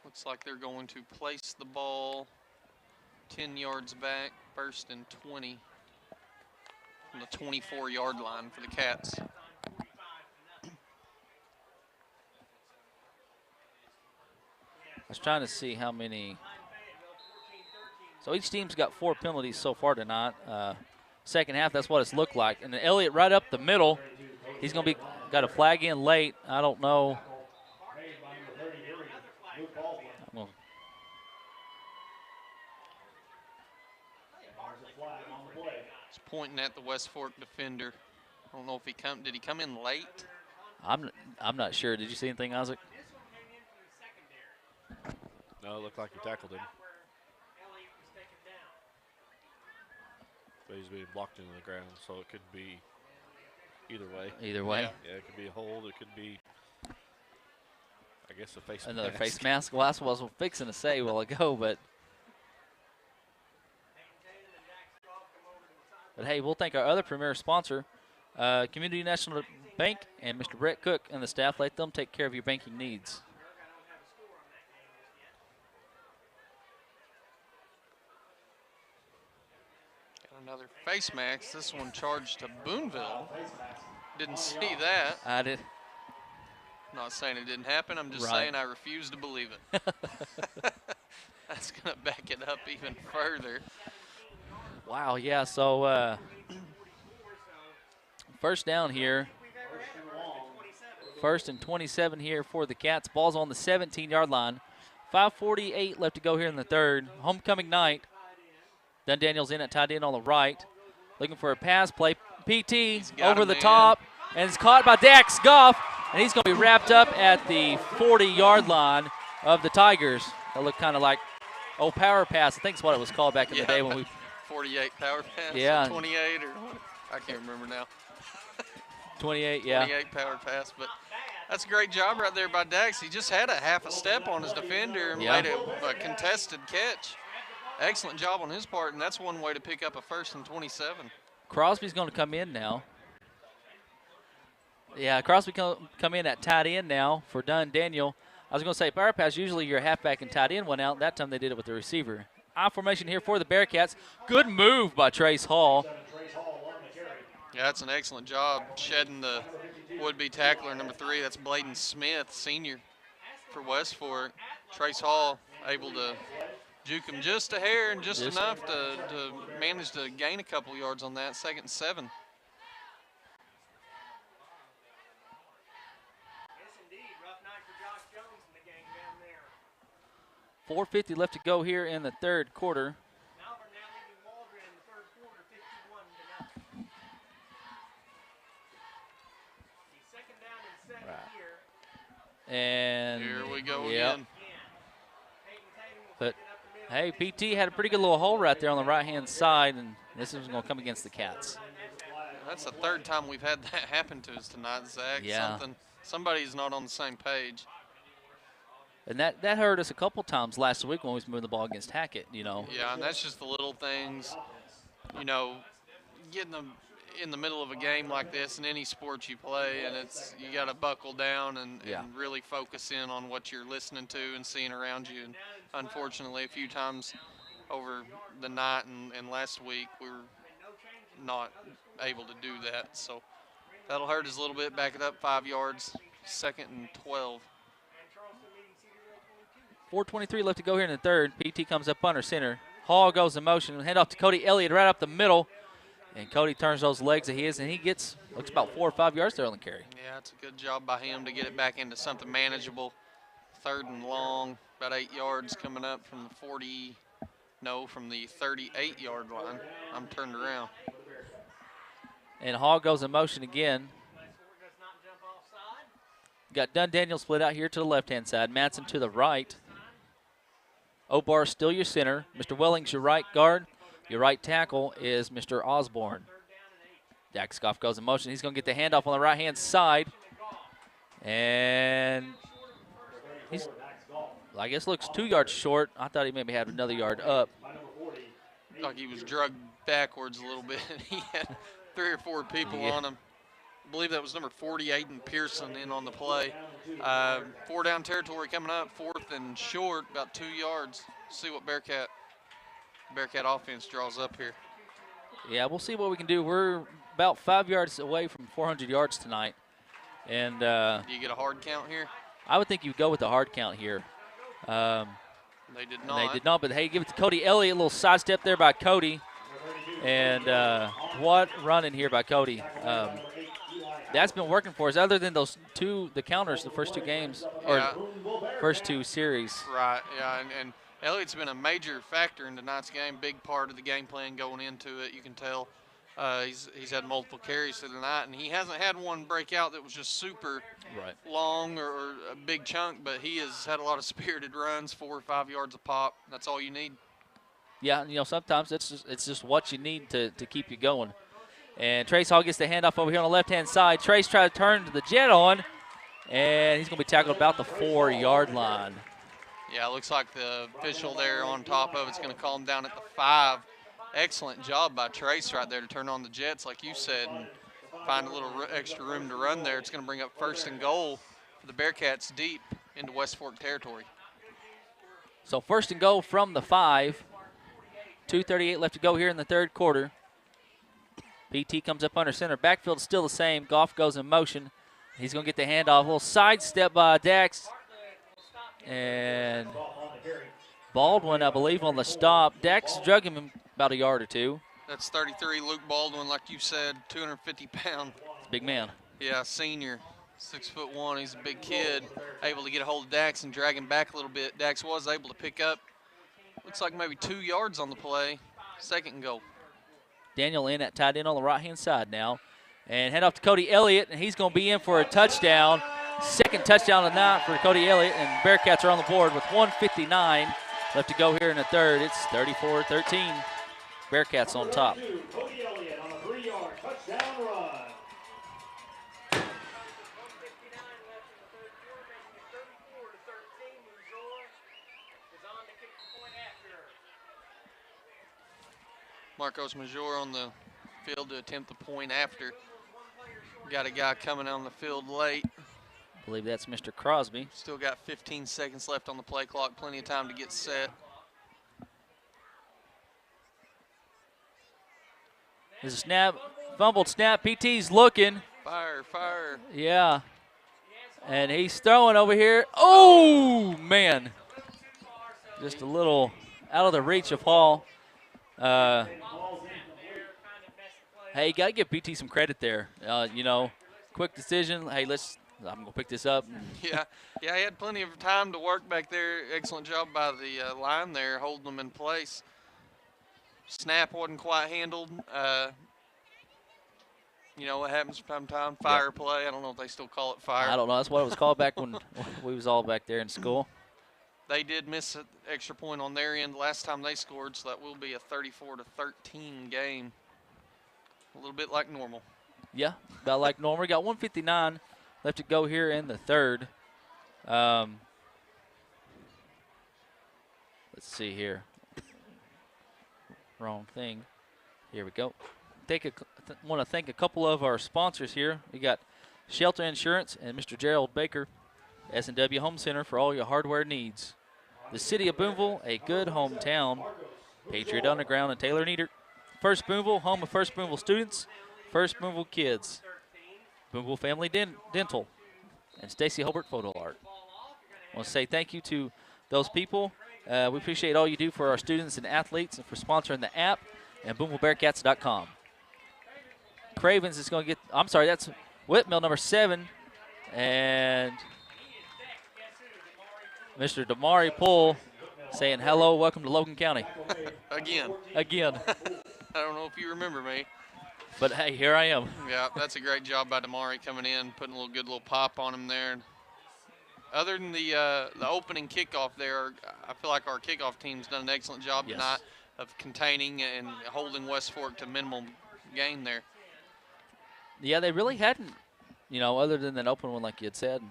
Looks like they're going to place the ball 10 yards back, 1st and 20 from the 24-yard line for the Cats. I was trying to see how many. So each team's got 4 penalties so far tonight. Second half, that's what it's looked like. And Elliott right up the middle. He's going to be got a flag in late. I don't know. He's pointing at the West Fork defender. I don't know if did he come in late? I'm not sure. Did you see anything, Isaac? No, it looked like he tackled him. But he's being blocked into the ground, so it could be either way. Either way? Yeah, it could be a hold. It could be, I guess, a face Another mask. face mask. Well, that's what I was fixing to say a while ago, but hey, we'll thank our other premier sponsor, Community National Bank, and Mr. Brett Cook and the staff. Let them take care of your banking needs. Another face mask. This one charged to Booneville. Didn't see that. I did. Not saying it didn't happen. I'm just saying I refuse to believe it. That's going to back it up even further. Wow, yeah, so first down here. 1st and 27 here for the Cats. Ball's on the 17-yard line. 5:48 left to go here in the third. Homecoming night. Then Daniels in at tight end on the right. Looking for a pass play. PT over the top. And it's caught by Dax Goff. And he's going to be wrapped up at the 40-yard line of the Tigers. That looked kind of like, power pass. I think it's what it was called back in the day when we. 48 power pass. Yeah. 28 or what? I can't remember now. 28, yeah. 28 power pass. But that's a great job right there by Dax. He just had a half a step on his defender and made a contested catch. Excellent job on his part, and that's one way to pick up a 1st and 27. Crosby's going to come in now. Yeah, Crosby come in at tight end now for Dunn Daniel. I was going to say power pass, usually your halfback and tight end went out. That time they did it with the receiver. I formation here for the Bearcats. Good move by Trace Hall. Yeah, that's an excellent job shedding the would-be tackler, number 3. That's Bladen Smith, senior for West Fork. Trace Hall able to juke him just a hair and just enough to manage to gain a couple yards on that. 2nd and 7. 4:50 left to go here in the third quarter. And here we go again. But hey, PT had a pretty good little hole right there on the right-hand side, and this is going to come against the Cats. That's the 3rd time we've had that happen to us tonight, Zach. Yeah. Somebody's not on the same page. And that hurt us a couple times last week when we was moving the ball against Hackett, you know. Yeah, and that's just the little things, you know, getting them in the middle of a game like this in any sport you play, and you got to buckle down and really focus in on what you're listening to and seeing around you. And unfortunately, a few times over the night and last week, we were not able to do that. So that'll hurt us a little bit. Back it up 5 yards, 2nd and 12. 4:23 left to go here in the third. PT comes up under center. Hall goes in motion. Hand off to Cody Elliott right up the middle. And Cody turns those legs of his, and he looks about 4 or 5 yards there on the carry. Yeah, it's a good job by him to get it back into something manageable. 3rd and long, about 8 yards coming up from from the 38-yard line. I'm turned around. And Hall goes in motion again. Got Dunn Daniel split out here to the left-hand side. Matson to the right. Obar still your center. Mr. Welling's your right guard. Your right tackle is Mr. Osborne. Dax Goff goes in motion. He's going to get the handoff on the right-hand side. And he's, I guess, looks 2 yards short. I thought he maybe had another yard up. Like he was drugged backwards a little bit. He had 3 or 4 people on him. I believe that was number 48 and Pearson in on the play. 4 down territory coming up, 4th and short, about 2 yards. See what Bearcat offense draws up here. Yeah, we'll see what we can do. We're about 5 yards away from 400 yards tonight. And do you get a hard count here? I would think you'd go with the hard count here. They did not. They did not, but hey, give it to Cody Elliott. A little sidestep there by Cody. And what running here by Cody. That's been working for us, other than those the counters, the first 2 games, or first 2 series. Right, yeah, and Elliott's been a major factor in tonight's game, big part of the game plan going into it. You can tell he's had multiple carries through the night, and he hasn't had one breakout that was just super long or a big chunk, but he has had a lot of spirited runs, 4 or 5 yards a pop. That's all you need. Yeah, sometimes it's just what you need to keep you going. And Trace Hall gets the handoff over here on the left-hand side. Trace tries to turn the jet on, and he's going to be tackled about the 4-yard line. Yeah, it looks like the official there on top of it's going to call him down at the 5. Excellent job by Trace right there to turn on the jets, like you said, and find a little extra room to run there. It's going to bring up 1st and goal for the Bearcats deep into West Fork territory. So 1st and goal from the 5. 2:38 left to go here in the 3rd quarter. PT comes up under center. Backfield still the same. Goff goes in motion. He's going to get the handoff. A little sidestep by Dax. And Baldwin, I believe, on the stop. Dax drug him about a yard or 2. That's 33, Luke Baldwin, like you said, 250-pound. Big man. Yeah, senior, 6'1". He's a big kid, able to get a hold of Dax and drag him back a little bit. Dax was able to pick up, looks like maybe 2 yards on the play. 2nd and goal. Daniel in at tight end on the right-hand side now. And head off to Cody Elliott, and he's going to be in for a touchdown. 2nd touchdown of the night for Cody Elliott, and Bearcats are on the board with 1:59 left to go here in the 3rd. It's 34-13. Bearcats on top. Cody Elliott on a 3-yard touchdown run. Marcos Major on the field to attempt the point after. Got a guy coming on the field late. I believe that's Mr. Crosby. Still got 15 seconds left on the play clock. Plenty of time to get set. There's a snap, fumbled snap. PT's looking. Fire. Yeah. And he's throwing over here. Oh, man. Just a little out of the reach of Hall. Hey, you got to give PT some credit there. Quick decision. Hey, I'm going to pick this up. Yeah, he had plenty of time to work back there. Excellent job by the line there, holding them in place. Snap wasn't quite handled. What happens from time to time? Fire play. I don't know if they still call it fire. I don't know. That's what it was called back when we was all back there in school. They did miss an extra point on their end last time they scored, so that will be a 34-13 game. A little bit like normal. Yeah, about like normal. We got 1:59 left to go here in the 3rd. Let's see here. Wrong thing. Here we go. Want to thank a couple of our sponsors here. We got Shelter Insurance and Mr. Gerald Baker, S&W Home Center for all your hardware needs. The City of Booneville, a good hometown. Patriot Underground and Taylor Nieder. First Booneville, home of First Booneville students. First Booneville kids. Booneville Family Dental. And Stacy Hobart Photo Art. I want to say thank you to those people. We appreciate all you do for our students and athletes and for sponsoring the app and BoonevilleBearcats.com. Cravens is going to get, I'm sorry, that's Whitmill, number 7. And Mr. Damari Poole saying, hello, welcome to Logan County. Again. Again. I don't know if you remember me. But, hey, here I am. Yeah, that's a great job by Damari coming in, putting a good little pop on him there. Other than the opening kickoff there, I feel like our kickoff team's done an excellent job tonight of containing and holding West Fork to minimum gain there. Yeah, they really hadn't, other than that open one like you had said,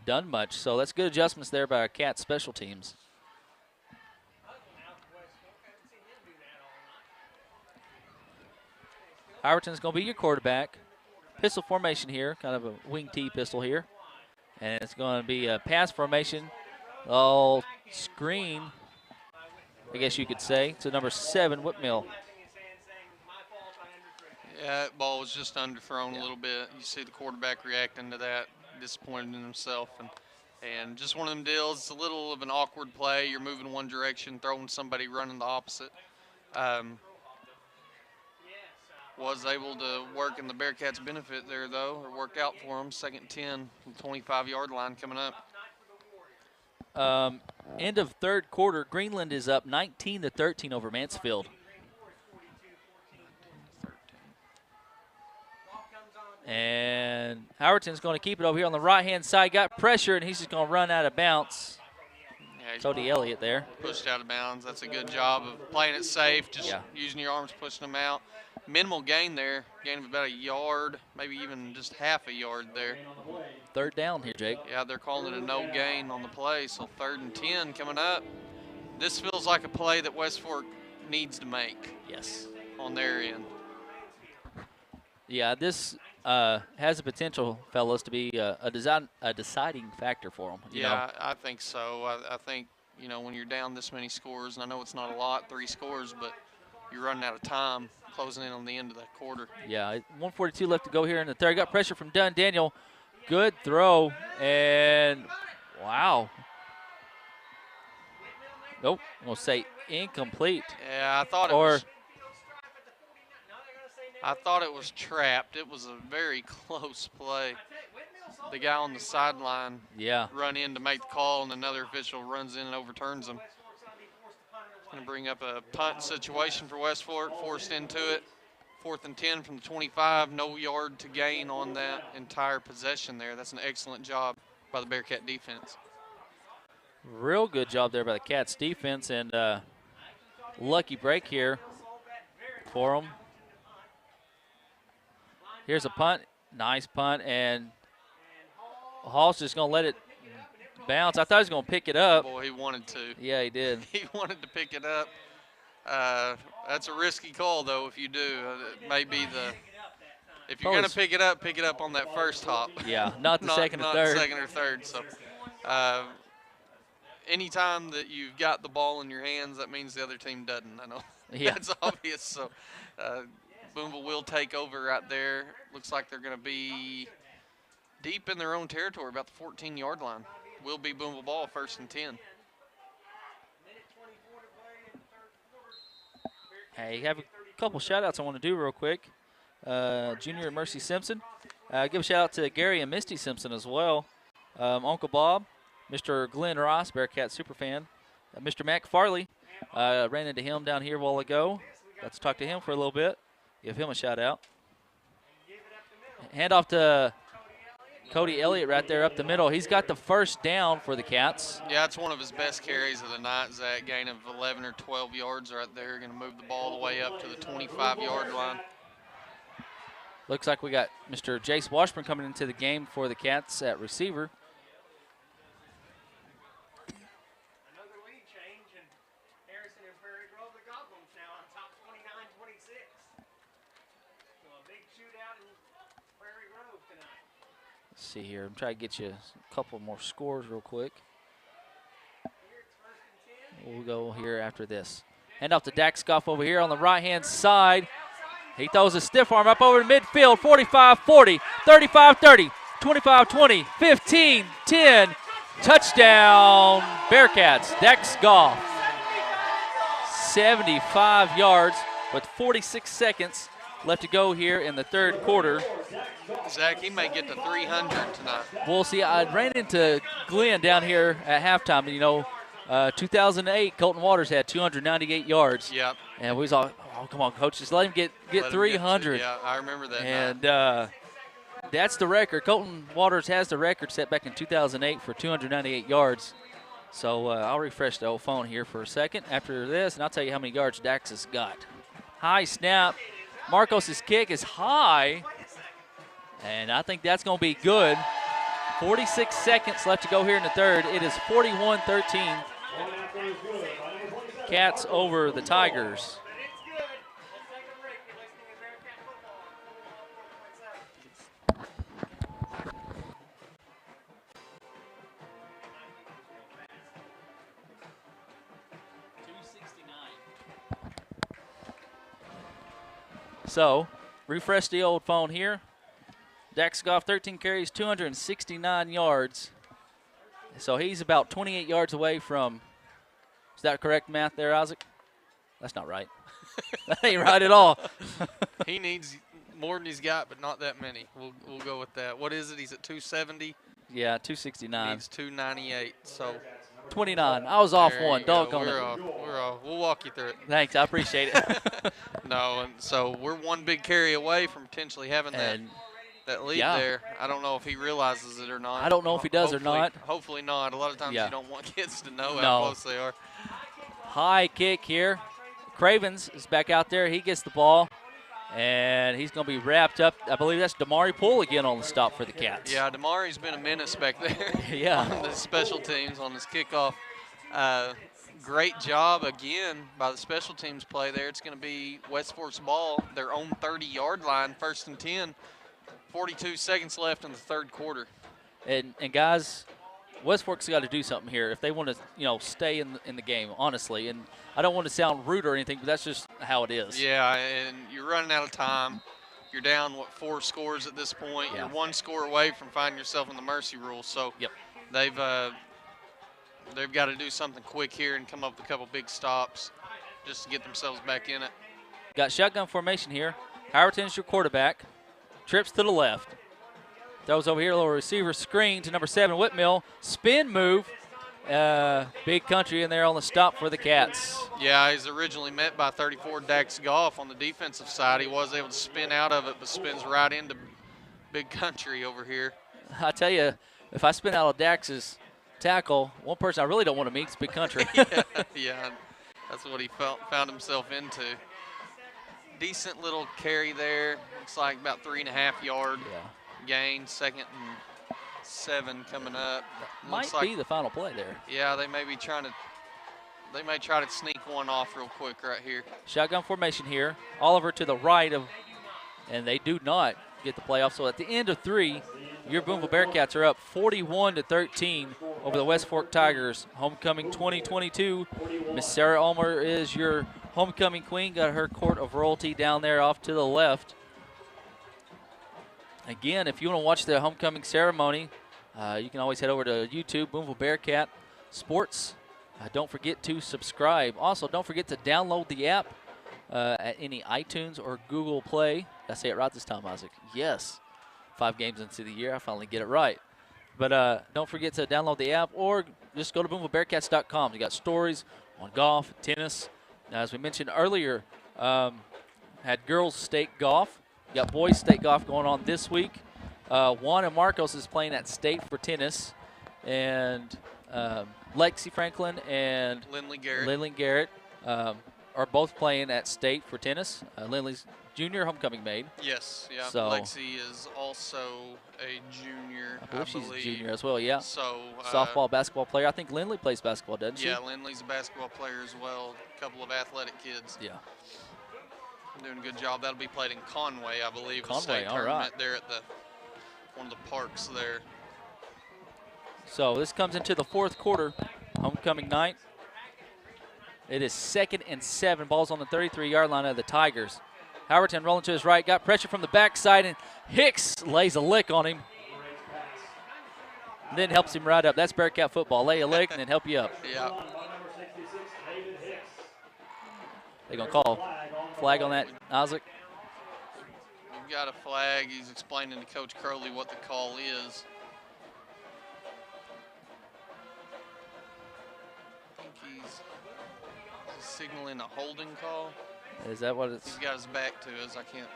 done much. So that's good adjustments there by our Cats special teams. Howerton's going to be your quarterback. Pistol formation here, kind of a wing T pistol here. And it's going to be a pass formation. All screen, I guess you could say, to number 7, Whitmill. Yeah, that ball was just underthrown a little bit. You see the quarterback reacting to that, disappointed in himself. And just one of them deals, it's a little of an awkward play. You're moving one direction, throwing somebody running the opposite. Was able to work in the Bearcats' benefit there, though, or work out for them. 2nd and 10, 25-yard line coming up. End of third quarter, Greenland is up 19-13 over Mansfield. And Howerton's going to keep it over here on the right-hand side. Got pressure, and he's just going to run out of bounds. Yeah, Cody Elliott there. Pushed out of bounds. That's a good job of playing it safe, just using your arms, pushing them out. Minimal gain there, gain of about a yard, maybe even just half a yard there. Third down here, Jake. Yeah, they're calling it a no gain on the play, so 3rd and 10 coming up. This feels like a play that West Fork needs to make. Yes. On their end. Yeah, this has the potential, fellas, to be a deciding factor for them. Yeah, I think so. I think, when you're down this many scores, and I know it's not a lot, 3 scores, but you're running out of time, closing in on the end of that quarter. Yeah, 1:42 left to go here in the third. Got pressure from Dunn Daniel. Good throw, and wow. Nope, I'm going to say incomplete. Yeah, I thought it was trapped. It was a very close play. The guy on the sideline run in to make the call, and another official runs in and overturns him. Going to bring up a punt situation for West Fork, forced into it. 4th and 10 from the 25, no yard to gain on that entire possession there. That's an excellent job by the Bearcat defense. Real good job there by the Cats defense, and lucky break here for them. Here's a punt, nice punt, and Hall's just going to let it bounce. I thought he was going to pick it up. Boy, he wanted to. Yeah, he did. He wanted to pick it up. That's a risky call, though, if you do. It may be if you're going to pick it up on that first hop. Yeah, not the second or third. Not second or third. So anytime that you've got the ball in your hands, that means the other team doesn't. I know that's obvious. So Booneville will take over right there. Looks like they're going to be deep in their own territory, about the 14-yard line. Will be Booneville ball, 1st and 10. Hey, have a couple shout-outs I want to do real quick. Junior Mercy Simpson. Give a shout-out to Gary and Misty Simpson as well. Uncle Bob, Mr. Glenn Ross, Bearcat superfan. Mr. Mac Farley, ran into him down here a while ago. Got to talk to him for a little bit. Give him a shout-out. Hand off to Cody Elliott right there up the middle. He's got the first down for the Cats. Yeah, it's one of his best carries of the night, Zach. Gain of 11 or 12 yards right there. Going to move the ball the way up to the 25-yard line. Looks like we got Mr. Jace Washburn coming into the game for the Cats at receiver. Another lead change, and Harrison and Prairie Grove, the Goblins now on top 29-26. So a big shootout in Prairie Grove tonight. Let's see here. I'm trying to get you a couple more scores real quick. We'll go here after this. Hand off to Dak Scuff over here on the right-hand side. He throws a stiff arm up over to midfield, 45-40, 35-30, 25-20, 15-10. Touchdown, Bearcats. Dex Goff, 75 yards with 46 seconds left to go here in the third quarter. Zach, he may get to 300 tonight. We'll see. I ran into Glenn down here at halftime. You know, 2008, Colton Waters had 298 yards. Yep. And we was all, oh, come on, coach, just let him get 300. Yeah, I remember that. And that's the record. Colton Waters has the record set back in 2008 for 298 yards. So I'll refresh the old phone here for a second after this, and I'll tell you how many yards Dax has got. High snap. Marcos' kick is high, and I think that's going to be good. 46 seconds left to go here in the third. It is 41-13. Cats over the Tigers. So, refresh the old phone here. Dax Goff, 13 carries, 269 yards. So he's about 28 yards away from, is that correct math there, Isaac? That's not right. That ain't right at all. He needs more than he's got, but not that many. We'll go with that. What is it? He's at 270? Yeah, 269. Needs 298, so. 29. I was off There one. you go. Doggone We're it. off. We're off. We'll walk you through it. Thanks, I appreciate it. No, and so we're one big carry away from potentially having that lead yeah. there. I don't know if he realizes it or not. I don't know if he does or Hopefully- not. Hopefully not. A lot of times Yeah. you don't want kids to know how No. close they are. High kick here. Cravens is back out there. He gets the ball, and he's going to be wrapped up. I believe that's Damari Poole again on the stop for the Cats. Yeah, Damari's been a menace back there. Yeah. On the special teams, on this kickoff. Great job again by the special teams play there. It's going to be West Fork's ball, their own 30-yard line, 1st and 10. 42 seconds left in the third quarter. And guys, West Fork's got to do something here if they want to, stay in the game, honestly. And I don't want to sound rude or anything, but that's just how it is. Yeah, and you're running out of time. You're down, 4 scores at this point. Yeah. You're 1 score away from finding yourself in the mercy rule. So Yep. they've got to do something quick here and come up with a couple big stops just to get themselves back in it. Got shotgun formation here. Howerton's your quarterback. Trips to the left. Throws over here, a little receiver screen to number 7, Whitmill. Spin move. Big country in there on the stop for the Cats. Yeah, he's originally met by 34 Dax Goff on the defensive side. He was able to spin out of it, but spins right into big country over here. I tell you, if I spin out of Dax's tackle, one person I really don't want to meet is big country. Yeah, that's what he found himself into. Decent little carry there. Looks like about 3.5 yard gain. 2nd and 7 coming up. Might be the final play there. Yeah, they may be they may try to sneak one off real quick right here. Shotgun formation here. Oliver to the right and they do not get the playoff. So at the end of 3, your Booneville Bearcats are up 41-13 over the West Fork Tigers. Homecoming 2022. Miss Sarah Ulmer is your homecoming queen. Got her court of royalty down there off to the left. Again, if you want to watch the homecoming ceremony, you can always head over to YouTube, Booneville Bearcat Sports. Don't forget to subscribe. Also, don't forget to download the app at any iTunes or Google Play. Did I say it right this time, Isaac? Yes. 5 games into the year, I finally get it right. But don't forget to download the app or just go to BoonevilleBearcats.com. You got stories on golf, tennis. Now, as we mentioned earlier, had girls state golf. You got boys state golf going on this week. Juan and Marcos is playing at state for tennis. And Lexi Franklin and Lindley Garrett are both playing at state for tennis. Lindley's junior homecoming maid. Yes, yeah. So, Lexi is also a junior, I believe she's a junior as well, yeah. So softball, basketball player. I think Lindley plays basketball, doesn't she? Yeah, Lindley's a basketball player as well. A couple of athletic kids. Yeah. Doing a good job. That'll be played in Conway, I believe. Conway, a state all tournament right. there at one of the parks there. So this comes into the 4th quarter, homecoming night. It is 2nd and 7. Ball's on the 33-yard line of the Tigers. Howerton rolling to his right, got pressure from the backside, and Hicks lays a lick on him. And then helps him right up. That's Bearcat football. Lay a lick and then help you up. Yeah. They're going to call flag on that, Isaac? We've got a flag. He's explaining to Coach Crowley what the call is. I think he's signaling a holding call. Is that what it's? He's got his back to us. I can't.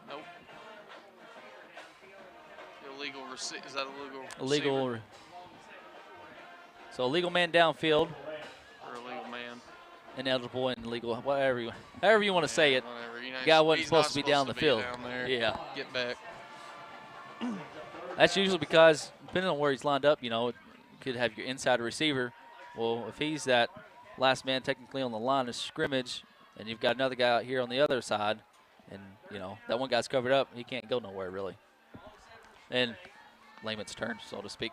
Nope. Illegal receipt. Is that illegal? Illegal. receiver? So illegal man downfield, Or illegal man. ineligible and illegal, however you want to say it. Whatever. You know, Guy wasn't he's supposed not to be down the field. down there. Yeah. Get back. That's usually because, depending on where he's lined up, you know, it could have your inside receiver. Well, if he's that last man technically on the line of scrimmage, and you've got another guy out here on the other side, and, you know, that one guy's covered up, he can't go nowhere, really. And layman's turn, so to speak.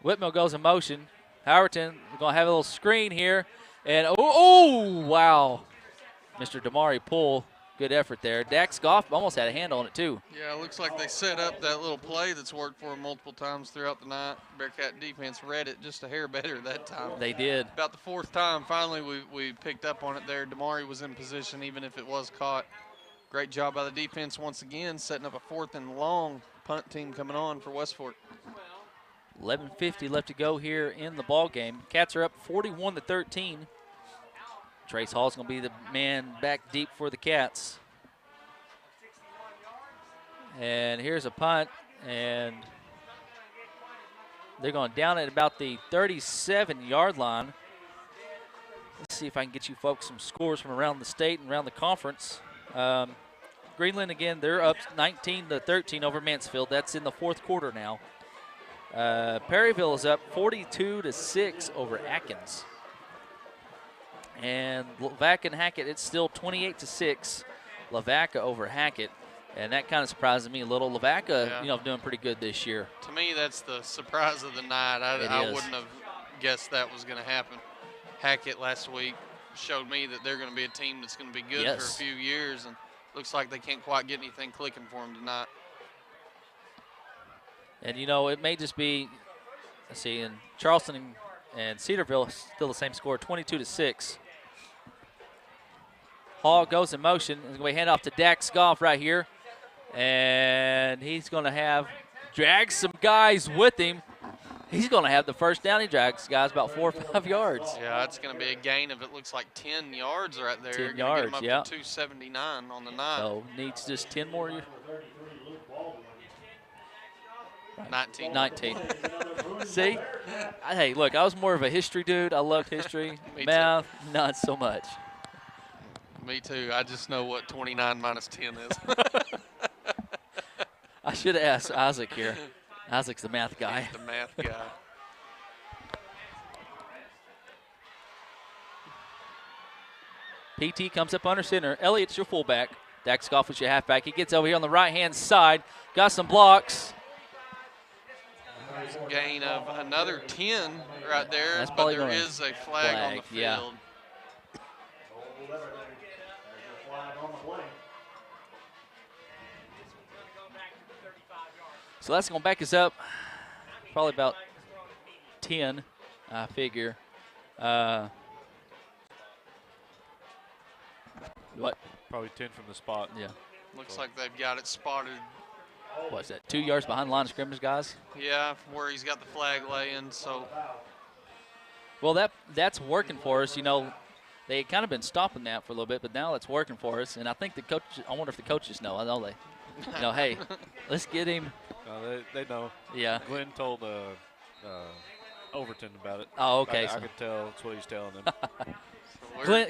Whitmill goes in motion. Howerton, we're going to have a little screen here. And, oh, wow. Mr. Damari Poole, good effort there. Dax Goff almost had a hand on it, too. Yeah, it looks like they set up that little play that's worked for them multiple times throughout the night. Bearcat defense read it just a hair better that time. They did. About the fourth time, finally, we picked up on it there. Damari was in position, even if it was caught. Great job by the defense once again, setting up a 4th and long punt team coming on for West Fork. 11:50 left to go here in the ball game. Cats are up 41-13. Trace Hall's going to be the man back deep for the Cats. And here's a punt, and they're going down at about the 37-yard line. Let's see if I can get you folks some scores from around the state and around the conference. Greenland, again, they're up 19-13 over Mansfield. That's in the fourth quarter now. Perryville is up 42-6 over Atkins. And Lavaca and Hackett, it's still 28-6. Lavaca over Hackett. And that kind of surprises me a little. Lavaca, Yeah. you know, doing pretty good this year. To me, that's the surprise of the night. I wouldn't have guessed that was going to happen. Hackett last week showed me that they're going to be a team that's going to be good for a Yes. few years, and looks like they can't quite get anything clicking for them tonight. And, you know, it may just be, let's see, in Charleston and Cedarville, still the same score, 22-6. Hall goes in motion. He's going to hand off to Dax Goff right here. And he's going to drag some guys with him. He's going to have the first down. He drags guys about 4 or 5 yards. Yeah, it's going to be a gain of, it looks like 10 yards right there. 10 Gonna yards, get him up yeah. to 279 on the night. So needs just 10 more. 19. 19. See? Hey, look, I was more of a history dude. I loved history. Me too. Math, not so much. Me too. I just know what 29 minus 10 is. I should have asked Isaac here. Isaac's the math guy. The math guy. PT comes up under center. Elliott's your fullback. Dax Goff is your halfback. He gets over here on the right-hand side. Got some blocks. There's a gain of another 10 right there, That's but probably there gonna- is a flag on the yeah. field. Hold everything. There's a flag on the play. So that's going to back us up probably about 10, I figure. What? Probably 10 from the spot. Yeah. Looks like they've got it spotted. What's that, 2 yards behind the line of scrimmage, guys? Yeah, where he's got the flag laying. So Well, that's working for us. You know, they had kind of been stopping that for a little bit, but now it's working for us. And I think the coach, I wonder if the coaches know. I know they, you know, hey, let's get him. They know. Yeah. Glenn told Overton about it. Oh, okay. I could tell that's what he's telling them.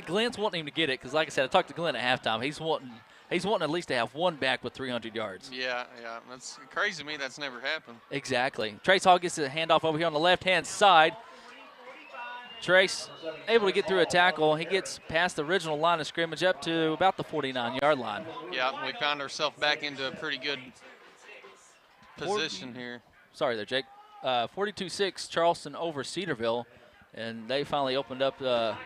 Glenn's wanting him to get it because, like I said, I talked to Glenn at halftime. He's wanting at least to have one back with 300 yards. yeah, that's crazy to me. That's never happened. Exactly. Trace Hall gets the handoff over here on the left-hand side. Trace able to get through a tackle. He gets past the original line of scrimmage up to about the 49-yard line. Yeah, we found ourselves back into a pretty good position here. Sorry there, Jake. 42-6 Charleston over Cedarville, and they finally opened up the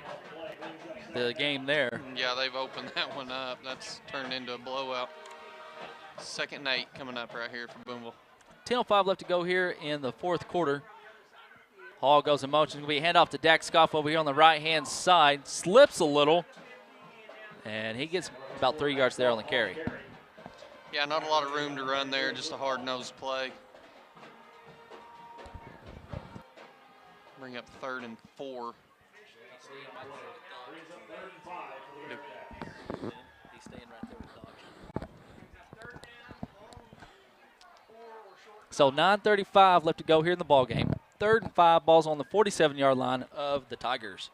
game there. Yeah, they've opened that one up. That's turned into a blowout. 2nd and 8 coming up right here for Booneville. 10:05 left to go here in the fourth quarter. Hall goes in motion. It's going to be a handoff to Dax Scoff over here on the right-hand side. Slips a little, and he gets about 3 yards there on the carry. Yeah, not a lot of room to run there, just a hard-nosed play. Bring up 3rd and 4. He's staying right there with Dodge. So 9:35 left to go here in the ball game. 3rd and 5, balls on the 47-yard line of the Tigers.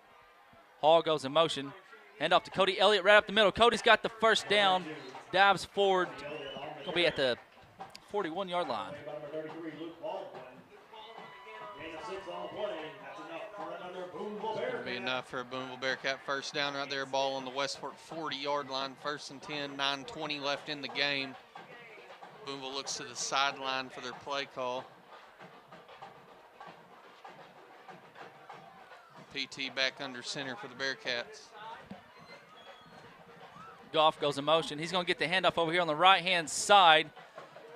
Hall goes in motion. Hand off to Cody Elliott right up the middle. Cody's got the first down, dives forward. Going to be at the 41-yard line. Going to be enough for a Booneville Bearcat first down right there. Ball on the West Fork 40-yard line. 1st and 10, 9:20 left in the game. Booneville looks to the sideline for their play call. PT back under center for the Bearcats. Goff goes in motion. He's going to get the handoff over here on the right-hand side.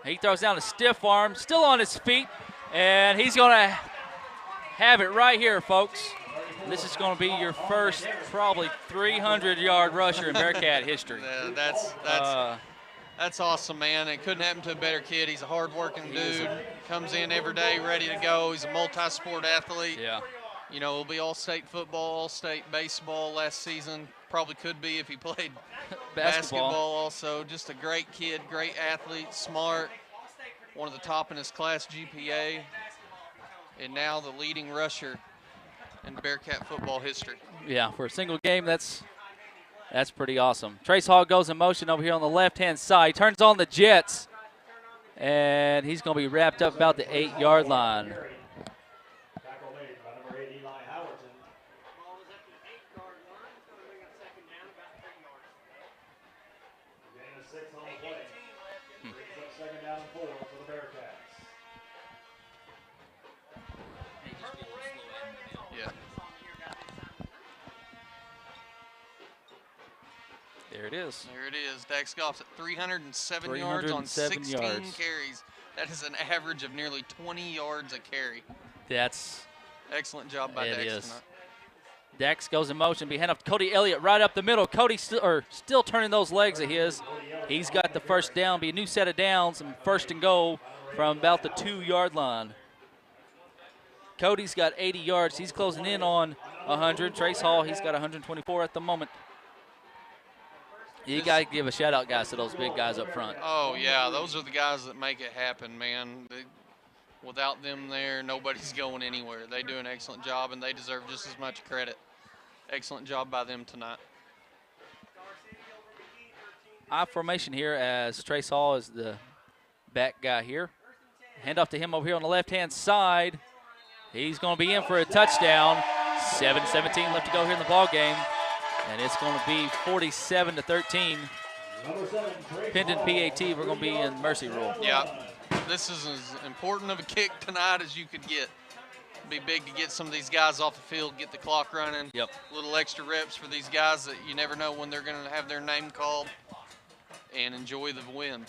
He throws down a stiff arm, still on his feet, and he's going to have it right here, folks. This is going to be your first probably 300-yard rusher in Bearcat history. That's awesome, man. It couldn't happen to a better kid. He's a hard-working dude. Comes in every day ready to go. He's a multi-sport athlete. Yeah. You know, he'll be all-state football, all-state baseball last season. Probably could be if he played basketball also. Just a great kid, great athlete, smart, one of the top in his class GPA, and now the leading rusher in Bearcat football history. Yeah, for a single game, that's pretty awesome. Trace Hall goes in motion over here on the left-hand side. Turns on the jets, and he's going to be wrapped up about the 8-yard line. There it is. There it is. Dax Goff's at 307 yards on 16 carries. That is an average of nearly 20 yards a carry. That's excellent job by Dax tonight. Dax goes in motion. Be hand off to Cody Elliott right up the middle. Cody still turning those legs of his. He's got the first down. Be a new set of downs and 1st and goal from about the 2-yard line. Cody's got 80 yards. He's closing in on 100. Trace Hall, he's got 124 at the moment. You got to give a shout-out, guys, to those big guys up front. Oh, yeah. Those are the guys that make it happen, man. Without them there, nobody's going anywhere. They do an excellent job, and they deserve just as much credit. Excellent job by them tonight. I formation here as Trace Hall is the back guy here. Hand off to him over here on the left-hand side. He's going to be in for a touchdown. 7:17 left to go here in the ball game. And it's going to be 47-13. Pending PAT, we're going to be in mercy rule. Yeah, this is as important of a kick tonight as you could get. It'd be big to get some of these guys off the field, get the clock running. Yep. A little extra reps for these guys that you never know when they're going to have their name called, and enjoy the win.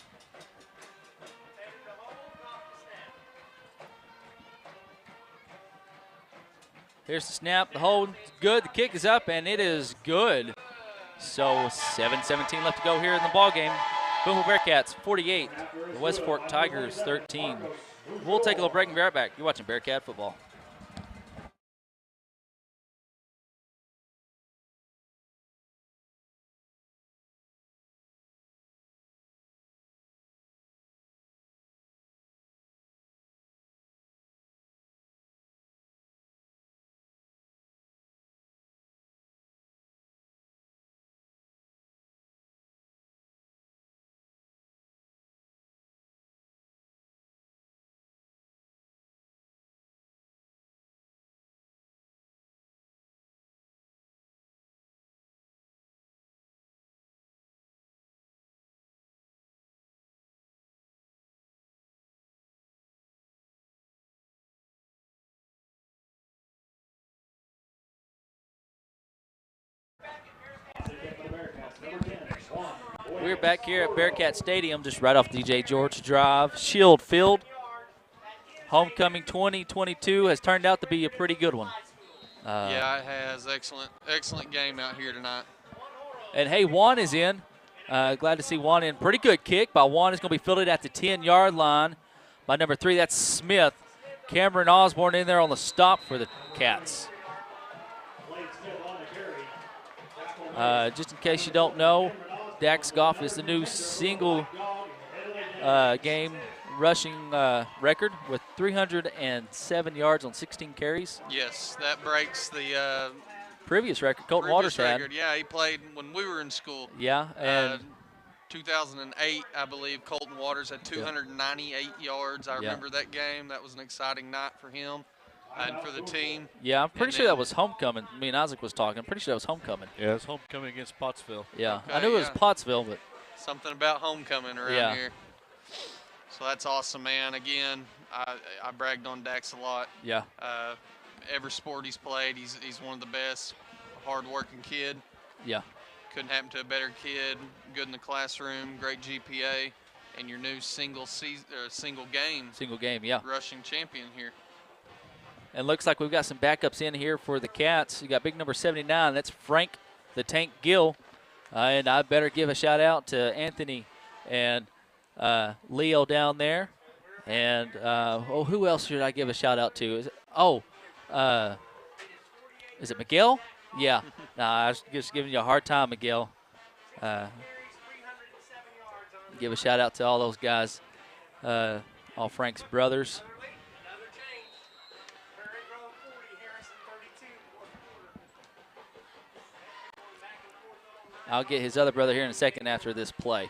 Here's the snap, the hold, good, the kick is up, and it is good. So 7:17 left to go here in the ball game. Booneville Bearcats 48, the West Fork Tigers 13. We'll take a little break and be right back. You're watching Bearcat football. We're back here at Bearcat Stadium, just right off DJ George Drive, Shield Field. Homecoming 2022 has turned out to be a pretty good one. Yeah, it has. Excellent game out here tonight. And hey, Juan is in. Glad to see Juan in. Pretty good kick by Juan. Is going to be fielded at the 10-yard line by number 3. That's Smith. Cameron Osborne in there on the stop for the Cats. Just in case you don't know, Dax Goff is the new single game rushing record with 307 yards on 16 carries. Yes, that breaks the Previous record Colton previous Waters had. record. Yeah, he played when we were in school. Yeah, and 2008, I believe, Colton Waters had 298 yards. I remember that game. That was an exciting night for him and for the team. Yeah, I'm pretty sure that was homecoming. Me and Isaac was talking. I'm pretty sure that was homecoming. Yeah, it's homecoming against Pottsville. Yeah, Okay, I knew it was Pottsville, but something about homecoming around here. So that's awesome, man. Again, I bragged on Dax a lot. yeah, Every sport he's played, he's one of the best. Hard-working kid. yeah. Couldn't happen to a better kid. Good in the classroom, great GPA, and your new single game Single game, yeah. rushing champion here. And looks like we've got some backups in here for the Cats. You got big number 79. That's Frank the Tank Gill. And I better give a shout out to Anthony and Leo down there. And who else should I give a shout out to? Is it Miguel? Yeah. Nah, I was just giving you a hard time, Miguel. Give a shout out to all those guys, all Frank's brothers. I'll get his other brother here in a second after this play.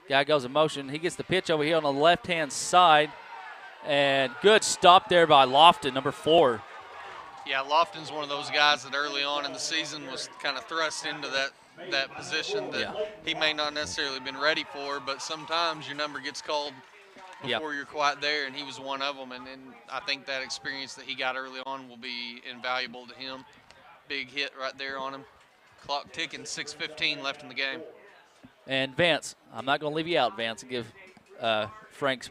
Guy goes in motion. He gets the pitch over here on the left-hand side. And good stop there by Lofton, number 4. Yeah, Lofton's one of those guys that early on in the season was kind of thrust into that position that he may not necessarily been ready for, but sometimes your number gets called before you're quite there, and he was one of them. And I think that experience that he got early on will be invaluable to him. Big hit right there on him. Clock ticking, 6:15 left in the game. And Vance, I'm not going to leave you out, Vance, and give Frank's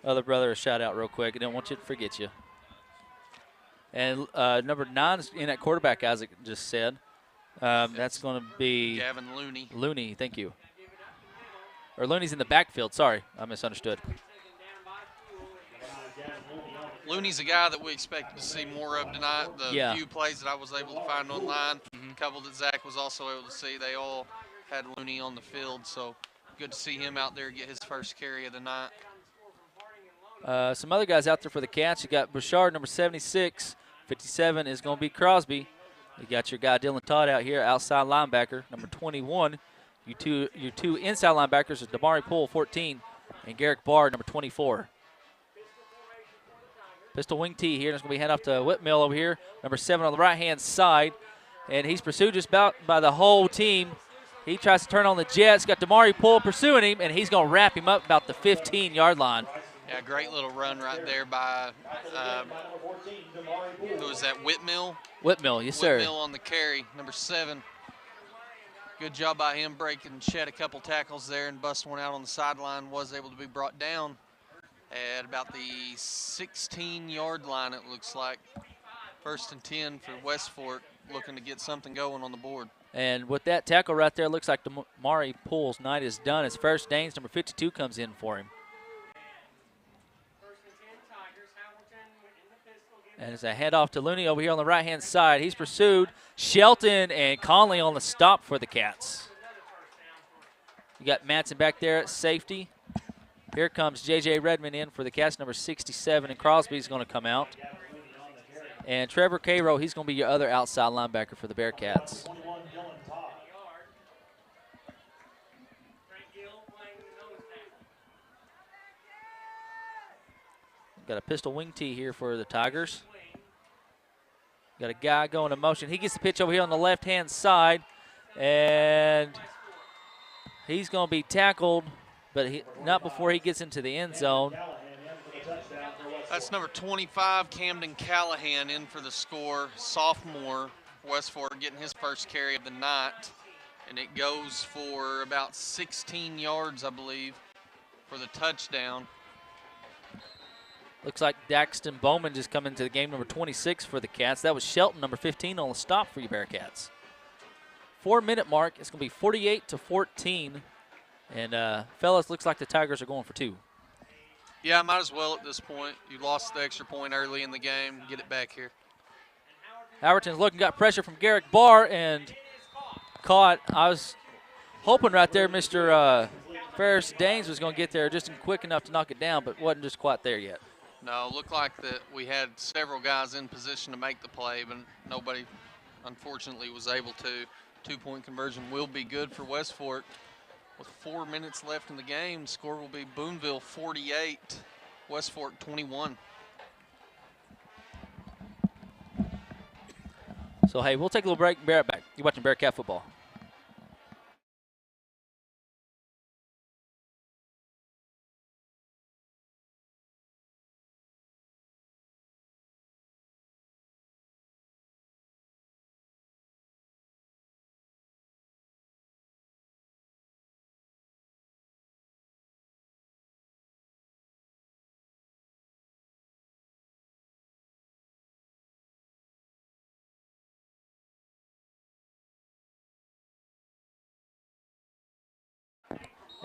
other brother a shout out real quick. I don't want you to forget you. And number 9 is in at quarterback, Isaac just said. That's going to be Gavin Looney. Looney, thank you. Or Looney's in the backfield. Sorry, I misunderstood. Looney's a guy that we expected to see more of tonight. The few plays that I was able to find online, a couple that Zach was also able to see, they all had Looney on the field. So good to see him out there get his first carry of the night. Some other guys out there for the Cats. You got Bouchard, number 76. 57 is going to be Crosby. You got your guy Dylan Todd out here, outside linebacker, number 21. Your two inside linebackers are Damari Poole, 14, and Garrick Barr, number 24. Pistol wing tee here. It's going to be hand off to Whitmill over here, number 7 on the right-hand side. And he's pursued just about by the whole team. He tries to turn on the Jets. Got Damari Poole pursuing him, and he's going to wrap him up about the 15-yard line. Yeah, great little run right there by, who was that, Whitmill? Whitmill, yes, sir. Whitmill on the carry, number 7. Good job by him breaking, shed a couple tackles there and busting one out on the sideline. Was able to be brought down at about the 16-yard line, it looks like. 1st and 10 for West Fork, looking to get something going on the board. And with that tackle right there, looks like Damari Poole's night is done. His first Danes, number 52, comes in for him. And it's a handoff to Looney over here on the right-hand side. He's pursued. Shelton and Conley on the stop for the Cats. You got Matson back there at safety. Here comes J.J. Redmond in for the Cats, number 67, and Crosby's going to come out. And Trevor Cairo, he's going to be your other outside linebacker for the Bearcats. Got a pistol wing tee here for the Tigers. Got a guy going in motion. He gets the pitch over here on the left-hand side, and he's going to be tackled, but not before he gets into the end zone. That's number 25, Camden Callahan, in for the score. Sophomore, West Fork getting his first carry of the night, and it goes for about 16 yards, I believe, for the touchdown. Looks like Daxton Bowman just come into the game, number 26 for the Cats. That was Shelton, number 15, on the stop for you Bearcats. 4-minute mark. It's going to be 48-14. And, fellas, looks like the Tigers are going for 2. Yeah, might as well at this point. You lost the extra point early in the game. Get it back here. Alberton's looking, got pressure from Garrick Barr, and caught. I was hoping right there Mr. Ferris Daines was going to get there just quick enough to knock it down, but wasn't just quite there yet. No, it looked like that we had several guys in position to make the play, but nobody, unfortunately, was able to. 2-point conversion will be good for West Fork. With 4 minutes left in the game, the score will be Booneville 48, West Fork 21. So, hey, we'll take a little break and be right back. You're watching Bearcat football.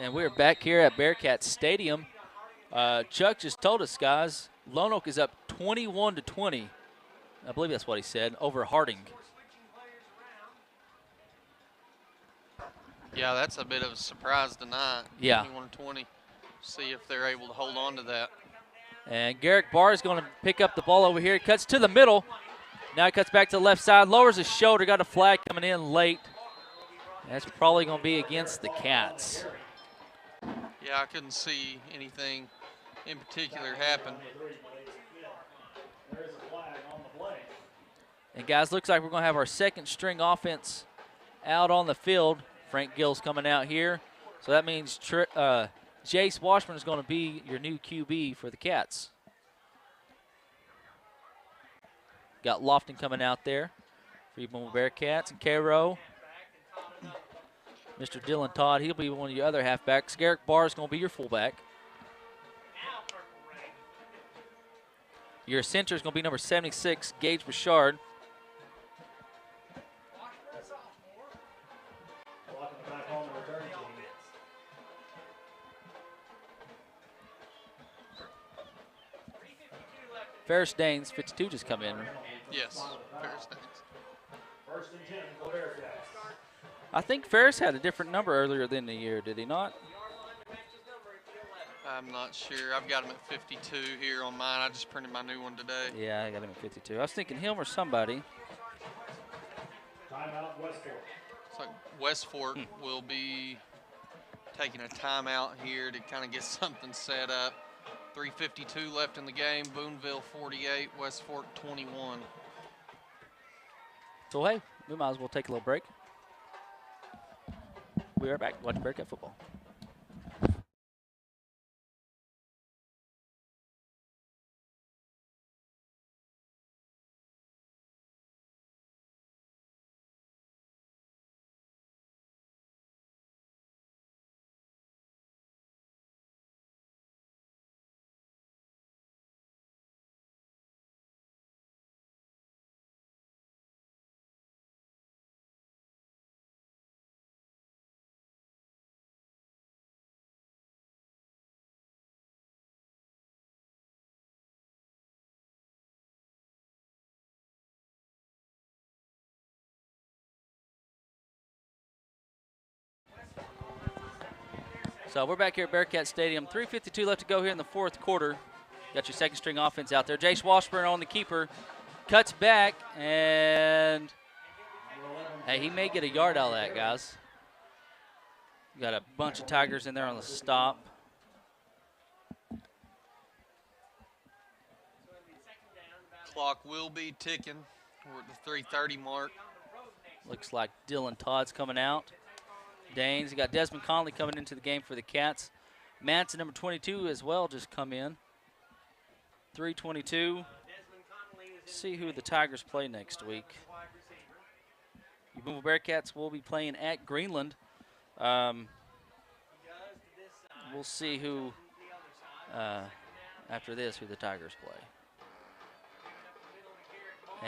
And we're back here at Bearcat Stadium. Chuck just told us, guys, Lone Oak is up 21-20. I believe that's what he said, over Harding. Yeah, that's a bit of a surprise tonight. Yeah. 21-20. See if they're able to hold on to that. And Garrick Barr is going to pick up the ball over here. He cuts to the middle. Now he cuts back to the left side, lowers his shoulder, got a flag coming in late. That's probably going to be against the Cats. Yeah, I couldn't see anything in particular happen. There is a flag on the play. And, guys, looks like we're going to have our second-string offense out on the field. Frank Gill's coming out here. So that means Jace Washburn is going to be your new QB for the Cats. Got Lofton coming out there for you Booneville Bearcats. And Cairo. Mr. Dylan Todd, he'll be one of your other halfbacks. Garrick Barr is going to be your fullback. Your center is going to be number 76, Gage Bouchard. Walking back home the return team. Ferris Daines, 52, just come in. Yes, Ferris Daines. 1st and 10 for Bearcats. I think Ferris had a different number earlier in the year, did he not? I'm not sure. I've got him at 52 here on mine. I just printed my new one today. Yeah, I got him at 52. I was thinking him or somebody. Timeout, West Fork. So West Fork will be taking a timeout here to kind of get something set up. 3:52 left in the game. Booneville 48, West Fork 21. So, hey, we might as well take a little break. We are back watching Bearcat football. So we're back here at Bearcat Stadium. 3:52 left to go here in the fourth quarter. Got your second string offense out there. Jace Washburn on the keeper. Cuts back, and hey, he may get a yard out of that, guys. Got a bunch of Tigers in there on the stop. Clock will be ticking. We're at the 3:30 mark. Looks like Dylan Todd's coming out. Daines, you got Desmond Conley coming into the game for the Cats. Manson, number 22, as well, just come in. 3:22. See who the Tigers play next week. The Booneville Bearcats will be playing at Greenland. We'll see who after this who the Tigers play.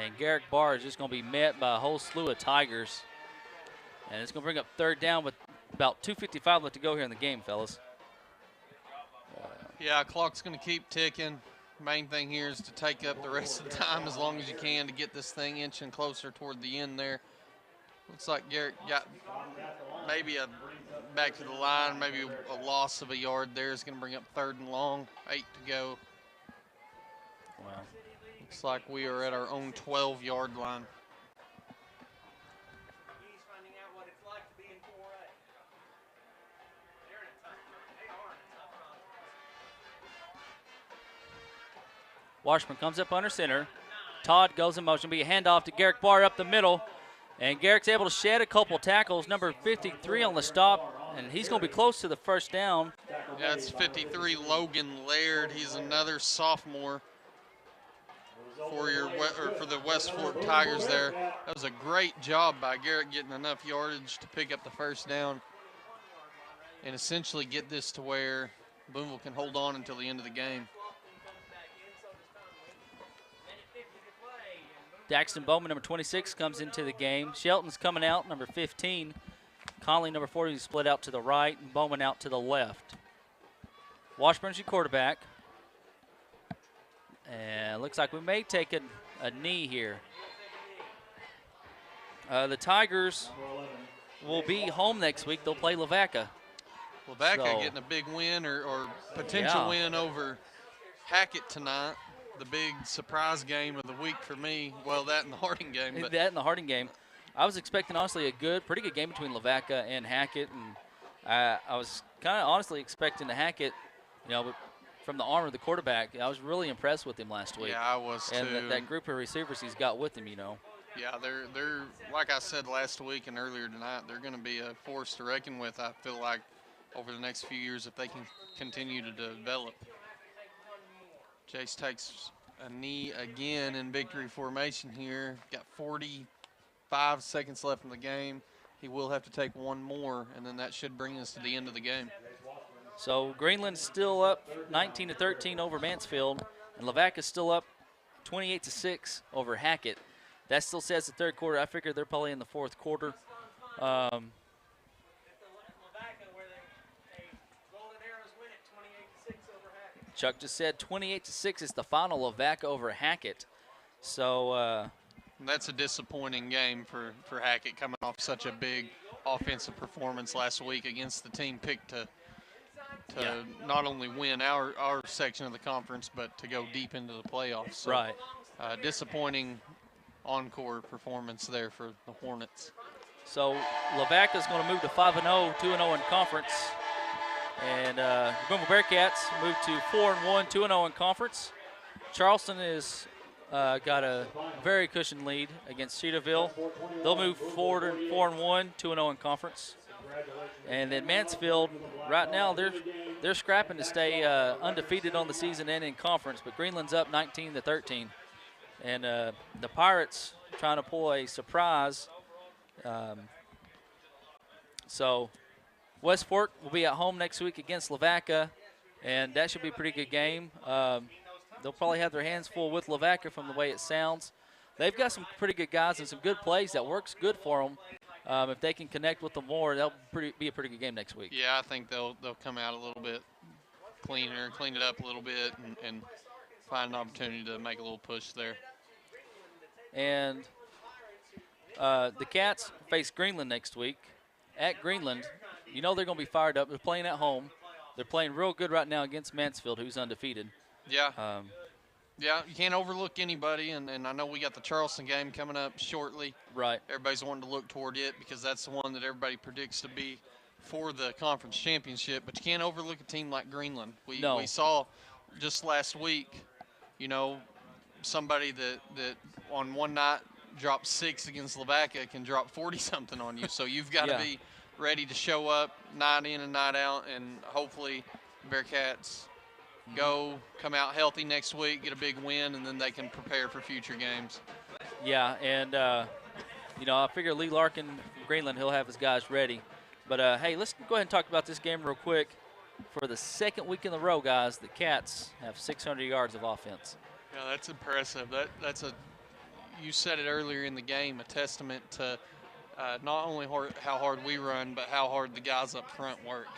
And Garrick Barr is just going to be met by a whole slew of Tigers. And it's going to bring up third down with about 2:55 left to go here in the game, fellas. Yeah, clock's going to keep ticking. Main thing here is to take up the rest of the time as long as you can to get this thing inching closer toward the end there. Looks like Garrett got maybe a back to the line, maybe a loss of a yard there is going to bring up 3rd and long, 8 to go. Wow. Looks like we are at our own 12-yard line. Washburn comes up under center. Todd goes in motion. Be a handoff to Garrick Barr up the middle. And Garrick's able to shed a couple tackles. Number 53 on the stop. And he's going to be close to the first down. Yeah, it's 53 Logan Laird. He's another sophomore for the West Fork Tigers there. That was a great job by Garrett getting enough yardage to pick up the first down and essentially get this to where Booneville can hold on until the end of the game. Daxton Bowman, number 26, comes into the game. Shelton's coming out, number 15. Conley, number 40, split out to the right, and Bowman out to the left. Washburn's your quarterback. And looks like we may take a knee here. The Tigers will be home next week. They'll play Lavaca. Lavaca getting a big win or potential win over Hackett tonight. The big surprise game of the week for me. Well, that and the Harding game. But that and the Harding game. I was expecting, honestly, a pretty good game between Lavaca and Hackett. And I was kind of honestly expecting the Hackett, but from the arm of the quarterback, I was really impressed with him last week. Yeah, I was too. And that group of receivers he's got with him, Yeah, they're like I said last week and earlier tonight, they're going to be a force to reckon with, I feel like, over the next few years if they can continue to develop. Chase takes a knee again in victory formation here. Got 45 seconds left in the game. He will have to take one more, and then that should bring us to the end of the game. So Greenland's still up 19-13 over Mansfield, and Lavaca's still up 28-6 over Hackett. That still says the third quarter. I figure they're probably in the fourth quarter. Chuck just said 28-6 is the final. Lavaca over Hackett. So that's a disappointing game for Hackett, coming off such a big offensive performance last week against the team picked to not only win our section of the conference, but to go deep into the playoffs. So, right. Disappointing encore performance there for the Hornets. So Lavaca's going to move to 5-0, 2-0 in conference. And the Booneville Bearcats move to 4-1, 2-0 in conference. Charleston is got a very cushioned lead against Cedarville. They'll move forward 4-1, 2-0 in conference. And then Mansfield, right now they're scrapping to stay undefeated on the season and in conference. But Greenland's up 19-13, and the Pirates trying to pull a surprise. So West Fork will be at home next week against Lavaca, and that should be a pretty good game. They'll probably have their hands full with Lavaca from the way it sounds. They've got some pretty good guys and some good plays that works good for them. If they can connect with them more, that'll be a pretty good game next week. Yeah, I think they'll come out a little bit cleaner, clean it up a little bit, and find an opportunity to make a little push there. And the Cats face Greenland next week at Greenland. They're going to be fired up. They're playing at home. They're playing real good right now against Mansfield, who's undefeated. Yeah. Yeah, you can't overlook anybody, and I know we got the Charleston game coming up shortly. Right. Everybody's wanting to look toward it because that's the one that everybody predicts to be for the conference championship. But you can't overlook a team like Greenland. We saw just last week, somebody that on one night dropped 6 against Lavaca can drop 40-something on you. So you've got to be ready to show up night in and night out, and hopefully Bearcats come out healthy next week, get a big win, and then they can prepare for future games. Yeah, and, I figure Lee Larkin from Greenland, he'll have his guys ready. But, hey, let's go ahead and talk about this game real quick. for the second week in a row, guys, the Cats have 600 yards of offense. Yeah, that's impressive. That's a, you said it earlier in the game, a testament to not only how hard we run, but how hard the guys up front work.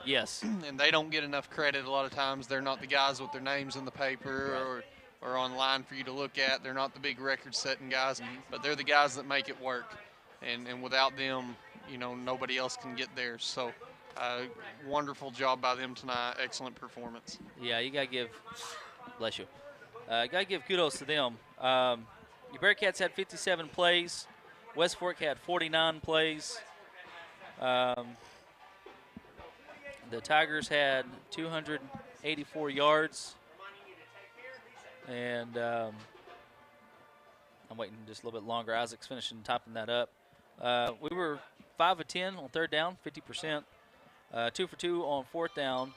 Yes. And they don't get enough credit a lot of times. They're not the guys with their names in the paper or online for you to look at. They're not the big record-setting guys, but they're the guys that make it work. And without them, you know, nobody else can get there. So wonderful job by them tonight. Excellent performance. Yeah, you got to give, bless you, got to give kudos to them. Your Bearcats had 57 plays. West Fork had 49 plays. The Tigers had 284 yards. And I'm waiting just a little bit longer. Isaac's finishing typing that up. We were 5 of 10 on third down, 50%. 2 for 2 on fourth down.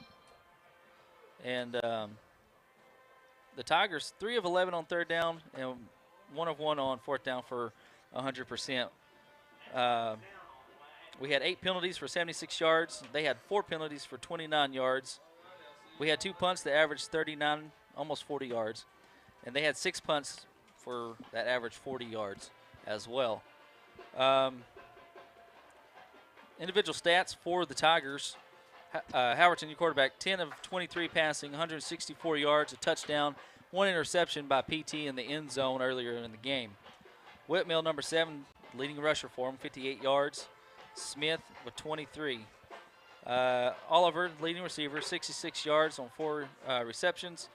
And the Tigers, 3 of 11 on third down and 1 of 1 on fourth down for 100%. We had 8 penalties for 76 yards. They had 4 penalties for 29 yards. We had 2 punts that averaged 39, almost 40 yards. And they had 6 punts for that average 40 yards as well. Individual stats for the Tigers. Howerton, your quarterback, 10 of 23 passing, 164 yards, a touchdown, 1 interception by PT in the end zone earlier in the game. Whitmill, number 7, leading rusher for him, 58 yards. Smith with 23. Oliver, leading receiver, 66 yards on 4 receptions,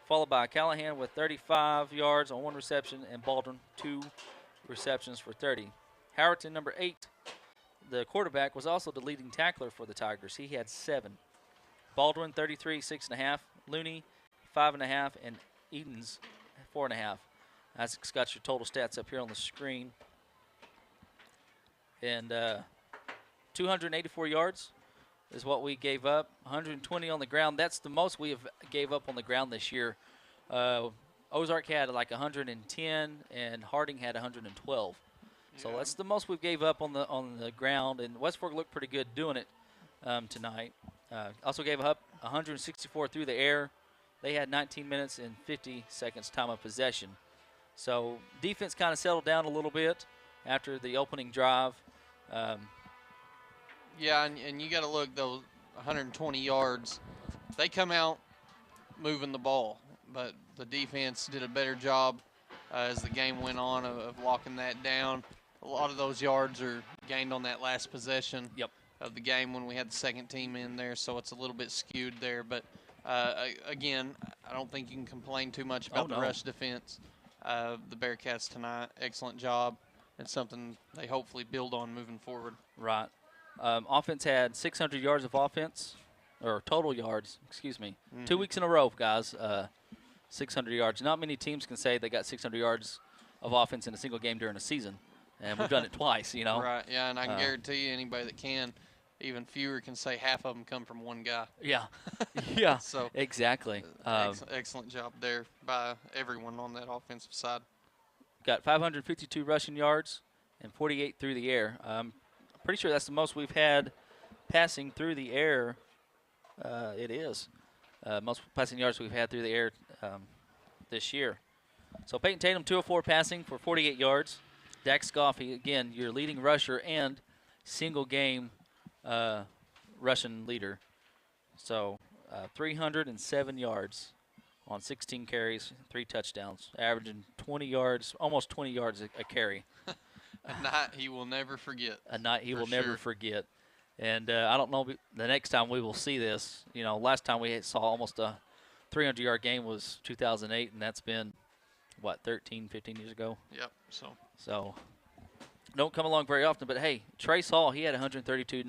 followed by Callahan with 35 yards on 1 reception, and Baldwin 2 receptions for 30. Howerton, number 8, the quarterback, was also the leading tackler for the Tigers. He had 7. Baldwin, 33, 6.5. Looney, 5.5, and Edens, 4.5. Isaac's got your total stats up here on the screen. And 284 yards is what we gave up. 120 on the ground. That's the most we have gave up on the ground this year. Ozark had like 110, and Harding had 112. So that's the most we gave up on the ground. And West Fork looked pretty good doing it tonight. Also gave up 164 through the air. They had 19 minutes and 50 seconds time of possession. So defense kind of settled down a little bit after the opening drive. Yeah, and you got to look, those 120 yards, they come out moving the ball, but the defense did a better job as the game went on of locking that down. A lot of those yards are gained on that last possession of the game when we had the second team in there, so it's a little bit skewed there. But, again, I don't think you can complain too much about the rush defense. The Bearcats tonight, excellent job. It's something they hopefully build on moving forward. Right. Offense had 600 yards of offense, or total yards, excuse me. 2 weeks in a row, guys, 600 yards. Not many teams can say they got 600 yards of offense in a single game during a season, and we've done it twice, you know. Right, yeah, and I can guarantee you anybody that can, even fewer can say half of them come from one guy. Yeah, yeah, so exactly. Excellent job there by everyone on that offensive side. Got 552 rushing yards and 48 through the air. I'm pretty sure that's the most we've had passing through the air. It is. Most passing yards we've had through the air this year. So Peyton Tatum, 204 passing for 48 yards. Dax Goffey, again, your leading rusher and single game rushing leader. So 307 yards on 16 carries, 3 touchdowns, averaging 20 yards, almost 20 yards a carry. A night he will never forget. A night he will never forget. And I don't know the next time we will see this. You know, last time we saw almost a 300-yard game was 2008, and that's been, what, 13, 15 years ago? Yep, So don't come along very often. But, hey, Trace Hall, he had 132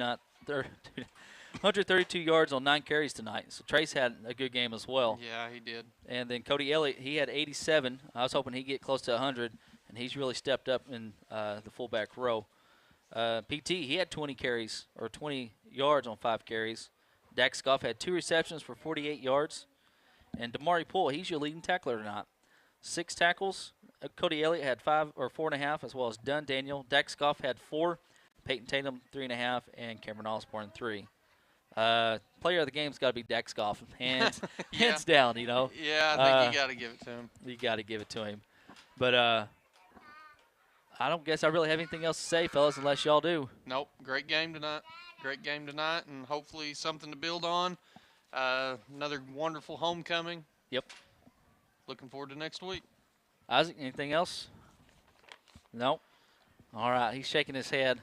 yards on 9 carries tonight. So Trace had a good game as well. Yeah, he did. And then Cody Elliott, he had 87. I was hoping he'd get close to 100, and he's really stepped up in the fullback row. PT, he had 20 carries, or 20 yards on 5 carries. Dax Goff had 2 receptions for 48 yards. And Damari Poole, he's your leading tackler tonight. 6 tackles. Cody Elliott had 5 or 4.5, as well as Dunn Daniel. Dax Goff had 4. Peyton Tatum, 3.5, and Cameron Osborne, 3. Player of the game's got to be Dex Goff, hands Yeah. hands down. You know. Yeah, I think you got to give it to him. You got to give it to him. But I don't guess I really have anything else to say, fellas, unless y'all do. Nope. Great game tonight. Great game tonight, and hopefully something to build on. Another wonderful homecoming. Yep. Looking forward to next week. Isaac, anything else? No. All right, he's shaking his head.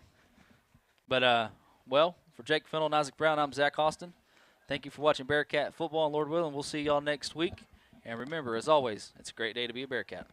But well, for Jake Fennell and Isaac Brown, I'm Zach Austin. Thank you for watching Bearcat football, and Lord willing, we'll see y'all next week. And remember, as always, it's a great day to be a Bearcat.